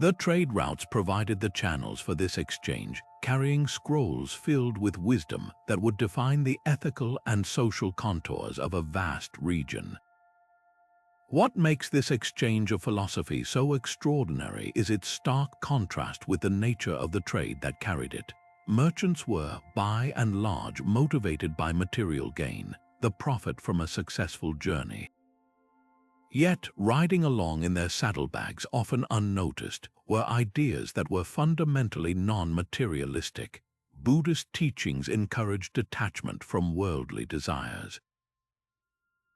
The trade routes provided the channels for this exchange, carrying scrolls filled with wisdom that would define the ethical and social contours of a vast region. What makes this exchange of philosophy so extraordinary is its stark contrast with the nature of the trade that carried it. Merchants were, by and large, motivated by material gain, the profit from a successful journey. Yet, riding along in their saddlebags, often unnoticed, were ideas that were fundamentally non-materialistic. Buddhist teachings encouraged detachment from worldly desires.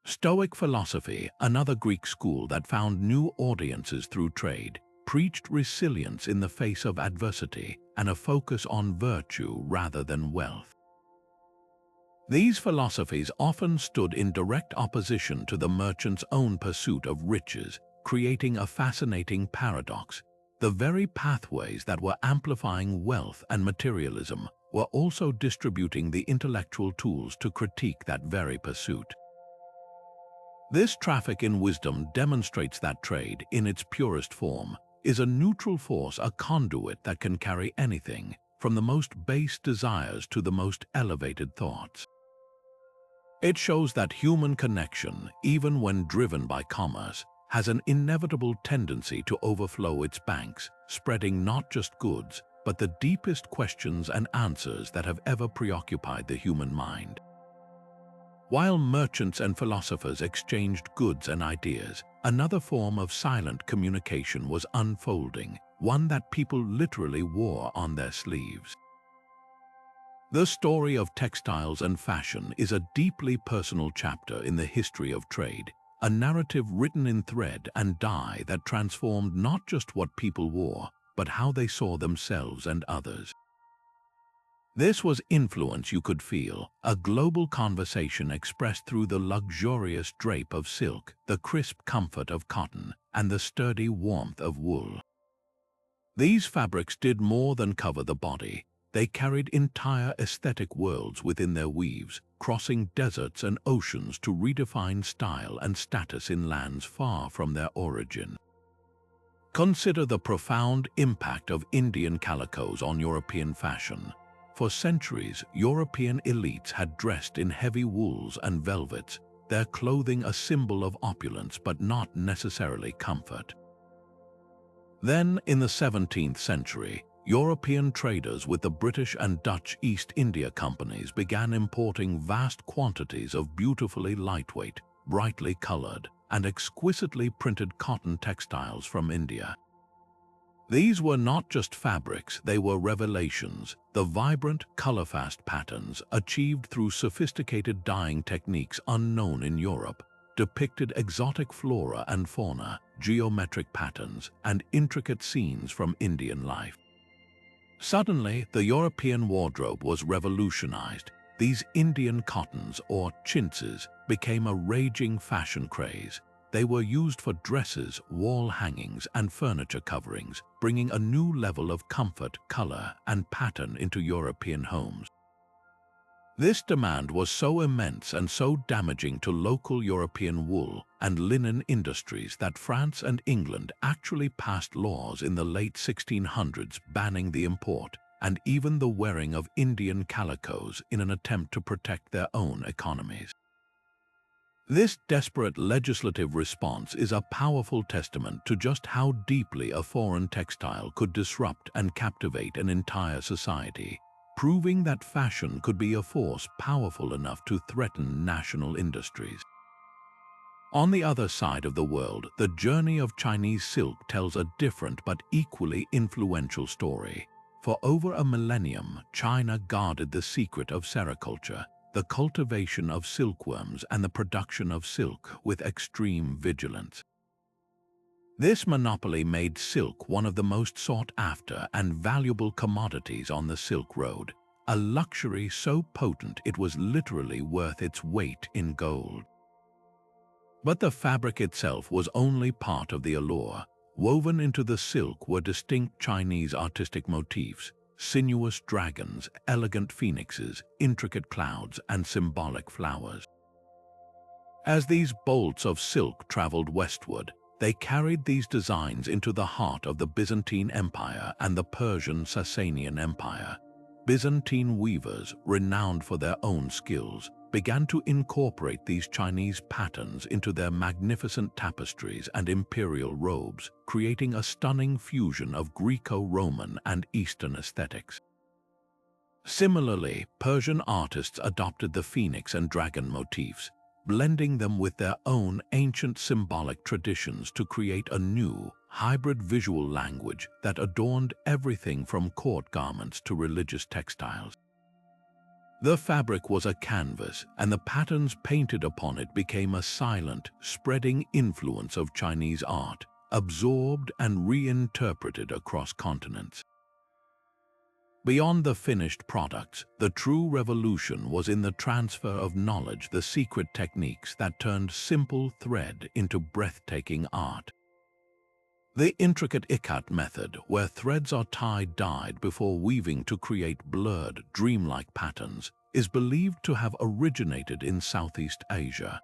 Stoic philosophy, another Greek school that found new audiences through trade, preached resilience in the face of adversity and a focus on virtue rather than wealth. These philosophies often stood in direct opposition to the merchant's own pursuit of riches, creating a fascinating paradox. The very pathways that were amplifying wealth and materialism were also distributing the intellectual tools to critique that very pursuit. This traffic in wisdom demonstrates that trade, in its purest form, is a neutral force, a conduit that can carry anything, from the most base desires to the most elevated thoughts. It shows that human connection, even when driven by commerce, has an inevitable tendency to overflow its banks, spreading not just goods, but the deepest questions and answers that have ever preoccupied the human mind. While merchants and philosophers exchanged goods and ideas, another form of silent communication was unfolding, one that people literally wore on their sleeves. The story of textiles and fashion is a deeply personal chapter in the history of trade, a narrative written in thread and dye that transformed not just what people wore, but how they saw themselves and others. This was influence you could feel, a global conversation expressed through the luxurious drape of silk, the crisp comfort of cotton, and the sturdy warmth of wool. These fabrics did more than cover the body. They carried entire aesthetic worlds within their weaves, crossing deserts and oceans to redefine style and status in lands far from their origin. Consider the profound impact of Indian calicos on European fashion. For centuries, European elites had dressed in heavy wools and velvets, their clothing a symbol of opulence but not necessarily comfort. Then, in the 17th century, European traders with the British and Dutch East India Companies began importing vast quantities of beautifully lightweight, brightly colored, and exquisitely printed cotton textiles from India. These were not just fabrics, they were revelations. The vibrant, color-fast patterns, achieved through sophisticated dyeing techniques unknown in Europe, depicted exotic flora and fauna, geometric patterns, and intricate scenes from Indian life. Suddenly, the European wardrobe was revolutionized. These Indian cottons, or chintzes, became a raging fashion craze. They were used for dresses, wall hangings, and furniture coverings, bringing a new level of comfort, color, and pattern into European homes. This demand was so immense and so damaging to local European wool and linen industries that France and England actually passed laws in the late 1600s banning the import and even the wearing of Indian calicos in an attempt to protect their own economies. This desperate legislative response is a powerful testament to just how deeply a foreign textile could disrupt and captivate an entire society, proving that fashion could be a force powerful enough to threaten national industries. On the other side of the world, the journey of Chinese silk tells a different but equally influential story. For over a millennium, China guarded the secret of sericulture, the cultivation of silkworms and the production of silk, with extreme vigilance. This monopoly made silk one of the most sought-after and valuable commodities on the Silk Road, a luxury so potent it was literally worth its weight in gold. But the fabric itself was only part of the allure. Woven into the silk were distinct Chinese artistic motifs: sinuous dragons, elegant phoenixes, intricate clouds, and symbolic flowers. As these bolts of silk traveled westward, they carried these designs into the heart of the Byzantine Empire and the Persian Sasanian Empire. Byzantine weavers, renowned for their own skills, began to incorporate these Chinese patterns into their magnificent tapestries and imperial robes, creating a stunning fusion of Greco-Roman and Eastern aesthetics. Similarly, Persian artists adopted the phoenix and dragon motifs, blending them with their own ancient symbolic traditions to create a new, hybrid visual language that adorned everything from court garments to religious textiles. The fabric was a canvas, and the patterns painted upon it became a silent, spreading influence of Chinese art, absorbed and reinterpreted across continents. Beyond the finished products, the true revolution was in the transfer of knowledge, the secret techniques that turned simple thread into breathtaking art. The intricate ikat method, where threads are dyed before weaving to create blurred, dreamlike patterns, is believed to have originated in Southeast Asia.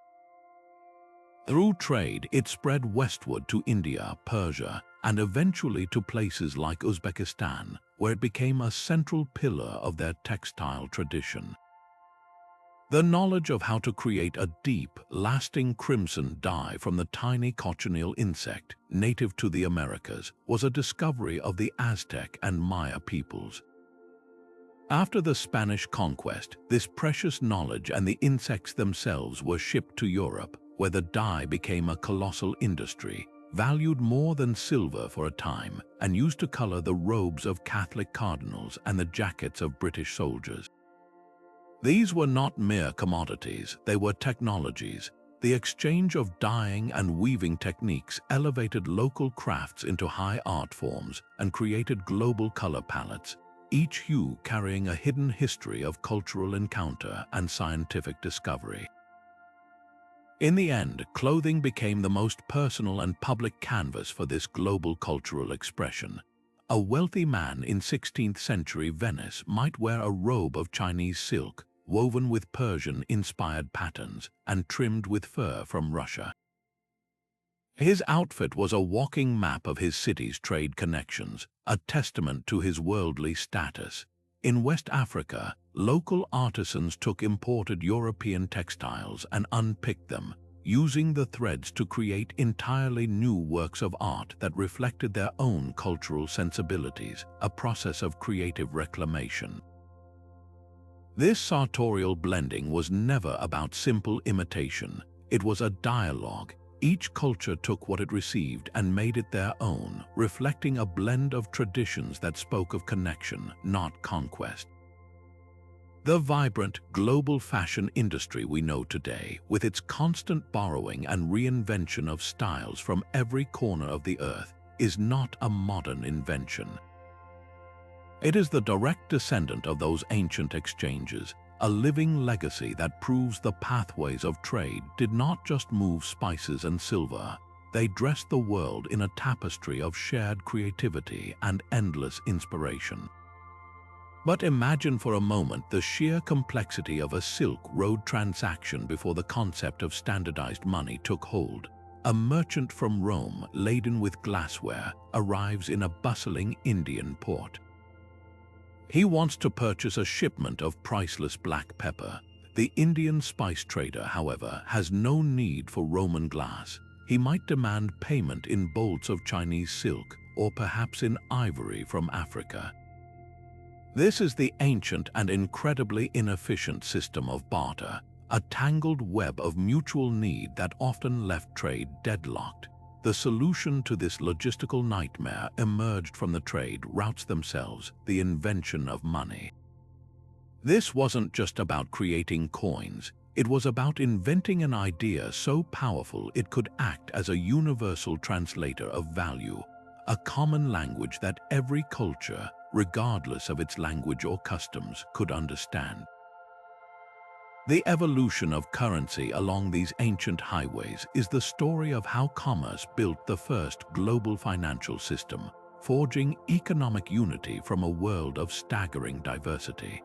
Through trade, it spread westward to India, Persia, and eventually to places like Uzbekistan, where it became a central pillar of their textile tradition. The knowledge of how to create a deep, lasting crimson dye from the tiny cochineal insect, native to the Americas, was a discovery of the Aztec and Maya peoples. After the Spanish conquest, this precious knowledge and the insects themselves were shipped to Europe, where the dye became a colossal industry, valued more than silver for a time, and used to color the robes of Catholic cardinals and the jackets of British soldiers. These were not mere commodities, they were technologies. The exchange of dyeing and weaving techniques elevated local crafts into high art forms and created global color palettes, each hue carrying a hidden history of cultural encounter and scientific discovery. In the end, clothing became the most personal and public canvas for this global cultural expression. A wealthy man in 16th century Venice might wear a robe of Chinese silk, woven with Persian-inspired patterns and trimmed with fur from Russia. His outfit was a walking map of his city's trade connections, a testament to his worldly status. In West Africa, local artisans took imported European textiles and unpicked them, using the threads to create entirely new works of art that reflected their own cultural sensibilities, a process of creative reclamation. This sartorial blending was never about simple imitation. It was a dialogue. Each culture took what it received and made it their own, reflecting a blend of traditions that spoke of connection, not conquest. The vibrant, global fashion industry we know today, with its constant borrowing and reinvention of styles from every corner of the earth, is not a modern invention. It is the direct descendant of those ancient exchanges, a living legacy that proves the pathways of trade did not just move spices and silver. They dressed the world in a tapestry of shared creativity and endless inspiration. But imagine for a moment the sheer complexity of a Silk Road transaction before the concept of standardized money took hold. A merchant from Rome, laden with glassware, arrives in a bustling Indian port. He wants to purchase a shipment of priceless black pepper. The Indian spice trader, however, has no need for Roman glass. He might demand payment in bolts of Chinese silk, or perhaps in ivory from Africa. This is the ancient and incredibly inefficient system of barter, a tangled web of mutual need that often left trade deadlocked. the solution to this logistical nightmare emerged from the trade routes themselves, the invention of money. This wasn't just about creating coins, it was about inventing an idea so powerful it could act as a universal translator of value, a common language that every culture, regardless of its language or customs, could understand. The evolution of currency along these ancient highways is the story of how commerce built the first global financial system, forging economic unity from a world of staggering diversity.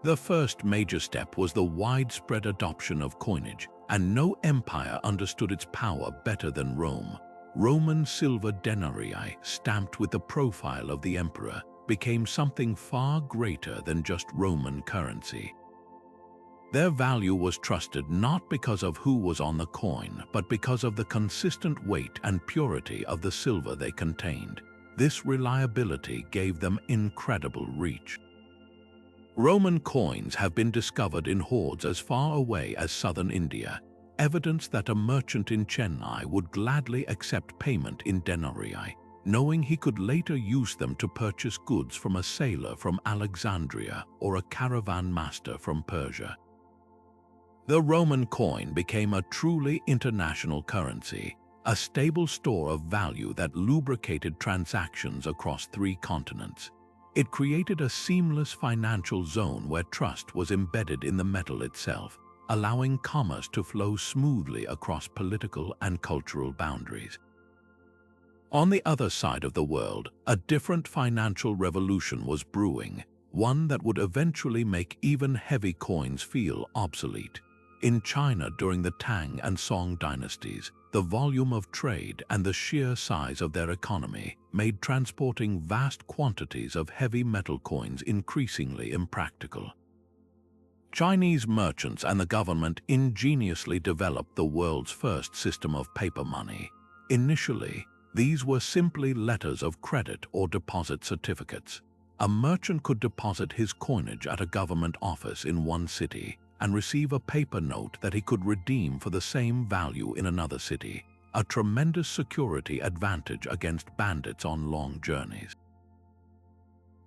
The first major step was the widespread adoption of coinage, and no empire understood its power better than Rome. Roman silver denarii, stamped with the profile of the emperor, became something far greater than just Roman currency. Their value was trusted not because of who was on the coin, but because of the consistent weight and purity of the silver they contained. This reliability gave them incredible reach. Roman coins have been discovered in hoards as far away as southern India, evidence that a merchant in Chennai would gladly accept payment in denarii, knowing he could later use them to purchase goods from a sailor from Alexandria or a caravan master from Persia. The Roman coin became a truly international currency, a stable store of value that lubricated transactions across 3 continents. It created a seamless financial zone where trust was embedded in the metal itself, allowing commerce to flow smoothly across political and cultural boundaries. On the other side of the world, a different financial revolution was brewing, one that would eventually make even heavy coins feel obsolete. In China during the Tang and Song dynasties, the volume of trade and the sheer size of their economy made transporting vast quantities of heavy metal coins increasingly impractical. Chinese merchants and the government ingeniously developed the world's first system of paper money. Initially, these were simply letters of credit or deposit certificates. A merchant could deposit his coinage at a government office in one city and receive a paper note that he could redeem for the same value in another city, a tremendous security advantage against bandits on long journeys.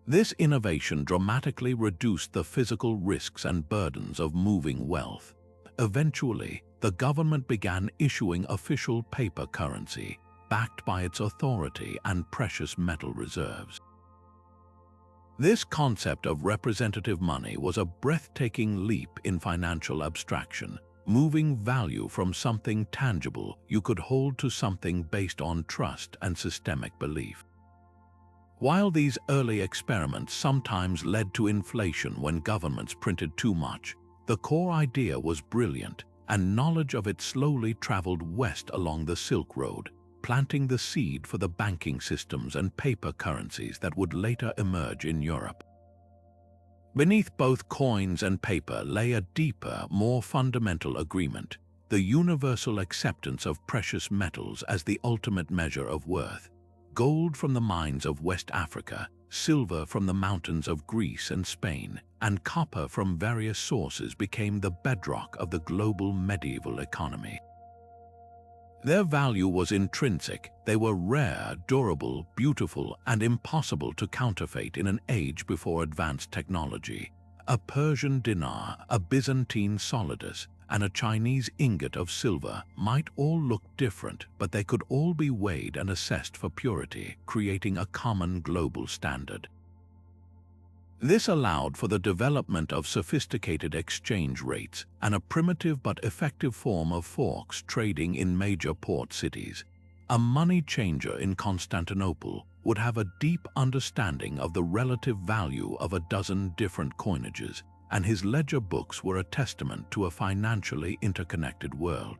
This innovation dramatically reduced the physical risks and burdens of moving wealth. Eventually, the government began issuing official paper currency, backed by its authority and precious metal reserves. This concept of representative money was a breathtaking leap in financial abstraction, moving value from something tangible you could hold to something based on trust and systemic belief. While these early experiments sometimes led to inflation when governments printed too much, the core idea was brilliant, and knowledge of it slowly traveled west along the Silk Road, planting the seed for the banking systems and paper currencies that would later emerge in Europe. Beneath both coins and paper lay a deeper, more fundamental agreement, the universal acceptance of precious metals as the ultimate measure of worth. Gold from the mines of West Africa, silver from the mountains of Greece and Spain, and copper from various sources became the bedrock of the global medieval economy. Their value was intrinsic. They were rare, durable, beautiful, and impossible to counterfeit in an age before advanced technology. A Persian dinar, a Byzantine solidus, and a Chinese ingot of silver might all look different, but they could all be weighed and assessed for purity, creating a common global standard. This allowed for the development of sophisticated exchange rates and a primitive but effective form of forks trading in major port cities. A money changer in Constantinople would have a deep understanding of the relative value of a dozen different coinages, and his ledger books were a testament to a financially interconnected world.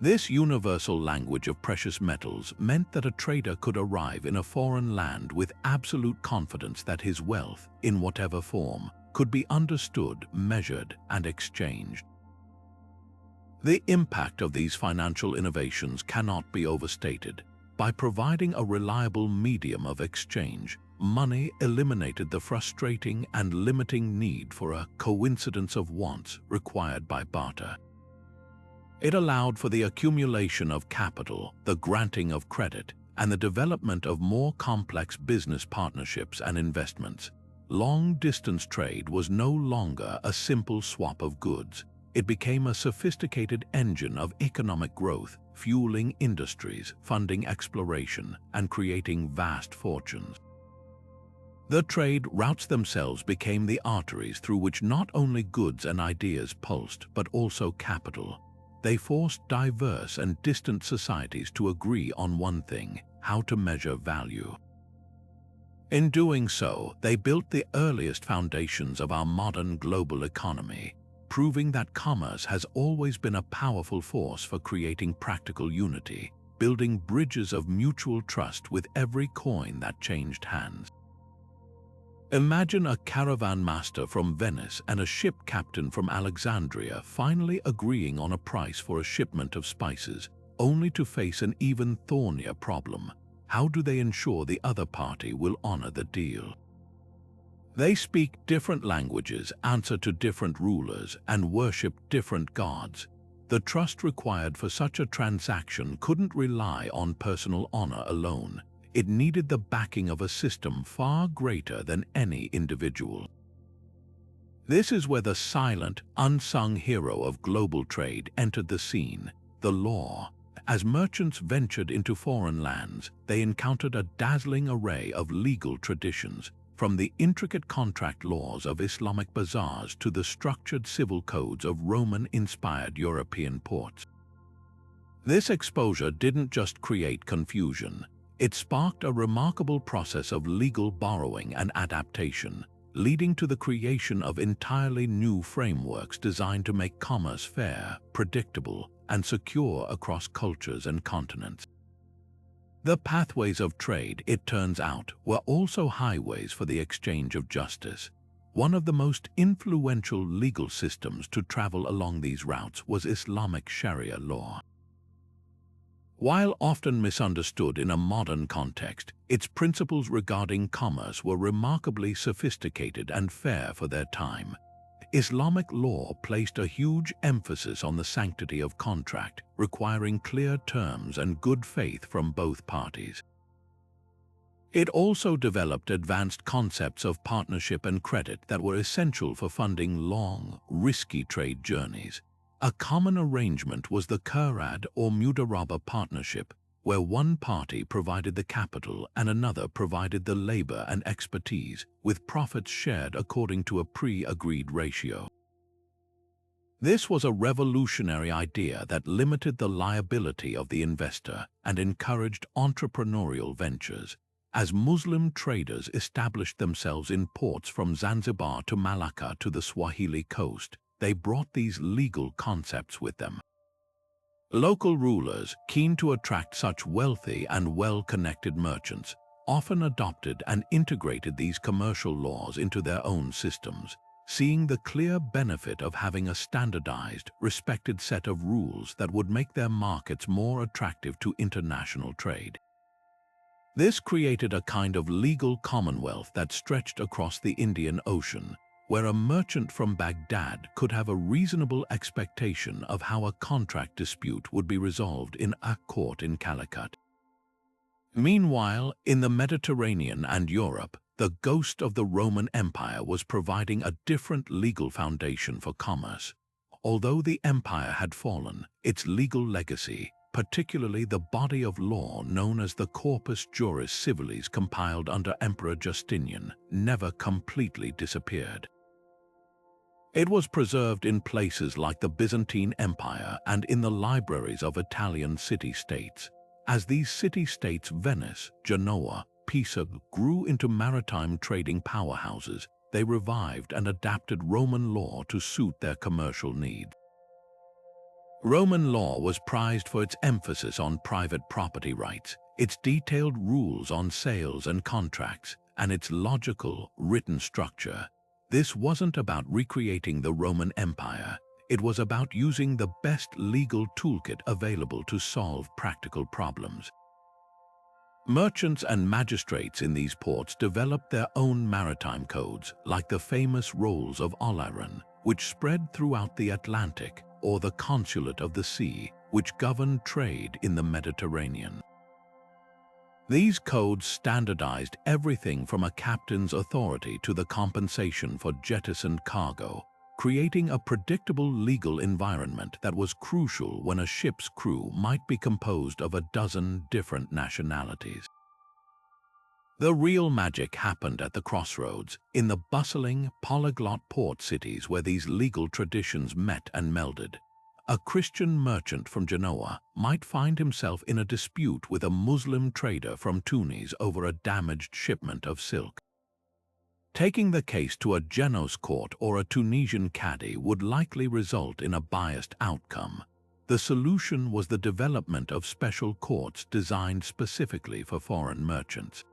This universal language of precious metals meant that a trader could arrive in a foreign land with absolute confidence that his wealth, in whatever form, could be understood, measured, and exchanged. The impact of these financial innovations cannot be overstated. By providing a reliable medium of exchange, money eliminated the frustrating and limiting need for a coincidence of wants required by barter. It allowed for the accumulation of capital, the granting of credit, and the development of more complex business partnerships and investments. Long-distance trade was no longer a simple swap of goods. It became a sophisticated engine of economic growth, fueling industries, funding exploration, and creating vast fortunes. The trade routes themselves became the arteries through which not only goods and ideas pulsed, but also capital. They forced diverse and distant societies to agree on one thing: how to measure value. In doing so, they built the earliest foundations of our modern global economy, proving that commerce has always been a powerful force for creating practical unity, building bridges of mutual trust with every coin that changed hands. Imagine a caravan master from Venice and a ship captain from Alexandria finally agreeing on a price for a shipment of spices, only to face an even thornier problem. How do they ensure the other party will honor the deal? They speak different languages, answer to different rulers, and worship different gods. The trust required for such a transaction couldn't rely on personal honor alone. It needed the backing of a system far greater than any individual. This is where the silent, unsung hero of global trade entered the scene: the law. As merchants ventured into foreign lands, they encountered a dazzling array of legal traditions, from the intricate contract laws of Islamic bazaars to the structured civil codes of Roman-inspired European ports. This exposure didn't just create confusion. It sparked a remarkable process of legal borrowing and adaptation, leading to the creation of entirely new frameworks designed to make commerce fair, predictable, and secure across cultures and continents. The pathways of trade, it turns out, were also highways for the exchange of justice. One of the most influential legal systems to travel along these routes was Islamic Sharia law. While often misunderstood in a modern context, its principles regarding commerce were remarkably sophisticated and fair for their time. Islamic law placed a huge emphasis on the sanctity of contract, requiring clear terms and good faith from both parties. It also developed advanced concepts of partnership and credit that were essential for funding long, risky trade journeys. A common arrangement was the Qurad or Mudaraba partnership, where one party provided the capital and another provided the labor and expertise, with profits shared according to a pre-agreed ratio. This was a revolutionary idea that limited the liability of the investor and encouraged entrepreneurial ventures. As Muslim traders established themselves in ports from Zanzibar to Malacca to the Swahili coast, they brought these legal concepts with them. Local rulers, keen to attract such wealthy and well-connected merchants, often adopted and integrated these commercial laws into their own systems, seeing the clear benefit of having a standardized, respected set of rules that would make their markets more attractive to international trade. This created a kind of legal commonwealth that stretched across the Indian Ocean, where a merchant from Baghdad could have a reasonable expectation of how a contract dispute would be resolved in a court in Calicut. Meanwhile, in the Mediterranean and Europe, the ghost of the Roman Empire was providing a different legal foundation for commerce. Although the empire had fallen, its legal legacy, particularly the body of law known as the Corpus Juris Civilis compiled under Emperor Justinian, never completely disappeared. It was preserved in places like the Byzantine Empire and in the libraries of Italian city-states. As these city-states Venice, Genoa, Pisa grew into maritime trading powerhouses, they revived and adapted Roman law to suit their commercial needs. Roman law was prized for its emphasis on private property rights, its detailed rules on sales and contracts, and its logical, written structure. This wasn't about recreating the Roman Empire. It was about using the best legal toolkit available to solve practical problems. Merchants and magistrates in these ports developed their own maritime codes, like the famous Rolls of Oleron, which spread throughout the Atlantic, or the Consulate of the Sea, which governed trade in the Mediterranean. These codes standardized everything from a captain's authority to the compensation for jettisoned cargo, creating a predictable legal environment that was crucial when a ship's crew might be composed of a dozen different nationalities. The real magic happened at the crossroads, in the bustling, polyglot port cities where these legal traditions met and melded. A Christian merchant from Genoa might find himself in a dispute with a Muslim trader from Tunis over a damaged shipment of silk. Taking the case to a Genoese court or a Tunisian cadi would likely result in a biased outcome. The solution was the development of special courts designed specifically for foreign merchants.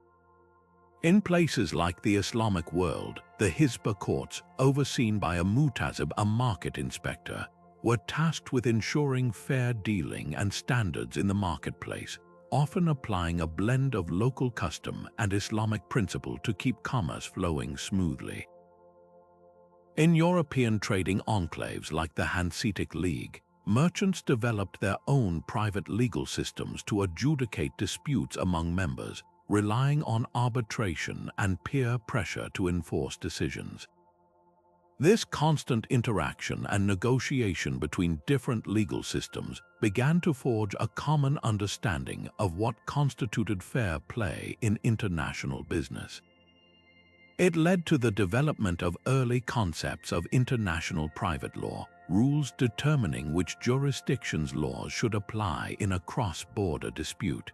In places like the Islamic world, the Hisba courts, overseen by a mutasib, a market inspector, were tasked with ensuring fair dealing and standards in the marketplace, often applying a blend of local custom and Islamic principle to keep commerce flowing smoothly. In European trading enclaves like the Hanseatic League, merchants developed their own private legal systems to adjudicate disputes among members, relying on arbitration and peer pressure to enforce decisions. This constant interaction and negotiation between different legal systems began to forge a common understanding of what constituted fair play in international business. It led to the development of early concepts of international private law, rules determining which jurisdictions' laws should apply in a cross-border dispute.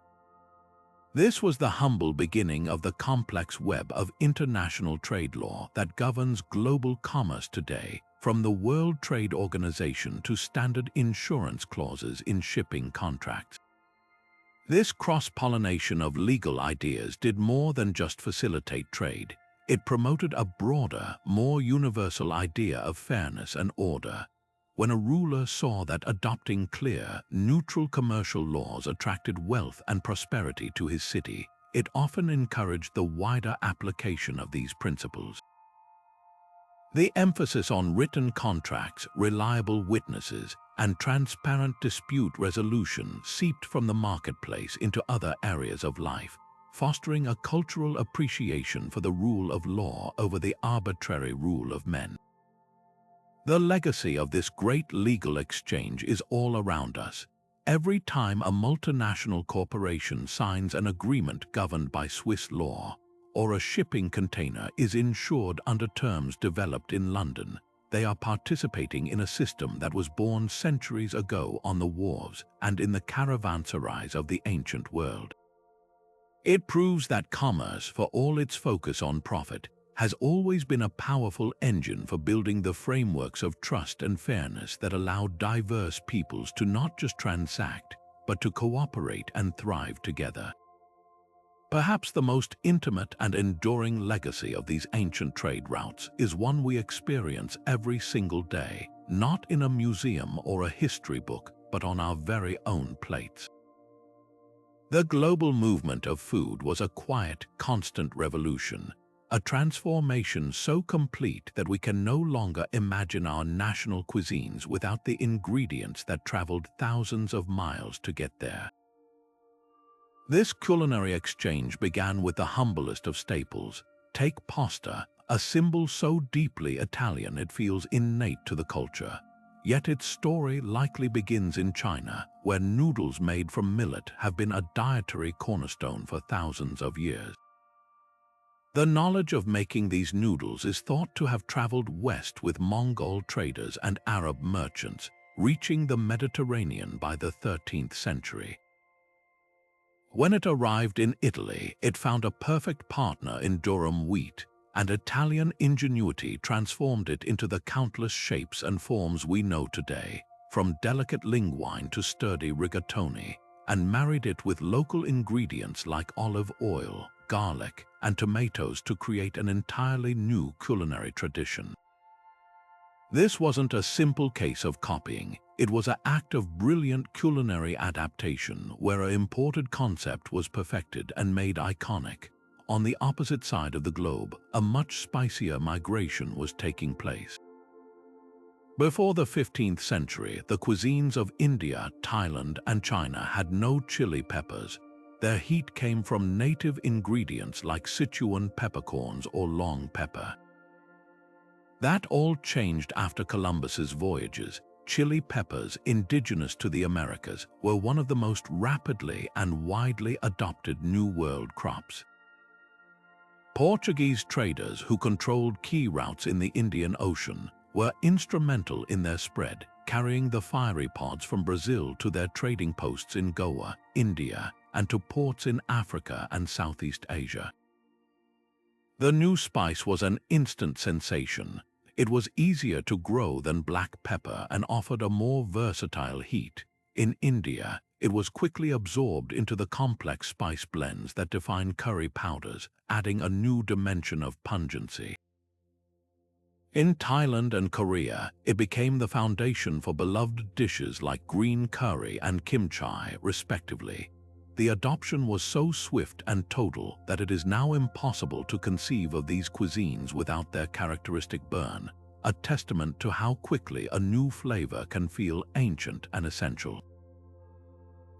This was the humble beginning of the complex web of international trade law that governs global commerce today, from the World Trade Organization to standard insurance clauses in shipping contracts. This cross-pollination of legal ideas did more than just facilitate trade. It promoted a broader, more universal idea of fairness and order. When a ruler saw that adopting clear, neutral commercial laws attracted wealth and prosperity to his city, it often encouraged the wider application of these principles. The emphasis on written contracts, reliable witnesses, and transparent dispute resolution seeped from the marketplace into other areas of life, fostering a cultural appreciation for the rule of law over the arbitrary rule of men. The legacy of this great legal exchange is all around us. Every time a multinational corporation signs an agreement governed by Swiss law, or a shipping container is insured under terms developed in London, they are participating in a system that was born centuries ago on the wharves and in the caravanserais of the ancient world. It proves that commerce, for all its focus on profit, has always been a powerful engine for building the frameworks of trust and fairness that allow diverse peoples to not just transact, but to cooperate and thrive together. Perhaps the most intimate and enduring legacy of these ancient trade routes is one we experience every single day, not in a museum or a history book, but on our very own plates. The global movement of food was a quiet, constant revolution, a transformation so complete that we can no longer imagine our national cuisines without the ingredients that traveled thousands of miles to get there. This culinary exchange began with the humblest of staples. Take pasta, a symbol so deeply Italian it feels innate to the culture. Yet its story likely begins in China, where noodles made from millet have been a dietary cornerstone for thousands of years. The knowledge of making these noodles is thought to have traveled west with Mongol traders and Arab merchants, reaching the Mediterranean by the 13th century. When it arrived in Italy, it found a perfect partner in durum wheat, and Italian ingenuity transformed it into the countless shapes and forms we know today, from delicate linguine to sturdy rigatoni, and married it with local ingredients like olive oil, garlic, and tomatoes to create an entirely new culinary tradition. This wasn't a simple case of copying, it was an act of brilliant culinary adaptation where an imported concept was perfected and made iconic. On the opposite side of the globe, a much spicier migration was taking place. Before the 15th century, the cuisines of India, Thailand, and China had no chili peppers. Their heat came from native ingredients like Sichuan peppercorns or long pepper. That all changed after Columbus's voyages. Chili peppers, indigenous to the Americas, were one of the most rapidly and widely adopted New World crops. Portuguese traders who controlled key routes in the Indian Ocean were instrumental in their spread, carrying the fiery pods from Brazil to their trading posts in Goa, India, and to ports in Africa and Southeast Asia. The new spice was an instant sensation. It was easier to grow than black pepper and offered a more versatile heat. In India, it was quickly absorbed into the complex spice blends that define curry powders, adding a new dimension of pungency. In Thailand and Korea, it became the foundation for beloved dishes like green curry and kimchi, respectively. The adoption was so swift and total that it is now impossible to conceive of these cuisines without their characteristic burn, a testament to how quickly a new flavor can feel ancient and essential.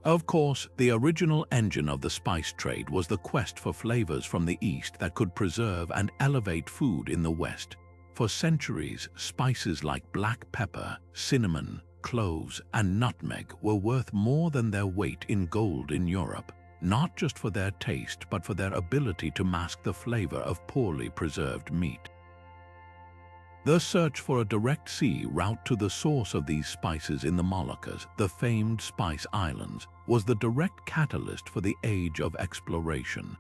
Of course, the original engine of the spice trade was the quest for flavors from the East that could preserve and elevate food in the West. For centuries, spices like black pepper, cinnamon, cloves, and nutmeg were worth more than their weight in gold in Europe, not just for their taste but for their ability to mask the flavor of poorly preserved meat. The search for a direct sea route to the source of these spices in the Moluccas, the famed Spice Islands, was the direct catalyst for the age of exploration.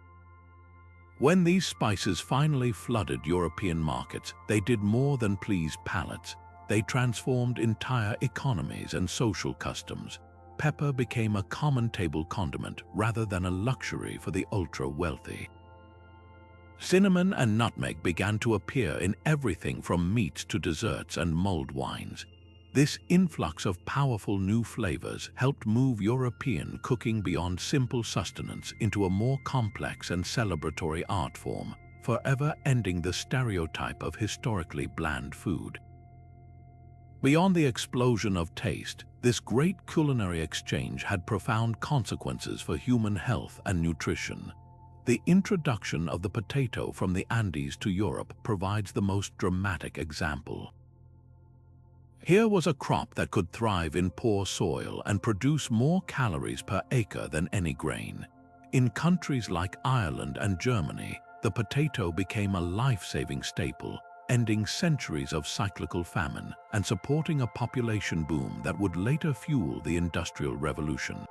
When these spices finally flooded European markets, they did more than please palates. They transformed entire economies and social customs. Pepper became a common table condiment rather than a luxury for the ultra-wealthy. Cinnamon and nutmeg began to appear in everything from meats to desserts and mulled wines. This influx of powerful new flavors helped move European cooking beyond simple sustenance into a more complex and celebratory art form, forever ending the stereotype of historically bland food. Beyond the explosion of taste, this great culinary exchange had profound consequences for human health and nutrition. The introduction of the potato from the Andes to Europe provides the most dramatic example. Here was a crop that could thrive in poor soil and produce more calories per acre than any grain. In countries like Ireland and Germany, the potato became a life-saving staple, ending centuries of cyclical famine and supporting a population boom that would later fuel the Industrial Revolution.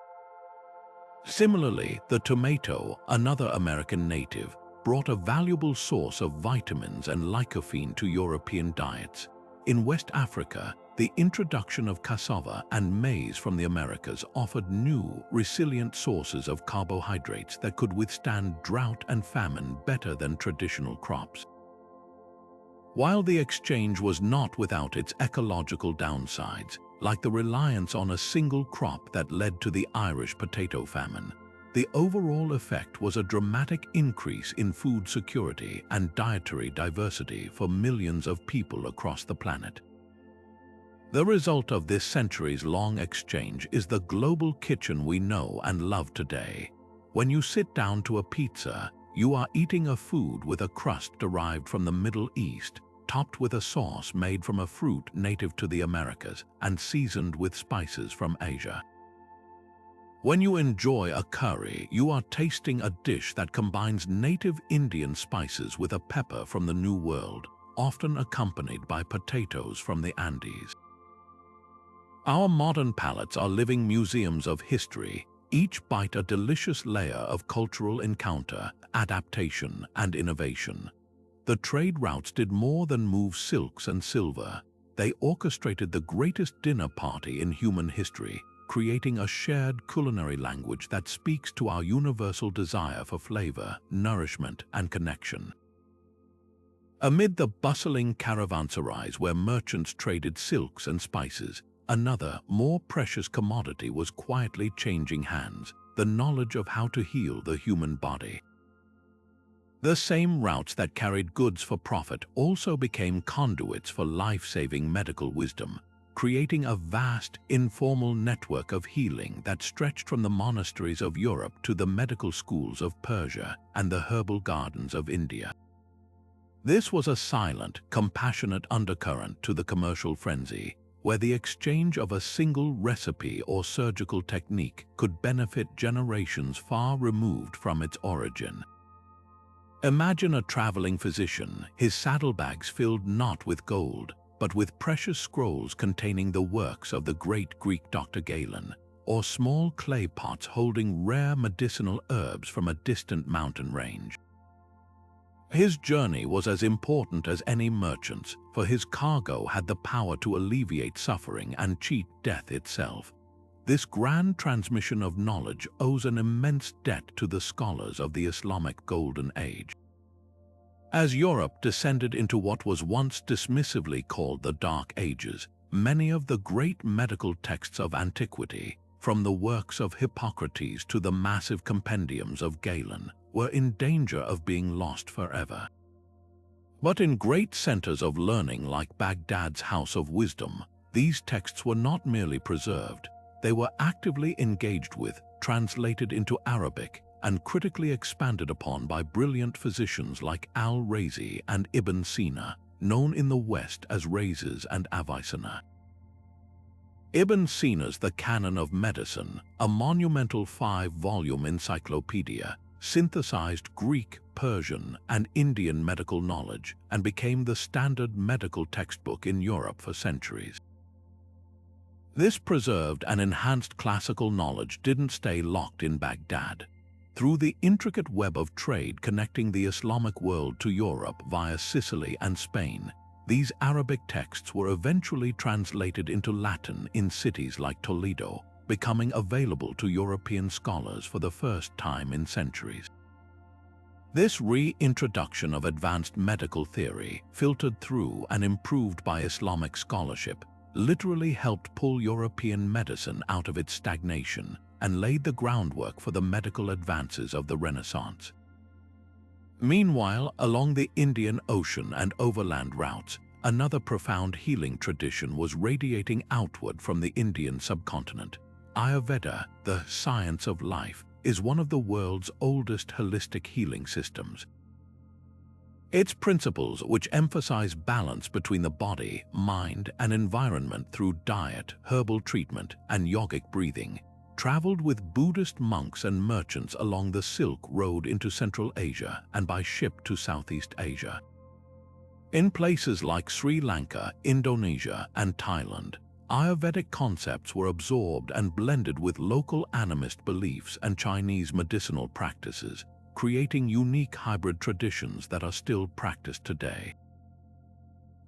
Similarly, the tomato, another American native, brought a valuable source of vitamins and lycopene to European diets. In West Africa, the introduction of cassava and maize from the Americas offered new, resilient sources of carbohydrates that could withstand drought and famine better than traditional crops. While the exchange was not without its ecological downsides, like the reliance on a single crop that led to the Irish potato famine, the overall effect was a dramatic increase in food security and dietary diversity for millions of people across the planet. The result of this centuries-long exchange is the global kitchen we know and love today. When you sit down to a pizza, you are eating a food with a crust derived from the Middle East, topped with a sauce made from a fruit native to the Americas and seasoned with spices from Asia. When you enjoy a curry, you are tasting a dish that combines native Indian spices with a pepper from the New World, often accompanied by potatoes from the Andes. Our modern palates are living museums of history, each bite a delicious layer of cultural encounter, adaptation, and innovation. The trade routes did more than move silks and silver. They orchestrated the greatest dinner party in human history, creating a shared culinary language that speaks to our universal desire for flavor, nourishment, and connection. Amid the bustling caravanserais where merchants traded silks and spices, another, more precious commodity was quietly changing hands: the knowledge of how to heal the human body. The same routes that carried goods for profit also became conduits for life-saving medical wisdom, creating a vast, informal network of healing that stretched from the monasteries of Europe to the medical schools of Persia and the herbal gardens of India. This was a silent, compassionate undercurrent to the commercial frenzy, where the exchange of a single recipe or surgical technique could benefit generations far removed from its origin. Imagine a traveling physician, his saddlebags filled not with gold, but with precious scrolls containing the works of the great Greek Dr. Galen, or small clay pots holding rare medicinal herbs from a distant mountain range. His journey was as important as any merchant's, for his cargo had the power to alleviate suffering and cheat death itself. This grand transmission of knowledge owes an immense debt to the scholars of the Islamic Golden Age. As Europe descended into what was once dismissively called the Dark Ages, many of the great medical texts of antiquity, from the works of Hippocrates to the massive compendiums of Galen, were in danger of being lost forever. But in great centers of learning like Baghdad's House of Wisdom, these texts were not merely preserved. They were actively engaged with, translated into Arabic, and critically expanded upon by brilliant physicians like Al-Razi and Ibn Sina, known in the West as Rhazes and Avicenna. Ibn Sina's The Canon of Medicine, a monumental 5-volume encyclopedia, synthesized Greek, Persian, and Indian medical knowledge and became the standard medical textbook in Europe for centuries. This preserved and enhanced classical knowledge didn't stay locked in Baghdad. Through the intricate web of trade connecting the Islamic world to Europe via Sicily and Spain, these Arabic texts were eventually translated into Latin in cities like Toledo, becoming available to European scholars for the first time in centuries. This reintroduction of advanced medical theory, filtered through and improved by Islamic scholarship, literally helped pull European medicine out of its stagnation and laid the groundwork for the medical advances of the Renaissance. Meanwhile, along the Indian Ocean and overland routes, another profound healing tradition was radiating outward from the Indian subcontinent. Ayurveda, the science of life, is one of the world's oldest holistic healing systems. Its principles, which emphasize balance between the body, mind, and environment through diet, herbal treatment, and yogic breathing, traveled with Buddhist monks and merchants along the Silk Road into Central Asia and by ship to Southeast Asia. In places like Sri Lanka, Indonesia, and Thailand, Ayurvedic concepts were absorbed and blended with local animist beliefs and Chinese medicinal practices, creating unique hybrid traditions that are still practiced today.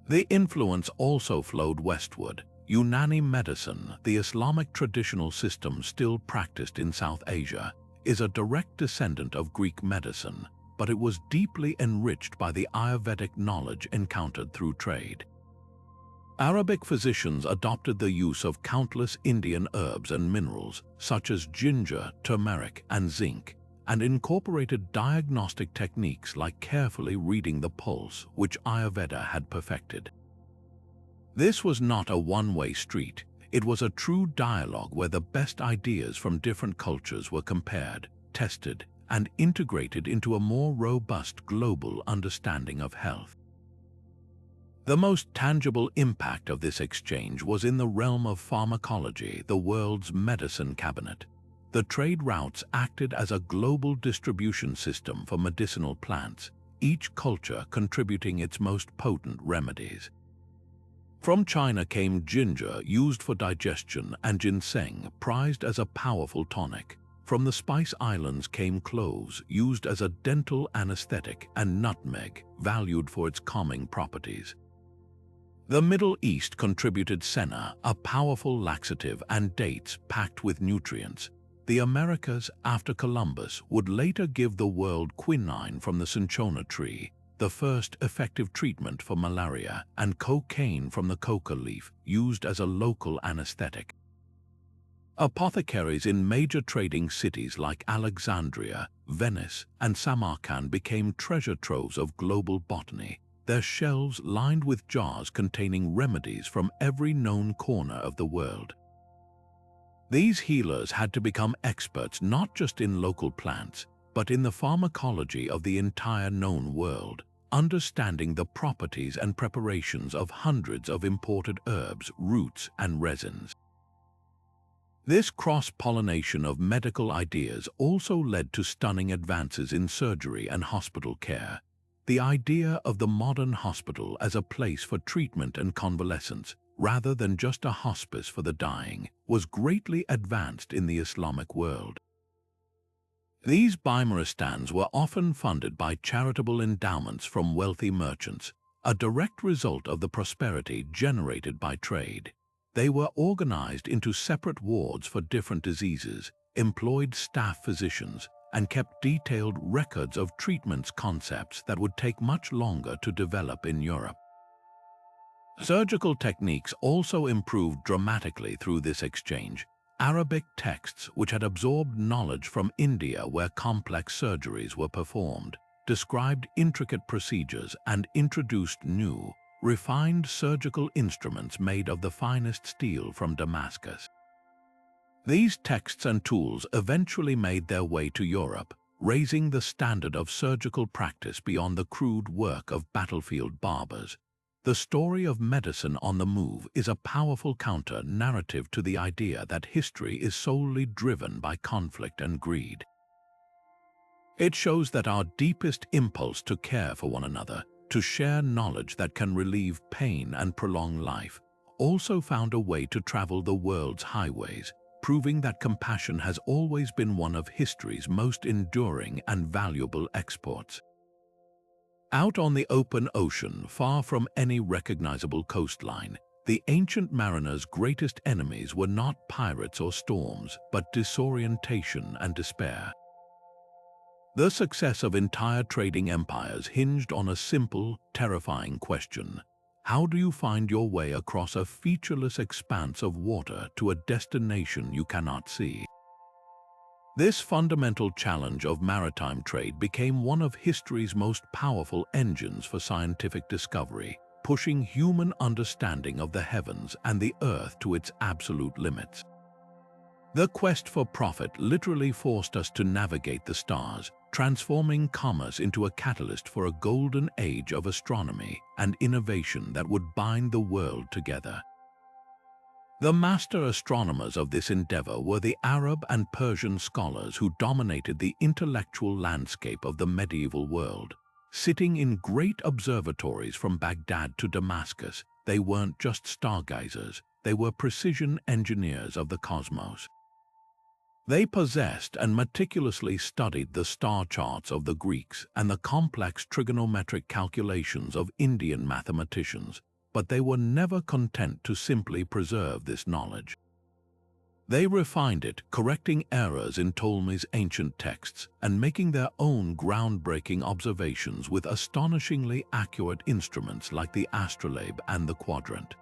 The influence also flowed westward. Unani medicine, the Islamic traditional system still practiced in South Asia, is a direct descendant of Greek medicine, but it was deeply enriched by the Ayurvedic knowledge encountered through trade. Arabic physicians adopted the use of countless Indian herbs and minerals, such as ginger, turmeric, and zinc, and incorporated diagnostic techniques like carefully reading the pulse, which Ayurveda had perfected. This was not a one-way street. It was a true dialogue where the best ideas from different cultures were compared, tested, and integrated into a more robust global understanding of health. The most tangible impact of this exchange was in the realm of pharmacology, the world's medicine cabinet. The trade routes acted as a global distribution system for medicinal plants, each culture contributing its most potent remedies. From China came ginger, used for digestion, and ginseng, prized as a powerful tonic. From the Spice Islands came cloves, used as a dental anesthetic, and nutmeg, valued for its calming properties. The Middle East contributed senna, a powerful laxative, and dates packed with nutrients. The Americas, after Columbus, would later give the world quinine from the cinchona tree, the first effective treatment for malaria, and cocaine from the coca leaf, used as a local anesthetic. Apothecaries in major trading cities like Alexandria, Venice, and Samarkand became treasure troves of global botany, their shelves lined with jars containing remedies from every known corner of the world. These healers had to become experts not just in local plants, but in the pharmacology of the entire known world, understanding the properties and preparations of hundreds of imported herbs, roots, and resins. This cross-pollination of medical ideas also led to stunning advances in surgery and hospital care. The idea of the modern hospital as a place for treatment and convalescence, rather than just a hospice for the dying, was greatly advanced in the Islamic world. These bimaristans were often funded by charitable endowments from wealthy merchants, a direct result of the prosperity generated by trade. They were organized into separate wards for different diseases, employed staff physicians, and kept detailed records of treatments concepts that would take much longer to develop in Europe. Surgical techniques also improved dramatically through this exchange. Arabic texts, which had absorbed knowledge from India where complex surgeries were performed, described intricate procedures and introduced new, refined surgical instruments made of the finest steel from Damascus. These texts and tools eventually made their way to Europe, raising the standard of surgical practice beyond the crude work of battlefield barbers. The story of medicine on the move is a powerful counter-narrative to the idea that history is solely driven by conflict and greed. It shows that our deepest impulse to care for one another, to share knowledge that can relieve pain and prolong life, also found a way to travel the world's highways, proving that compassion has always been one of history's most enduring and valuable exports. Out on the open ocean, far from any recognizable coastline, the ancient mariners' greatest enemies were not pirates or storms, but disorientation and despair. The success of entire trading empires hinged on a simple, terrifying question: how do you find your way across a featureless expanse of water to a destination you cannot see? This fundamental challenge of maritime trade became one of history's most powerful engines for scientific discovery, pushing human understanding of the heavens and the earth to its absolute limits. The quest for profit literally forced us to navigate the stars, transforming commerce into a catalyst for a golden age of astronomy and innovation that would bind the world together. The master astronomers of this endeavor were the Arab and Persian scholars who dominated the intellectual landscape of the medieval world. Sitting in great observatories from Baghdad to Damascus, they weren't just stargazers, they were precision engineers of the cosmos. They possessed and meticulously studied the star charts of the Greeks and the complex trigonometric calculations of Indian mathematicians, but they were never content to simply preserve this knowledge. They refined it, correcting errors in Ptolemy's ancient texts and making their own groundbreaking observations with astonishingly accurate instruments like the astrolabe and the quadrant.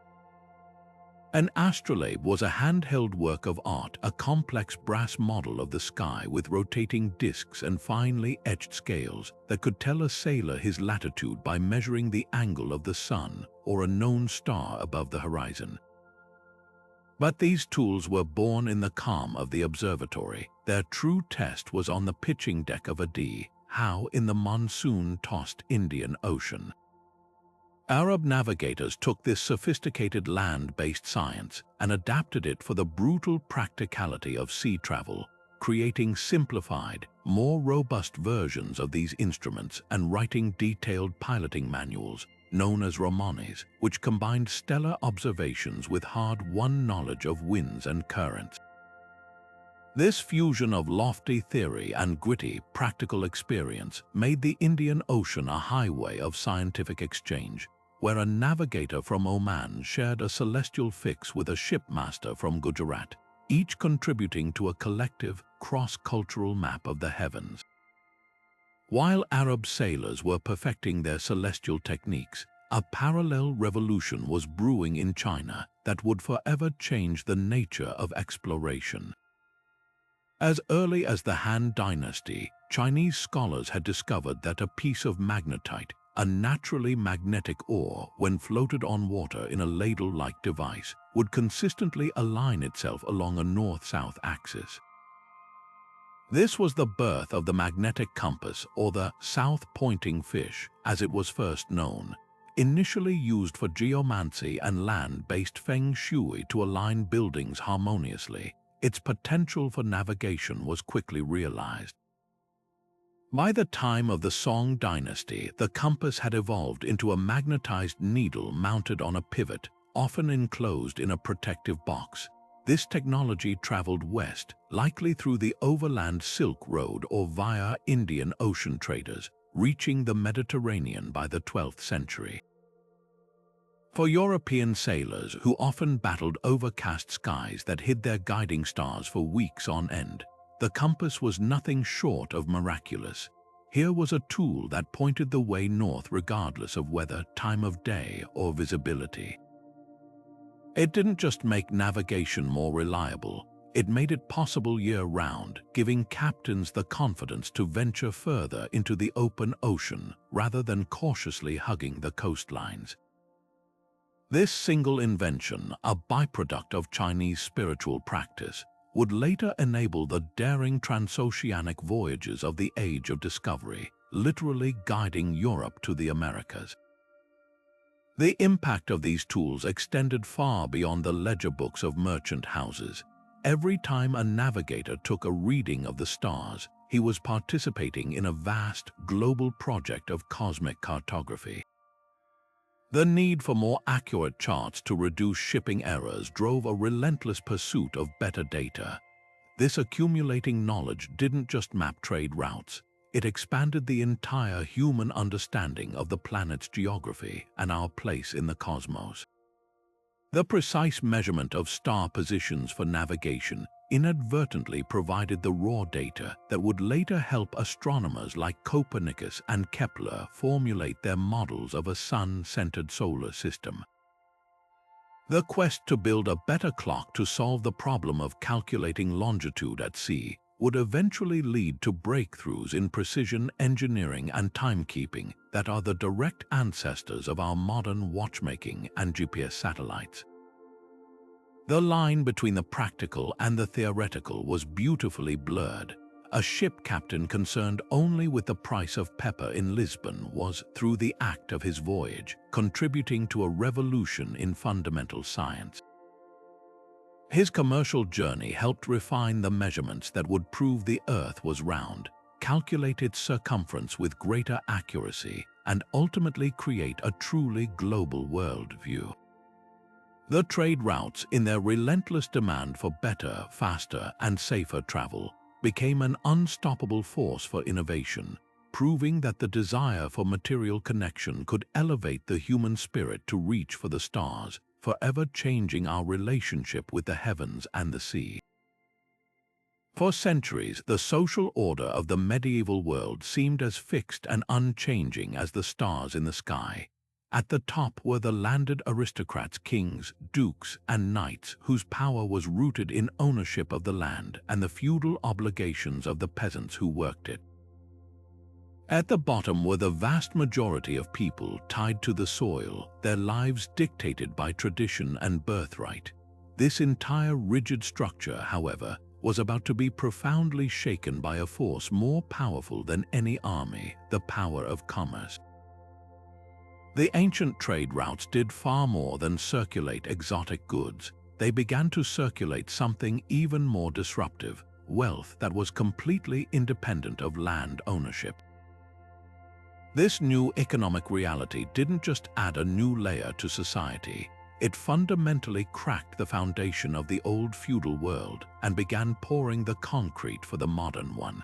An astrolabe was a handheld work of art, a complex brass model of the sky with rotating discs and finely etched scales that could tell a sailor his latitude by measuring the angle of the sun or a known star above the horizon. But these tools were born in the calm of the observatory. Their true test was on the pitching deck of a dhow in the monsoon-tossed Indian Ocean. Arab navigators took this sophisticated land-based science and adapted it for the brutal practicality of sea travel, creating simplified, more robust versions of these instruments and writing detailed piloting manuals, known as romanes, which combined stellar observations with hard-won knowledge of winds and currents. This fusion of lofty theory and gritty, practical experience made the Indian Ocean a highway of scientific exchange, where a navigator from Oman shared a celestial fix with a shipmaster from Gujarat, each contributing to a collective, cross-cultural map of the heavens. While Arab sailors were perfecting their celestial techniques, a parallel revolution was brewing in China that would forever change the nature of exploration. As early as the Han Dynasty, Chinese scholars had discovered that a piece of magnetite, a naturally magnetic ore, when floated on water in a ladle-like device, would consistently align itself along a north-south axis. This was the birth of the magnetic compass, or the south-pointing fish, as it was first known, initially used for geomancy and land-based feng shui to align buildings harmoniously. Its potential for navigation was quickly realized. By the time of the Song dynasty, the compass had evolved into a magnetized needle mounted on a pivot, often enclosed in a protective box. This technology traveled west, likely through the overland Silk Road or via Indian Ocean traders, reaching the Mediterranean by the 12th century. For European sailors who often battled overcast skies that hid their guiding stars for weeks on end, the compass was nothing short of miraculous. Here was a tool that pointed the way north regardless of weather, time of day, or visibility. It didn't just make navigation more reliable, it made it possible year-round, giving captains the confidence to venture further into the open ocean rather than cautiously hugging the coastlines. This single invention, a byproduct of Chinese spiritual practice, would later enable the daring transoceanic voyages of the Age of Discovery, literally guiding Europe to the Americas. The impact of these tools extended far beyond the ledger books of merchant houses. Every time a navigator took a reading of the stars, he was participating in a vast, global project of cosmic cartography. The need for more accurate charts to reduce shipping errors drove a relentless pursuit of better data. This accumulating knowledge didn't just map trade routes, it expanded the entire human understanding of the planet's geography and our place in the cosmos. The precise measurement of star positions for navigation inadvertently provided the raw data that would later help astronomers like Copernicus and Kepler formulate their models of a sun-centered solar system. The quest to build a better clock to solve the problem of calculating longitude at sea would eventually lead to breakthroughs in precision engineering and timekeeping that are the direct ancestors of our modern watchmaking and GPS satellites. The line between the practical and the theoretical was beautifully blurred. A ship captain concerned only with the price of pepper in Lisbon was, through the act of his voyage, contributing to a revolution in fundamental science. His commercial journey helped refine the measurements that would prove the Earth was round, calculate its circumference with greater accuracy, and ultimately create a truly global worldview. The trade routes, in their relentless demand for better, faster, and safer travel, became an unstoppable force for innovation, proving that the desire for material connection could elevate the human spirit to reach for the stars, forever changing our relationship with the heavens and the sea. For centuries, the social order of the medieval world seemed as fixed and unchanging as the stars in the sky. At the top were the landed aristocrats, kings, dukes, and knights whose power was rooted in ownership of the land and the feudal obligations of the peasants who worked it. At the bottom were the vast majority of people tied to the soil, their lives dictated by tradition and birthright. This entire rigid structure, however, was about to be profoundly shaken by a force more powerful than any army, the power of commerce. The ancient trade routes did far more than circulate exotic goods. They began to circulate something even more disruptive, wealth that was completely independent of land ownership. This new economic reality didn't just add a new layer to society, it fundamentally cracked the foundation of the old feudal world and began pouring the concrete for the modern one.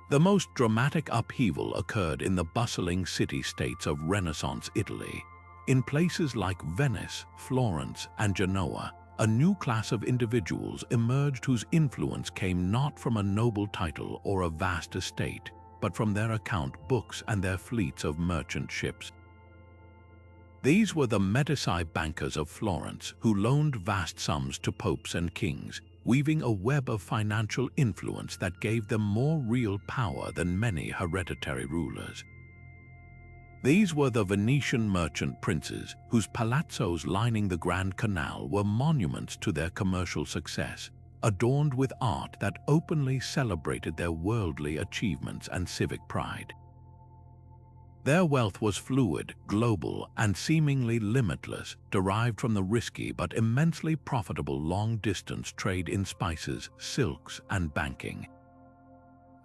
The most dramatic upheaval occurred in the bustling city-states of Renaissance Italy. In places like Venice, Florence, and Genoa, a new class of individuals emerged whose influence came not from a noble title or a vast estate, but from their account books and their fleets of merchant ships. These were the Medici bankers of Florence, who loaned vast sums to popes and kings, weaving a web of financial influence that gave them more real power than many hereditary rulers. These were the Venetian merchant princes, whose palazzos lining the Grand Canal were monuments to their commercial success, adorned with art that openly celebrated their worldly achievements and civic pride. Their wealth was fluid, global, and seemingly limitless, derived from the risky but immensely profitable long-distance trade in spices, silks, and banking.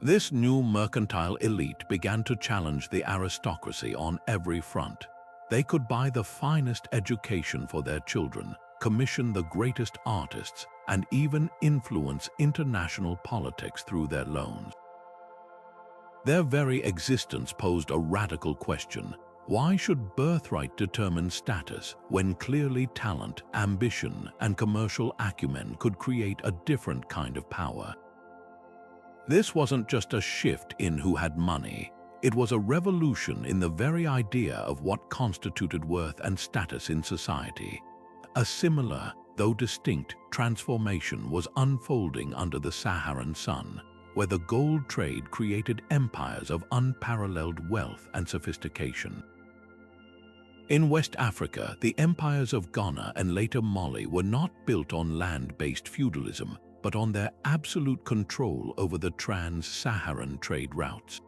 This new mercantile elite began to challenge the aristocracy on every front. They could buy the finest education for their children, commission the greatest artists, and even influence international politics through their loans. Their very existence posed a radical question. Why should birthright determine status when clearly talent, ambition, and commercial acumen could create a different kind of power? This wasn't just a shift in who had money. It was a revolution in the very idea of what constituted worth and status in society. A similar, though distinct, transformation was unfolding under the Saharan sun, where the gold trade created empires of unparalleled wealth and sophistication. In West Africa, the empires of Ghana and later Mali were not built on land-based feudalism, but on their absolute control over the Trans-Saharan trade routes.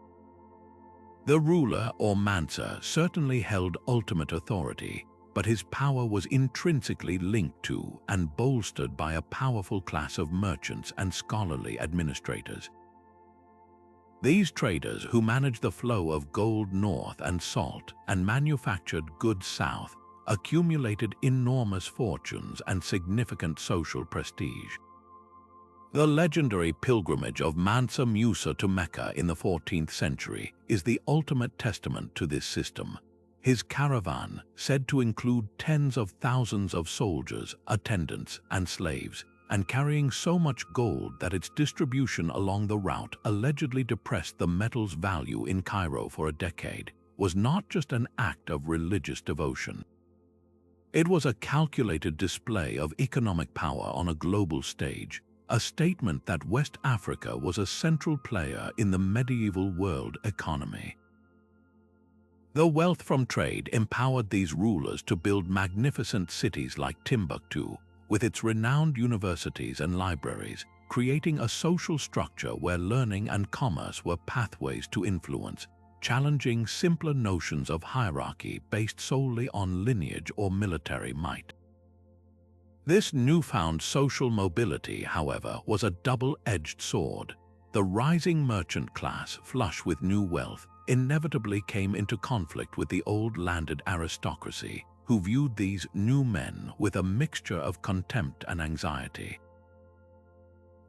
The ruler, or Mansa, certainly held ultimate authority, but his power was intrinsically linked to and bolstered by a powerful class of merchants and scholarly administrators. These traders, who managed the flow of gold north and salt and manufactured goods south, accumulated enormous fortunes and significant social prestige. The legendary pilgrimage of Mansa Musa to Mecca in the 14th century is the ultimate testament to this system. His caravan, said to include tens of thousands of soldiers, attendants, and slaves, and carrying so much gold that its distribution along the route allegedly depressed the metal's value in Cairo for a decade, was not just an act of religious devotion. It was a calculated display of economic power on a global stage, a statement that West Africa was a central player in the medieval world economy. The wealth from trade empowered these rulers to build magnificent cities like Timbuktu, with its renowned universities and libraries, creating a social structure where learning and commerce were pathways to influence, challenging simpler notions of hierarchy based solely on lineage or military might. This newfound social mobility, however, was a double-edged sword. The rising merchant class, flush with new wealth, inevitably came into conflict with the old landed aristocracy, who viewed these new men with a mixture of contempt and anxiety.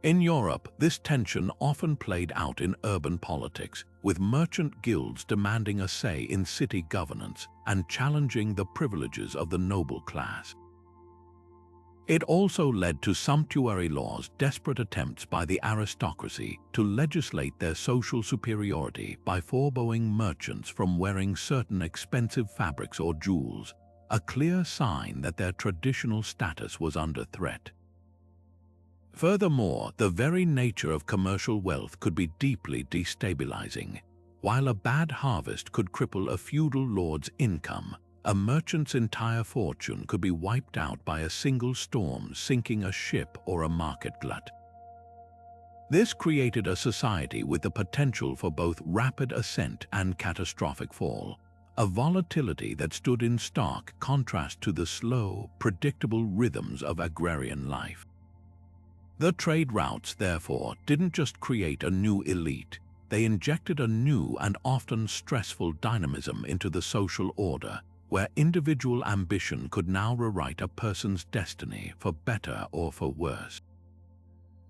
In Europe, this tension often played out in urban politics, with merchant guilds demanding a say in city governance and challenging the privileges of the noble class. It also led to sumptuary laws, desperate attempts by the aristocracy to legislate their social superiority by foregoing merchants from wearing certain expensive fabrics or jewels, a clear sign that their traditional status was under threat. Furthermore, the very nature of commercial wealth could be deeply destabilizing. While a bad harvest could cripple a feudal lord's income, a merchant's entire fortune could be wiped out by a single storm sinking a ship or a market glut. This created a society with the potential for both rapid ascent and catastrophic fall, a volatility that stood in stark contrast to the slow, predictable rhythms of agrarian life. The trade routes, therefore, didn't just create a new elite, they injected a new and often stressful dynamism into the social order, where individual ambition could now rewrite a person's destiny for better or for worse.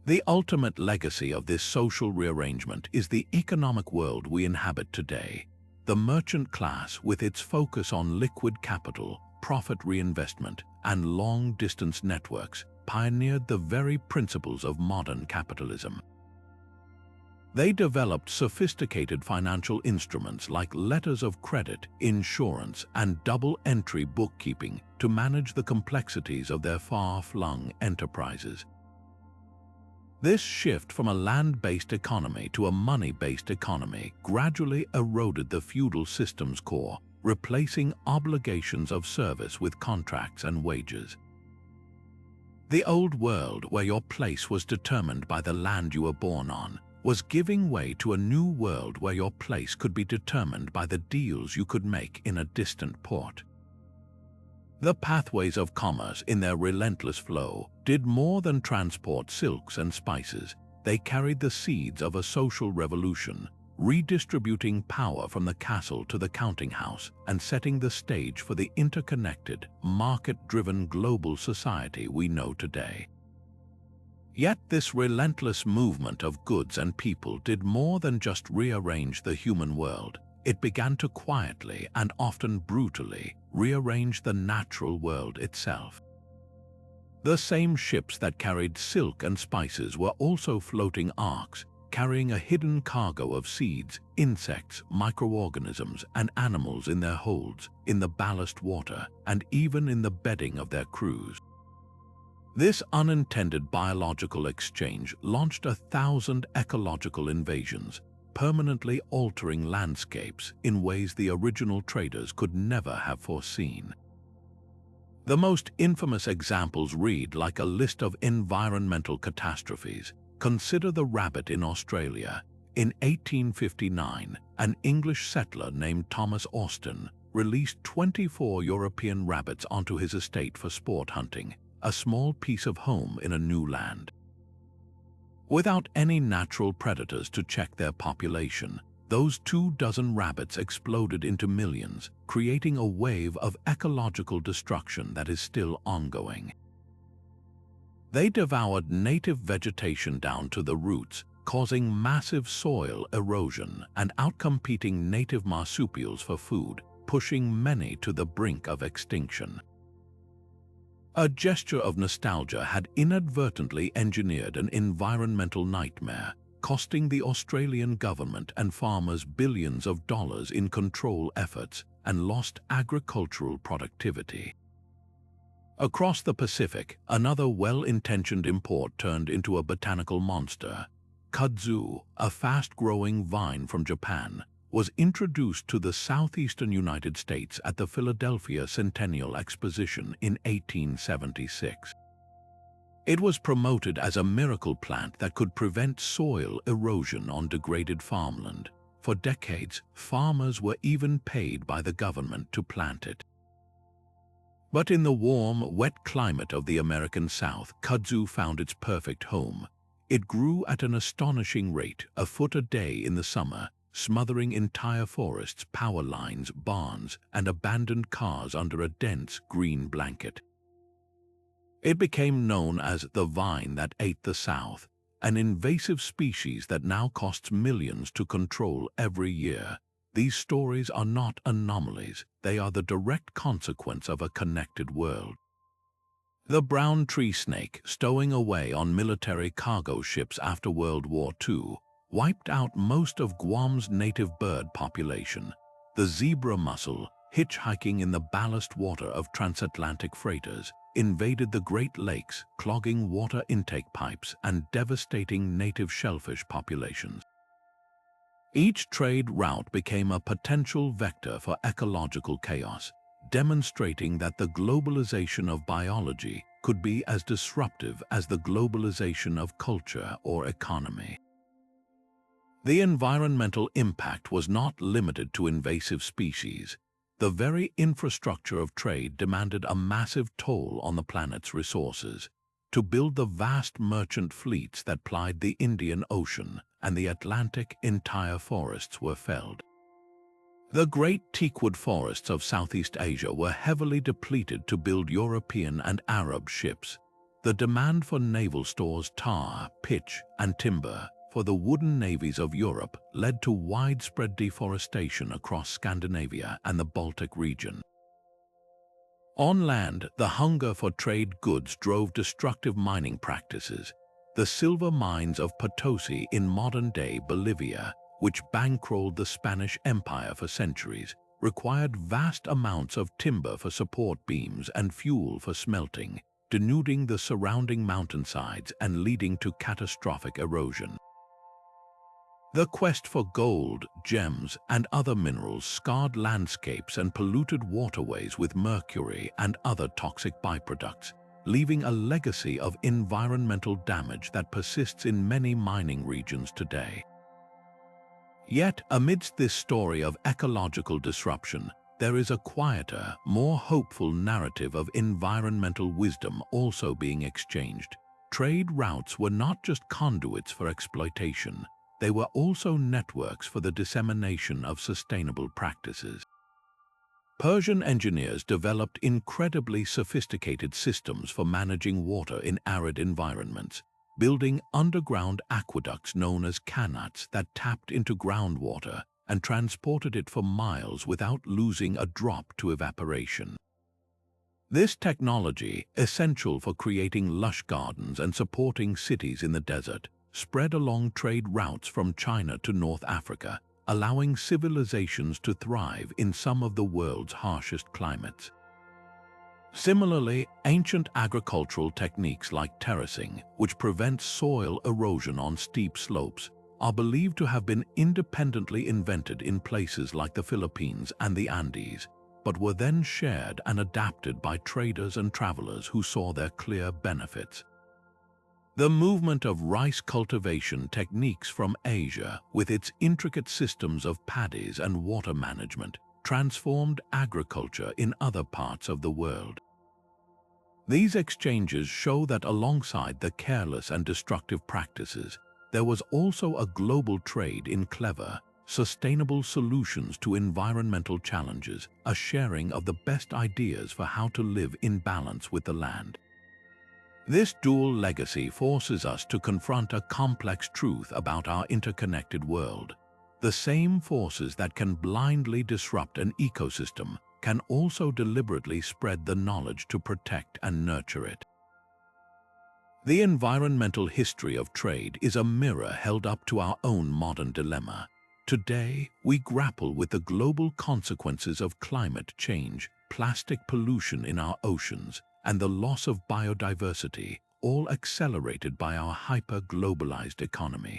The ultimate legacy of this social rearrangement is the economic world we inhabit today. The merchant class, with its focus on liquid capital, profit reinvestment, and long-distance networks, pioneered the very principles of modern capitalism. They developed sophisticated financial instruments like letters of credit, insurance, and double-entry bookkeeping to manage the complexities of their far-flung enterprises. This shift from a land-based economy to a money-based economy gradually eroded the feudal system's core, replacing obligations of service with contracts and wages. The old world, where your place was determined by the land you were born on, was giving way to a new world where your place could be determined by the deals you could make in a distant port. The pathways of commerce, in their relentless flow, did more than transport silks and spices. They carried the seeds of a social revolution, redistributing power from the castle to the counting house and setting the stage for the interconnected, market-driven global society we know today. Yet this relentless movement of goods and people did more than just rearrange the human world. It began to quietly and often brutally rearrange the natural world itself. The same ships that carried silk and spices were also floating arks, carrying a hidden cargo of seeds, insects, microorganisms, and animals in their holds, in the ballast water, and even in the bedding of their crews. This unintended biological exchange launched 1,000 ecological invasions, permanently altering landscapes in ways the original traders could never have foreseen. The most infamous examples read like a list of environmental catastrophes. Consider the rabbit in Australia. In 1859, an English settler named Thomas Austin released 24 European rabbits onto his estate for sport hunting, a small piece of home in a new land. Without any natural predators to check their population, those 24 rabbits exploded into millions, creating a wave of ecological destruction that is still ongoing. They devoured native vegetation down to the roots, causing massive soil erosion and outcompeting native marsupials for food, pushing many to the brink of extinction. A gesture of nostalgia had inadvertently engineered an environmental nightmare, costing the Australian government and farmers billions of dollars in control efforts and lost agricultural productivity. Across the Pacific, another well-intentioned import turned into a botanical monster. Kudzu, a fast-growing vine from Japan, was introduced to the southeastern United States at the Philadelphia Centennial Exposition in 1876. It was promoted as a miracle plant that could prevent soil erosion on degraded farmland. For decades, farmers were even paid by the government to plant it. But in the warm, wet climate of the American South, kudzu found its perfect home. It grew at an astonishing rate, a foot a day in the summer, smothering entire forests, power lines, barns, and abandoned cars under a dense green blanket. It became known as the vine that ate the South, an invasive species that now costs millions to control every year. These stories are not anomalies, they are the direct consequence of a connected world. The brown tree snake, stowing away on military cargo ships after World War II, wiped out most of Guam's native bird population. The zebra mussel, hitchhiking in the ballast water of transatlantic freighters, invaded the Great Lakes, clogging water intake pipes and devastating native shellfish populations. Each trade route became a potential vector for ecological chaos, demonstrating that the globalization of biology could be as disruptive as the globalization of culture or economy. The environmental impact was not limited to invasive species. The very infrastructure of trade demanded a massive toll on the planet's resources. To build the vast merchant fleets that plied the Indian Ocean and the Atlantic, entire forests were felled. The great teakwood forests of Southeast Asia were heavily depleted to build European and Arab ships. The demand for naval stores, tar, pitch, and timber for the wooden navies of Europe led to widespread deforestation across Scandinavia and the Baltic region. On land, the hunger for trade goods drove destructive mining practices. The silver mines of Potosi in modern-day Bolivia, which bankrolled the Spanish Empire for centuries, required vast amounts of timber for support beams and fuel for smelting. denuding the surrounding mountainsides and leading to catastrophic erosion. The quest for gold, gems, and other minerals scarred landscapes and polluted waterways with mercury and other toxic byproducts, leaving a legacy of environmental damage that persists in many mining regions today. Yet, amidst this story of ecological disruption, there is a quieter, more hopeful narrative of environmental wisdom also being exchanged. Trade routes were not just conduits for exploitation. They were also networks for the dissemination of sustainable practices. Persian engineers developed incredibly sophisticated systems for managing water in arid environments, building underground aqueducts known as qanats that tapped into groundwater and transported it for miles without losing a drop to evaporation. This technology, essential for creating lush gardens and supporting cities in the desert, spread along trade routes from China to North Africa, allowing civilizations to thrive in some of the world's harshest climates. Similarly, ancient agricultural techniques like terracing, which prevent soil erosion on steep slopes, are believed to have been independently invented in places like the Philippines and the Andes, but were then shared and adapted by traders and travelers who saw their clear benefits. The movement of rice cultivation techniques from Asia, with its intricate systems of paddies and water management, transformed agriculture in other parts of the world. These exchanges show that alongside the careless and destructive practices, there was also a global trade in clever, sustainable solutions to environmental challenges, a sharing of the best ideas for how to live in balance with the land. This dual legacy forces us to confront a complex truth about our interconnected world. The same forces that can blindly disrupt an ecosystem can also deliberately spread the knowledge to protect and nurture it. The environmental history of trade is a mirror held up to our own modern dilemma. Today, we grapple with the global consequences of climate change, plastic pollution in our oceans, and the loss of biodiversity, all accelerated by our hyper-globalized economy.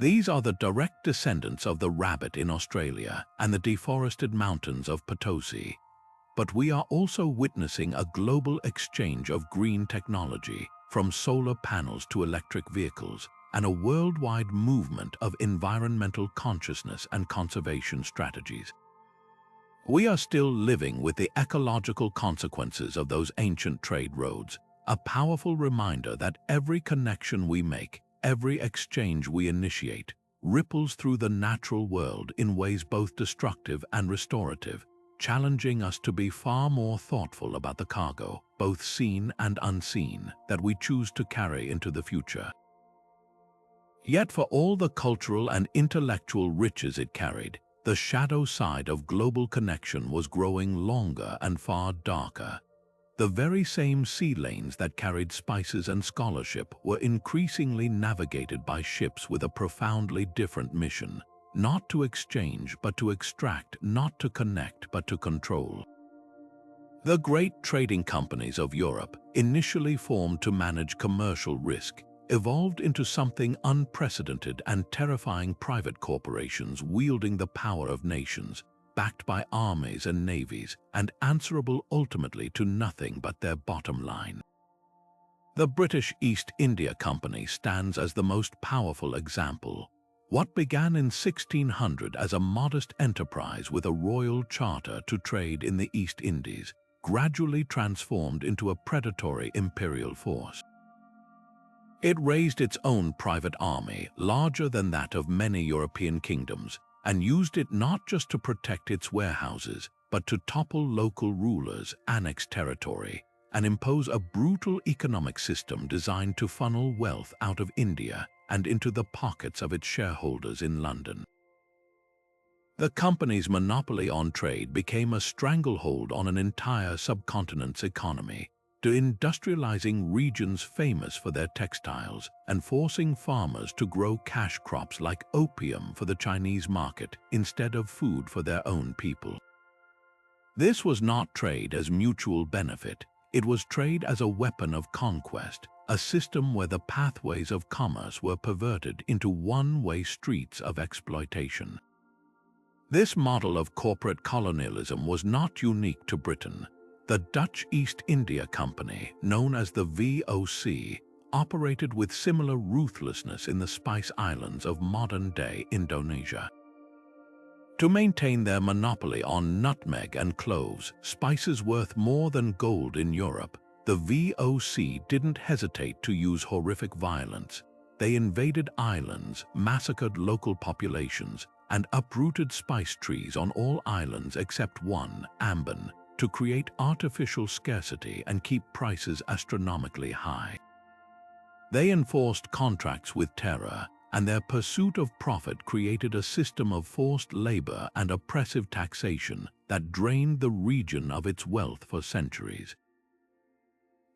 These are the direct descendants of the rabbit in Australia and the deforested mountains of Potosi. But we are also witnessing a global exchange of green technology, from solar panels to electric vehicles, and a worldwide movement of environmental consciousness and conservation strategies. We are still living with the ecological consequences of those ancient trade roads, a powerful reminder that every connection we make, every exchange we initiate, ripples through the natural world in ways both destructive and restorative, challenging us to be far more thoughtful about the cargo, both seen and unseen, that we choose to carry into the future. Yet for all the cultural and intellectual riches it carried, the shadow side of global connection was growing longer and far darker. The very same sea lanes that carried spices and scholarship were increasingly navigated by ships with a profoundly different mission, not to exchange but to extract, not to connect but to control. The great trading companies of Europe, initially formed to manage commercial risk, evolved into something unprecedented and terrifying: private corporations wielding the power of nations, backed by armies and navies, and answerable ultimately to nothing but their bottom line. The British East India Company stands as the most powerful example. What began in 1600 as a modest enterprise with a royal charter to trade in the East Indies gradually transformed into a predatory imperial force. It raised its own private army, larger than that of many European kingdoms, and used it not just to protect its warehouses, but to topple local rulers, annex territory, and impose a brutal economic system designed to funnel wealth out of India and into the pockets of its shareholders in London. The company's monopoly on trade became a stranglehold on an entire subcontinent's economy, deindustrializing regions famous for their textiles and forcing farmers to grow cash crops like opium for the Chinese market instead of food for their own people. This was not trade as mutual benefit, It was trade as a weapon of conquest, a system where the pathways of commerce were perverted into one-way streets of exploitation. This model of corporate colonialism was not unique to Britain. The Dutch East India Company, known as the VOC, operated with similar ruthlessness in the Spice Islands of modern-day Indonesia. To maintain their monopoly on nutmeg and cloves, spices worth more than gold in Europe, the VOC didn't hesitate to use horrific violence. They invaded islands, massacred local populations, and uprooted spice trees on all islands except one, Ambon, to create artificial scarcity and keep prices astronomically high. They enforced contracts with terror, and their pursuit of profit created a system of forced labor and oppressive taxation that drained the region of its wealth for centuries.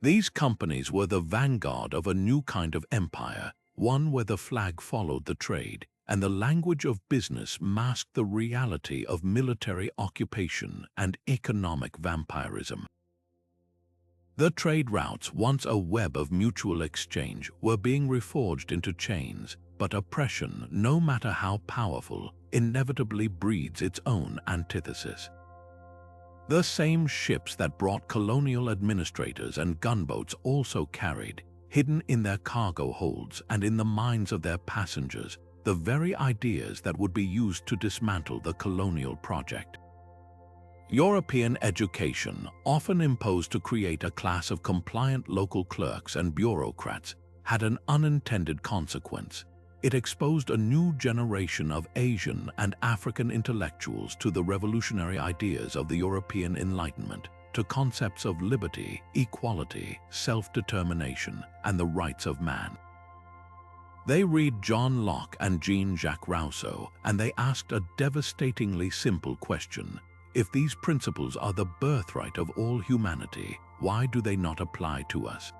These companies were the vanguard of a new kind of empire, one where the flag followed the trade, and the language of business masked the reality of military occupation and economic vampirism. The trade routes, once a web of mutual exchange, were being reforged into chains, but oppression, no matter how powerful, inevitably breeds its own antithesis. The same ships that brought colonial administrators and gunboats also carried, hidden in their cargo holds and in the minds of their passengers, the very ideas that would be used to dismantle the colonial project. European education, often imposed to create a class of compliant local clerks and bureaucrats, had an unintended consequence. It exposed a new generation of Asian and African intellectuals to the revolutionary ideas of the European Enlightenment, to concepts of liberty, equality, self-determination, and the rights of man. They read John Locke and Jean-Jacques Rousseau, and they asked a devastatingly simple question. If these principles are the birthright of all humanity, why do they not apply to us?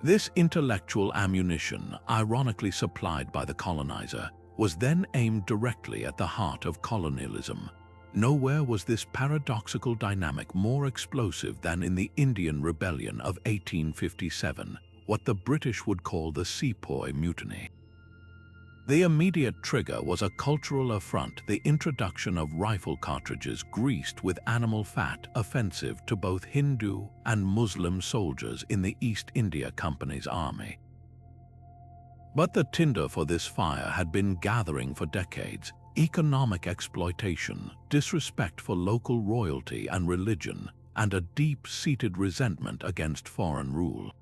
This intellectual ammunition, ironically supplied by the colonizer, was then aimed directly at the heart of colonialism. Nowhere was this paradoxical dynamic more explosive than in the Indian Rebellion of 1857, what the British would call the Sepoy Mutiny. The immediate trigger was a cultural affront, the introduction of rifle cartridges greased with animal fat, offensive to both Hindu and Muslim soldiers in the East India Company's army. But the tinder for this fire had been gathering for decades: economic exploitation, disrespect for local royalty and religion, and a deep-seated resentment against foreign rule.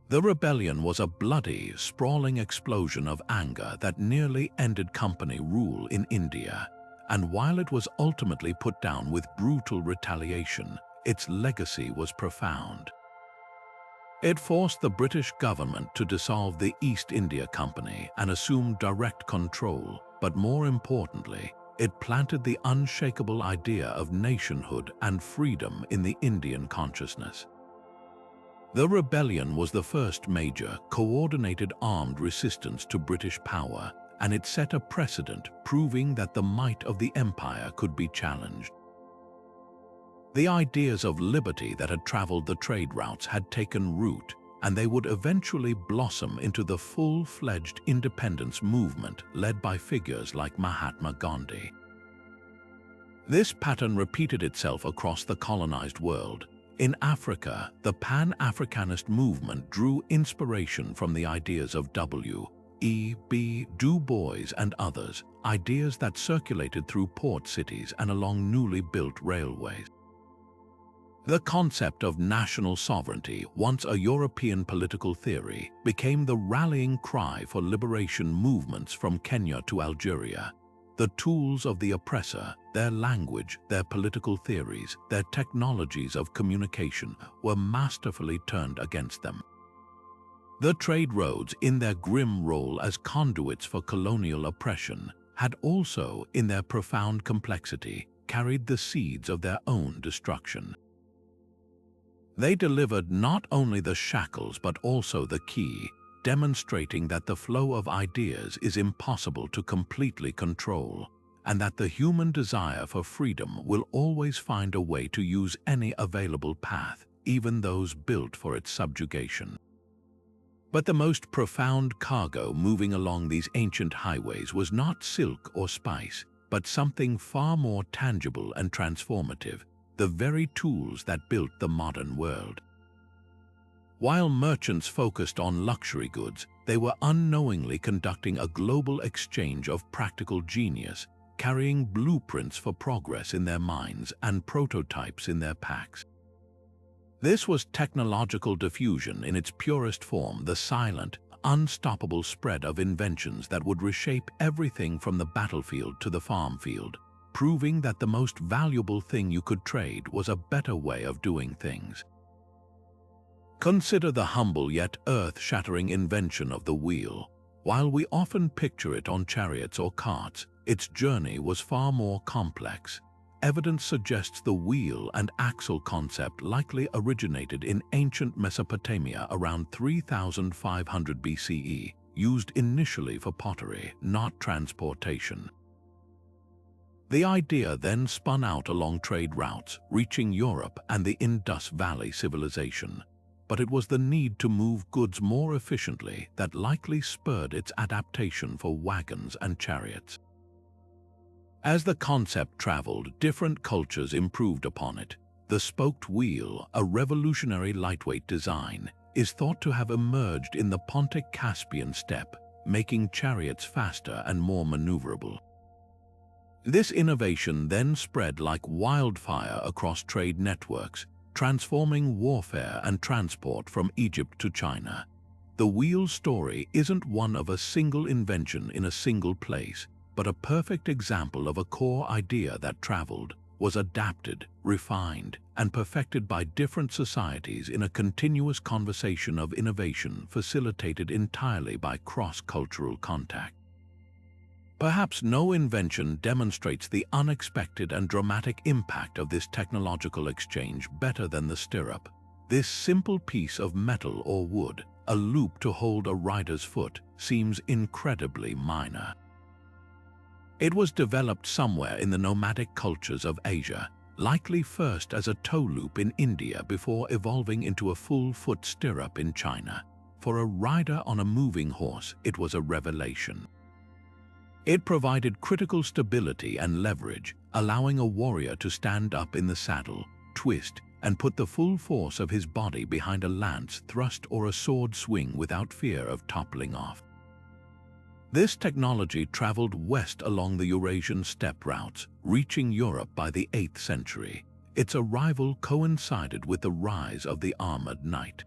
The rebellion was a bloody, sprawling explosion of anger that nearly ended company rule in India, and while it was ultimately put down with brutal retaliation, its legacy was profound. It forced the British government to dissolve the East India Company and assume direct control, but more importantly, it planted the unshakable idea of nationhood and freedom in the Indian consciousness. The rebellion was the first major, coordinated armed resistance to British power, and it set a precedent, proving that the might of the empire could be challenged. The ideas of liberty that had traveled the trade routes had taken root, and they would eventually blossom into the full-fledged independence movement led by figures like Mahatma Gandhi. This pattern repeated itself across the colonized world. In Africa, the Pan-Africanist movement drew inspiration from the ideas of W.E.B. Du Bois and others, ideas that circulated through port cities and along newly built railways. The concept of national sovereignty, once a European political theory, became the rallying cry for liberation movements from Kenya to Algeria. The tools of the oppressor, their language, their political theories, their technologies of communication, were masterfully turned against them. The trade roads, in their grim role as conduits for colonial oppression, had also, in their profound complexity, carried the seeds of their own destruction. They delivered not only the shackles but also the key, demonstrating that the flow of ideas is impossible to completely control, and that the human desire for freedom will always find a way to use any available path, even those built for its subjugation. But the most profound cargo moving along these ancient highways was not silk or spice, but something far more tangible and transformative, the very tools that built the modern world. While merchants focused on luxury goods, they were unknowingly conducting a global exchange of practical genius, carrying blueprints for progress in their minds and prototypes in their packs. This was technological diffusion in its purest form, the silent, unstoppable spread of inventions that would reshape everything from the battlefield to the farm field, proving that the most valuable thing you could trade was a better way of doing things. Consider the humble yet earth-shattering invention of the wheel. While we often picture it on chariots or carts, its journey was far more complex. Evidence suggests the wheel and axle concept likely originated in ancient Mesopotamia around 3500 BCE, used initially for pottery, not transportation. The idea then spun out along trade routes, reaching Europe and the Indus Valley civilization. But it was the need to move goods more efficiently that likely spurred its adaptation for wagons and chariots. As the concept traveled, different cultures improved upon it. The spoked wheel, a revolutionary lightweight design, is thought to have emerged in the Pontic-Caspian steppe, making chariots faster and more maneuverable. This innovation then spread like wildfire across trade networks, transforming warfare and transport from Egypt to China. The wheel story isn't one of a single invention in a single place, but a perfect example of a core idea that traveled, was adapted, refined, and perfected by different societies in a continuous conversation of innovation facilitated entirely by cross-cultural contact. Perhaps no invention demonstrates the unexpected and dramatic impact of this technological exchange better than the stirrup. This simple piece of metal or wood, a loop to hold a rider's foot, seems incredibly minor. It was developed somewhere in the nomadic cultures of Asia, likely first as a toe loop in India before evolving into a full-foot stirrup in China. For a rider on a moving horse, it was a revelation. It provided critical stability and leverage, allowing a warrior to stand up in the saddle, twist, and put the full force of his body behind a lance thrust or a sword swing without fear of toppling off. This technology traveled west along the Eurasian steppe routes, reaching Europe by the 8th century. Its arrival coincided with the rise of the armored knight.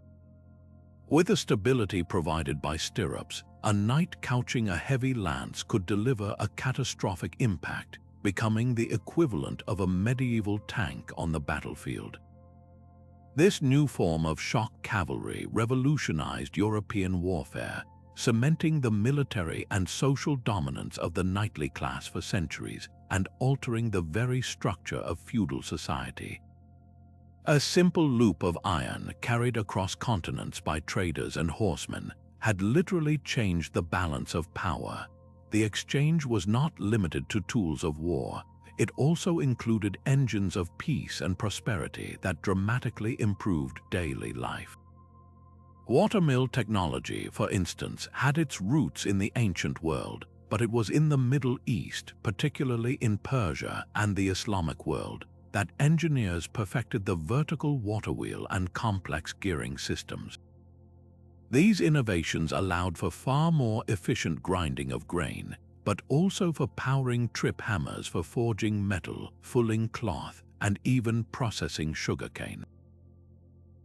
With the stability provided by stirrups, a knight couching a heavy lance could deliver a catastrophic impact, becoming the equivalent of a medieval tank on the battlefield. This new form of shock cavalry revolutionized European warfare, cementing the military and social dominance of the knightly class for centuries and altering the very structure of feudal society. A simple loop of iron carried across continents by traders and horsemen had literally changed the balance of power. The exchange was not limited to tools of war. It also included engines of peace and prosperity that dramatically improved daily life. Watermill technology, for instance, had its roots in the ancient world, but it was in the Middle East, particularly in Persia and the Islamic world, that engineers perfected the vertical water wheel and complex gearing systems. These innovations allowed for far more efficient grinding of grain, but also for powering trip hammers for forging metal, fulling cloth, and even processing sugarcane.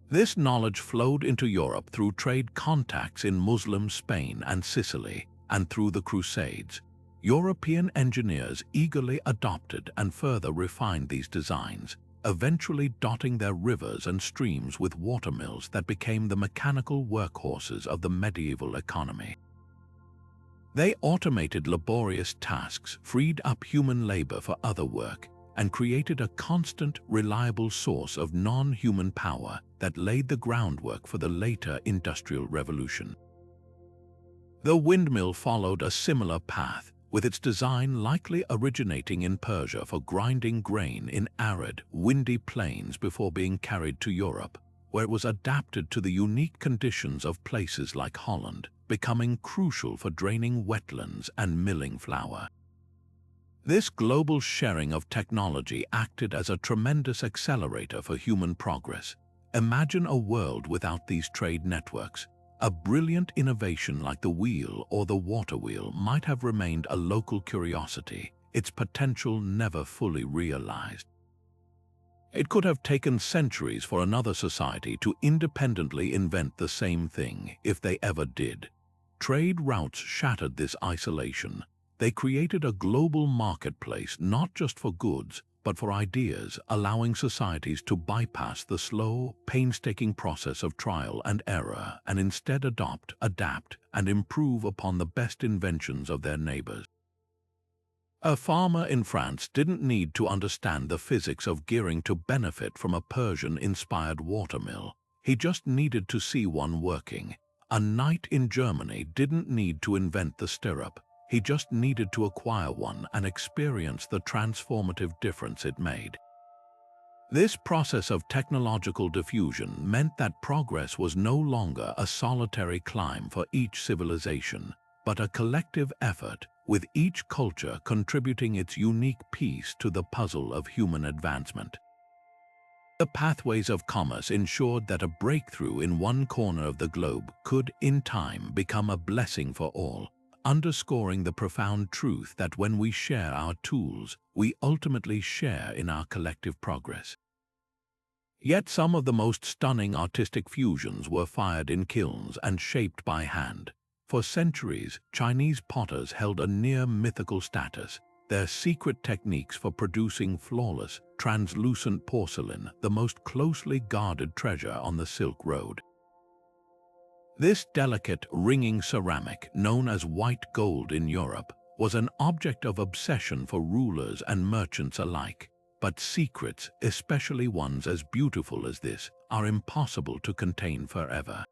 This knowledge flowed into Europe through trade contacts in Muslim Spain and Sicily, and through the Crusades. European engineers eagerly adopted and further refined these designs, eventually dotting their rivers and streams with watermills that became the mechanical workhorses of the medieval economy. They automated laborious tasks, freed up human labor for other work, and created a constant, reliable source of non-human power that laid the groundwork for the later Industrial Revolution. The windmill followed a similar path, with its design likely originating in Persia for grinding grain in arid, windy plains before being carried to Europe, where it was adapted to the unique conditions of places like Holland, becoming crucial for draining wetlands and milling flour. This global sharing of technology acted as a tremendous accelerator for human progress. Imagine a world without these trade networks. A brilliant innovation like the wheel or the water wheel might have remained a local curiosity, its potential never fully realized. It could have taken centuries for another society to independently invent the same thing, if they ever did. Trade routes shattered this isolation. They created a global marketplace not just for goods, but for ideas, allowing societies to bypass the slow, painstaking process of trial and error and instead adopt, adapt, and improve upon the best inventions of their neighbors. A farmer in France didn't need to understand the physics of gearing to benefit from a Persian-inspired watermill. He just needed to see one working. A knight in Germany didn't need to invent the stirrup. He just needed to acquire one and experience the transformative difference it made. This process of technological diffusion meant that progress was no longer a solitary climb for each civilization, but a collective effort, with each culture contributing its unique piece to the puzzle of human advancement. The pathways of commerce ensured that a breakthrough in one corner of the globe could, in time, become a blessing for all, underscoring the profound truth that when we share our tools, we ultimately share in our collective progress. Yet some of the most stunning artistic fusions were fired in kilns and shaped by hand. For centuries, Chinese potters held a near-mythical status, their secret techniques for producing flawless, translucent porcelain, the most closely guarded treasure on the Silk Road. This delicate, ringing ceramic, known as white gold in Europe, was an object of obsession for rulers and merchants alike. But secrets, especially ones as beautiful as this, are impossible to contain forever.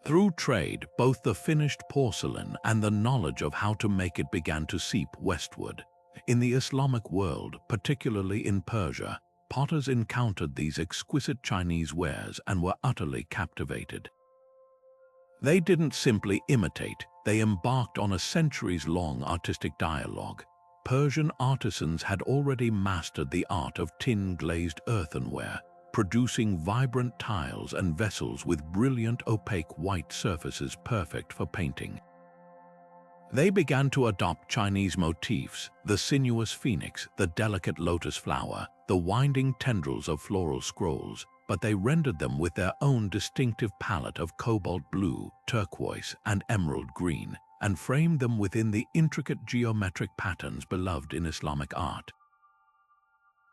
Through trade, both the finished porcelain and the knowledge of how to make it began to seep westward. In the Islamic world, particularly in Persia, potters encountered these exquisite Chinese wares and were utterly captivated. They didn't simply imitate, they embarked on a centuries-long artistic dialogue. Persian artisans had already mastered the art of tin-glazed earthenware, producing vibrant tiles and vessels with brilliant opaque white surfaces perfect for painting. They began to adopt Chinese motifs, the sinuous phoenix, the delicate lotus flower, the winding tendrils of floral scrolls, but they rendered them with their own distinctive palette of cobalt blue, turquoise, and emerald green, and framed them within the intricate geometric patterns beloved in Islamic art.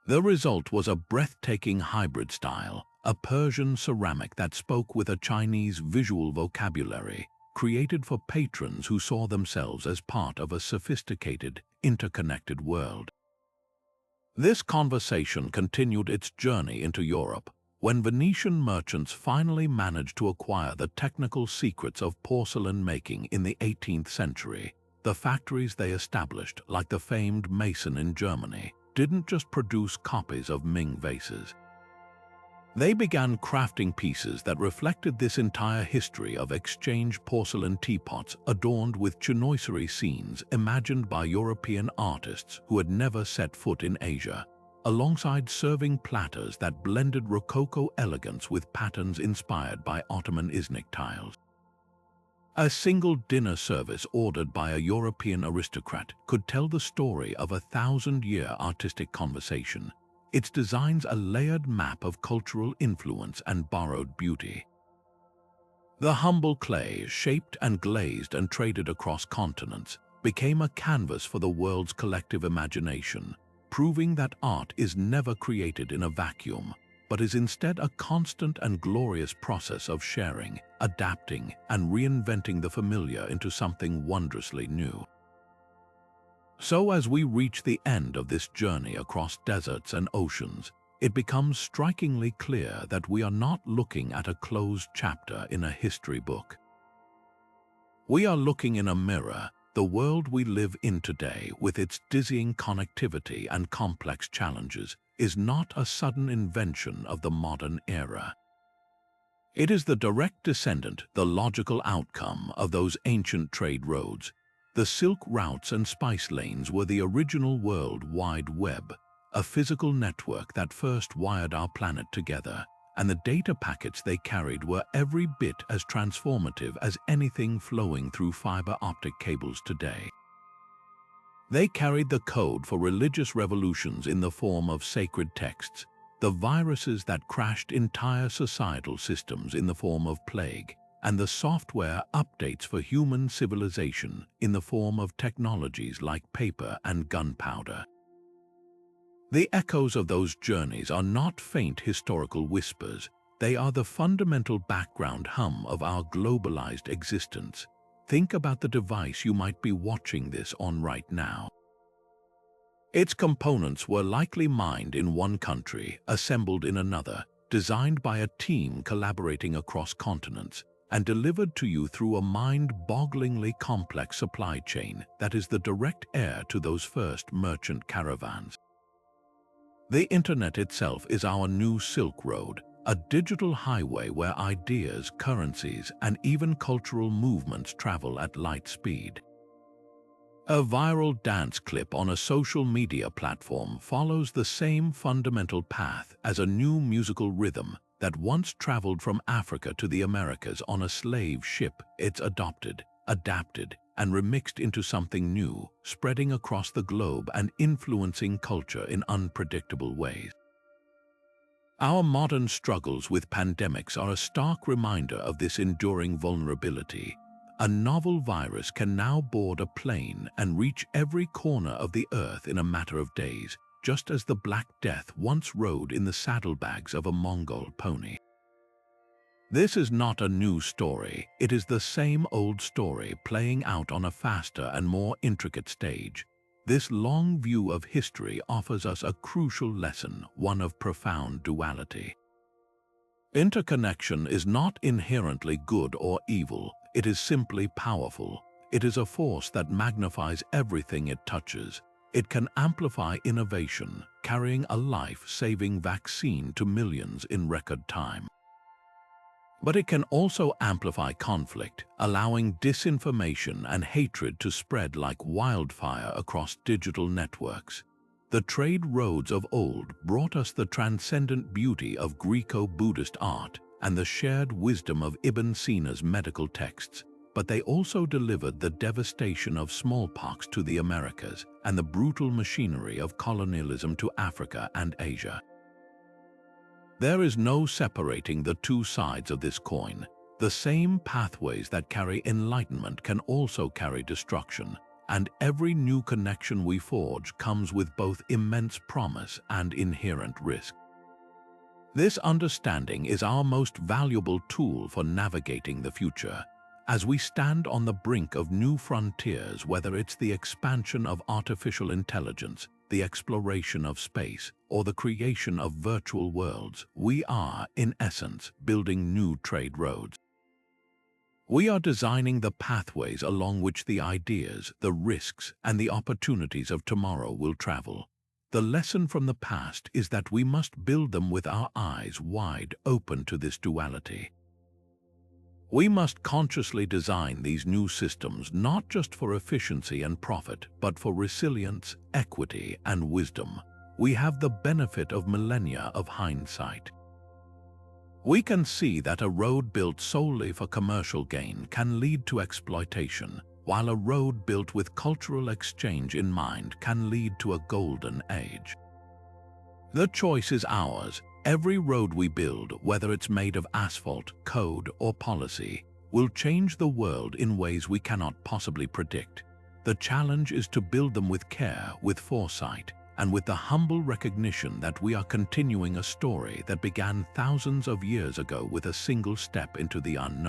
The result was a breathtaking hybrid style, a Persian ceramic that spoke with a Chinese visual vocabulary, created for patrons who saw themselves as part of a sophisticated, interconnected world. This conversation continued its journey into Europe, when Venetian merchants finally managed to acquire the technical secrets of porcelain making in the 18th century. The factories they established, like the famed Mason in Germany, didn't just produce copies of Ming vases. They began crafting pieces that reflected this entire history of exchange porcelain teapots adorned with chinoiserie scenes imagined by European artists who had never set foot in Asia, alongside serving platters that blended Rococo elegance with patterns inspired by Ottoman Iznik tiles. A single dinner service ordered by a European aristocrat could tell the story of a 1,000-year artistic conversation, its designs a layered map of cultural influence and borrowed beauty. The humble clay, shaped and glazed and traded across continents, became a canvas for the world's collective imagination, proving that art is never created in a vacuum, but is instead a constant and glorious process of sharing, adapting, and reinventing the familiar into something wondrously new. So as we reach the end of this journey across deserts and oceans, it becomes strikingly clear that we are not looking at a closed chapter in a history book. We are looking in a mirror, The world we live in today, with its dizzying connectivity and complex challenges, is not a sudden invention of the modern era. It is the direct descendant, the logical outcome of those ancient trade roads. The Silk routes and spice lanes were the original World Wide Web, a physical network that first wired our planet together, and the data packets they carried were every bit as transformative as anything flowing through fiber optic cables today. They carried the code for religious revolutions in the form of sacred texts, the viruses that crashed entire societal systems in the form of plague, and the software updates for human civilization in the form of technologies like paper and gunpowder. The echoes of those journeys are not faint historical whispers. They are the fundamental background hum of our globalized existence. Think about the device you might be watching this on right now. Its components were likely mined in one country, assembled in another, designed by a team collaborating across continents, and delivered to you through a mind-bogglingly complex supply chain that is the direct heir to those first merchant caravans. The Internet itself is our new Silk Road, a digital highway where ideas, currencies, and even cultural movements travel at light speed. A viral dance clip on a social media platform follows the same fundamental path as a new musical rhythm that once traveled from Africa to the Americas on a slave ship. It's adopted, adapted, and remixed into something new, spreading across the globe and influencing culture in unpredictable ways. Our modern struggles with pandemics are a stark reminder of this enduring vulnerability. A novel virus can now board a plane and reach every corner of the Earth in a matter of days, just as the Black Death once rode in the saddlebags of a Mongol pony. This is not a new story. It is the same old story playing out on a faster and more intricate stage. This long view of history offers us a crucial lesson, one of profound duality. Interconnection is not inherently good or evil. It is simply powerful. It is a force that magnifies everything it touches. It can amplify innovation, carrying a life-saving vaccine to millions in record time. But it can also amplify conflict, allowing disinformation and hatred to spread like wildfire across digital networks. The trade roads of old brought us the transcendent beauty of Greco-Buddhist art and the shared wisdom of Ibn Sina's medical texts, but they also delivered the devastation of smallpox to the Americas and the brutal machinery of colonialism to Africa and Asia. There is no separating the two sides of this coin. The same pathways that carry enlightenment can also carry destruction, and every new connection we forge comes with both immense promise and inherent risk. This understanding is our most valuable tool for navigating the future. As we stand on the brink of new frontiers, whether it's the expansion of artificial intelligence, the exploration of space, or the creation of virtual worlds, we are, in essence, building new trade roads. We are designing the pathways along which the ideas, the risks, and the opportunities of tomorrow will travel. The lesson from the past is that we must build them with our eyes wide open to this duality. We must consciously design these new systems not just for efficiency and profit, but for resilience, equity, and wisdom. We have the benefit of millennia of hindsight. We can see that a road built solely for commercial gain can lead to exploitation, while a road built with cultural exchange in mind can lead to a golden age. The choice is ours. Every road we build, whether it's made of asphalt, code, or policy, will change the world in ways we cannot possibly predict. The challenge is to build them with care, with foresight, and with the humble recognition that we are continuing a story that began thousands of years ago with a single step into the unknown.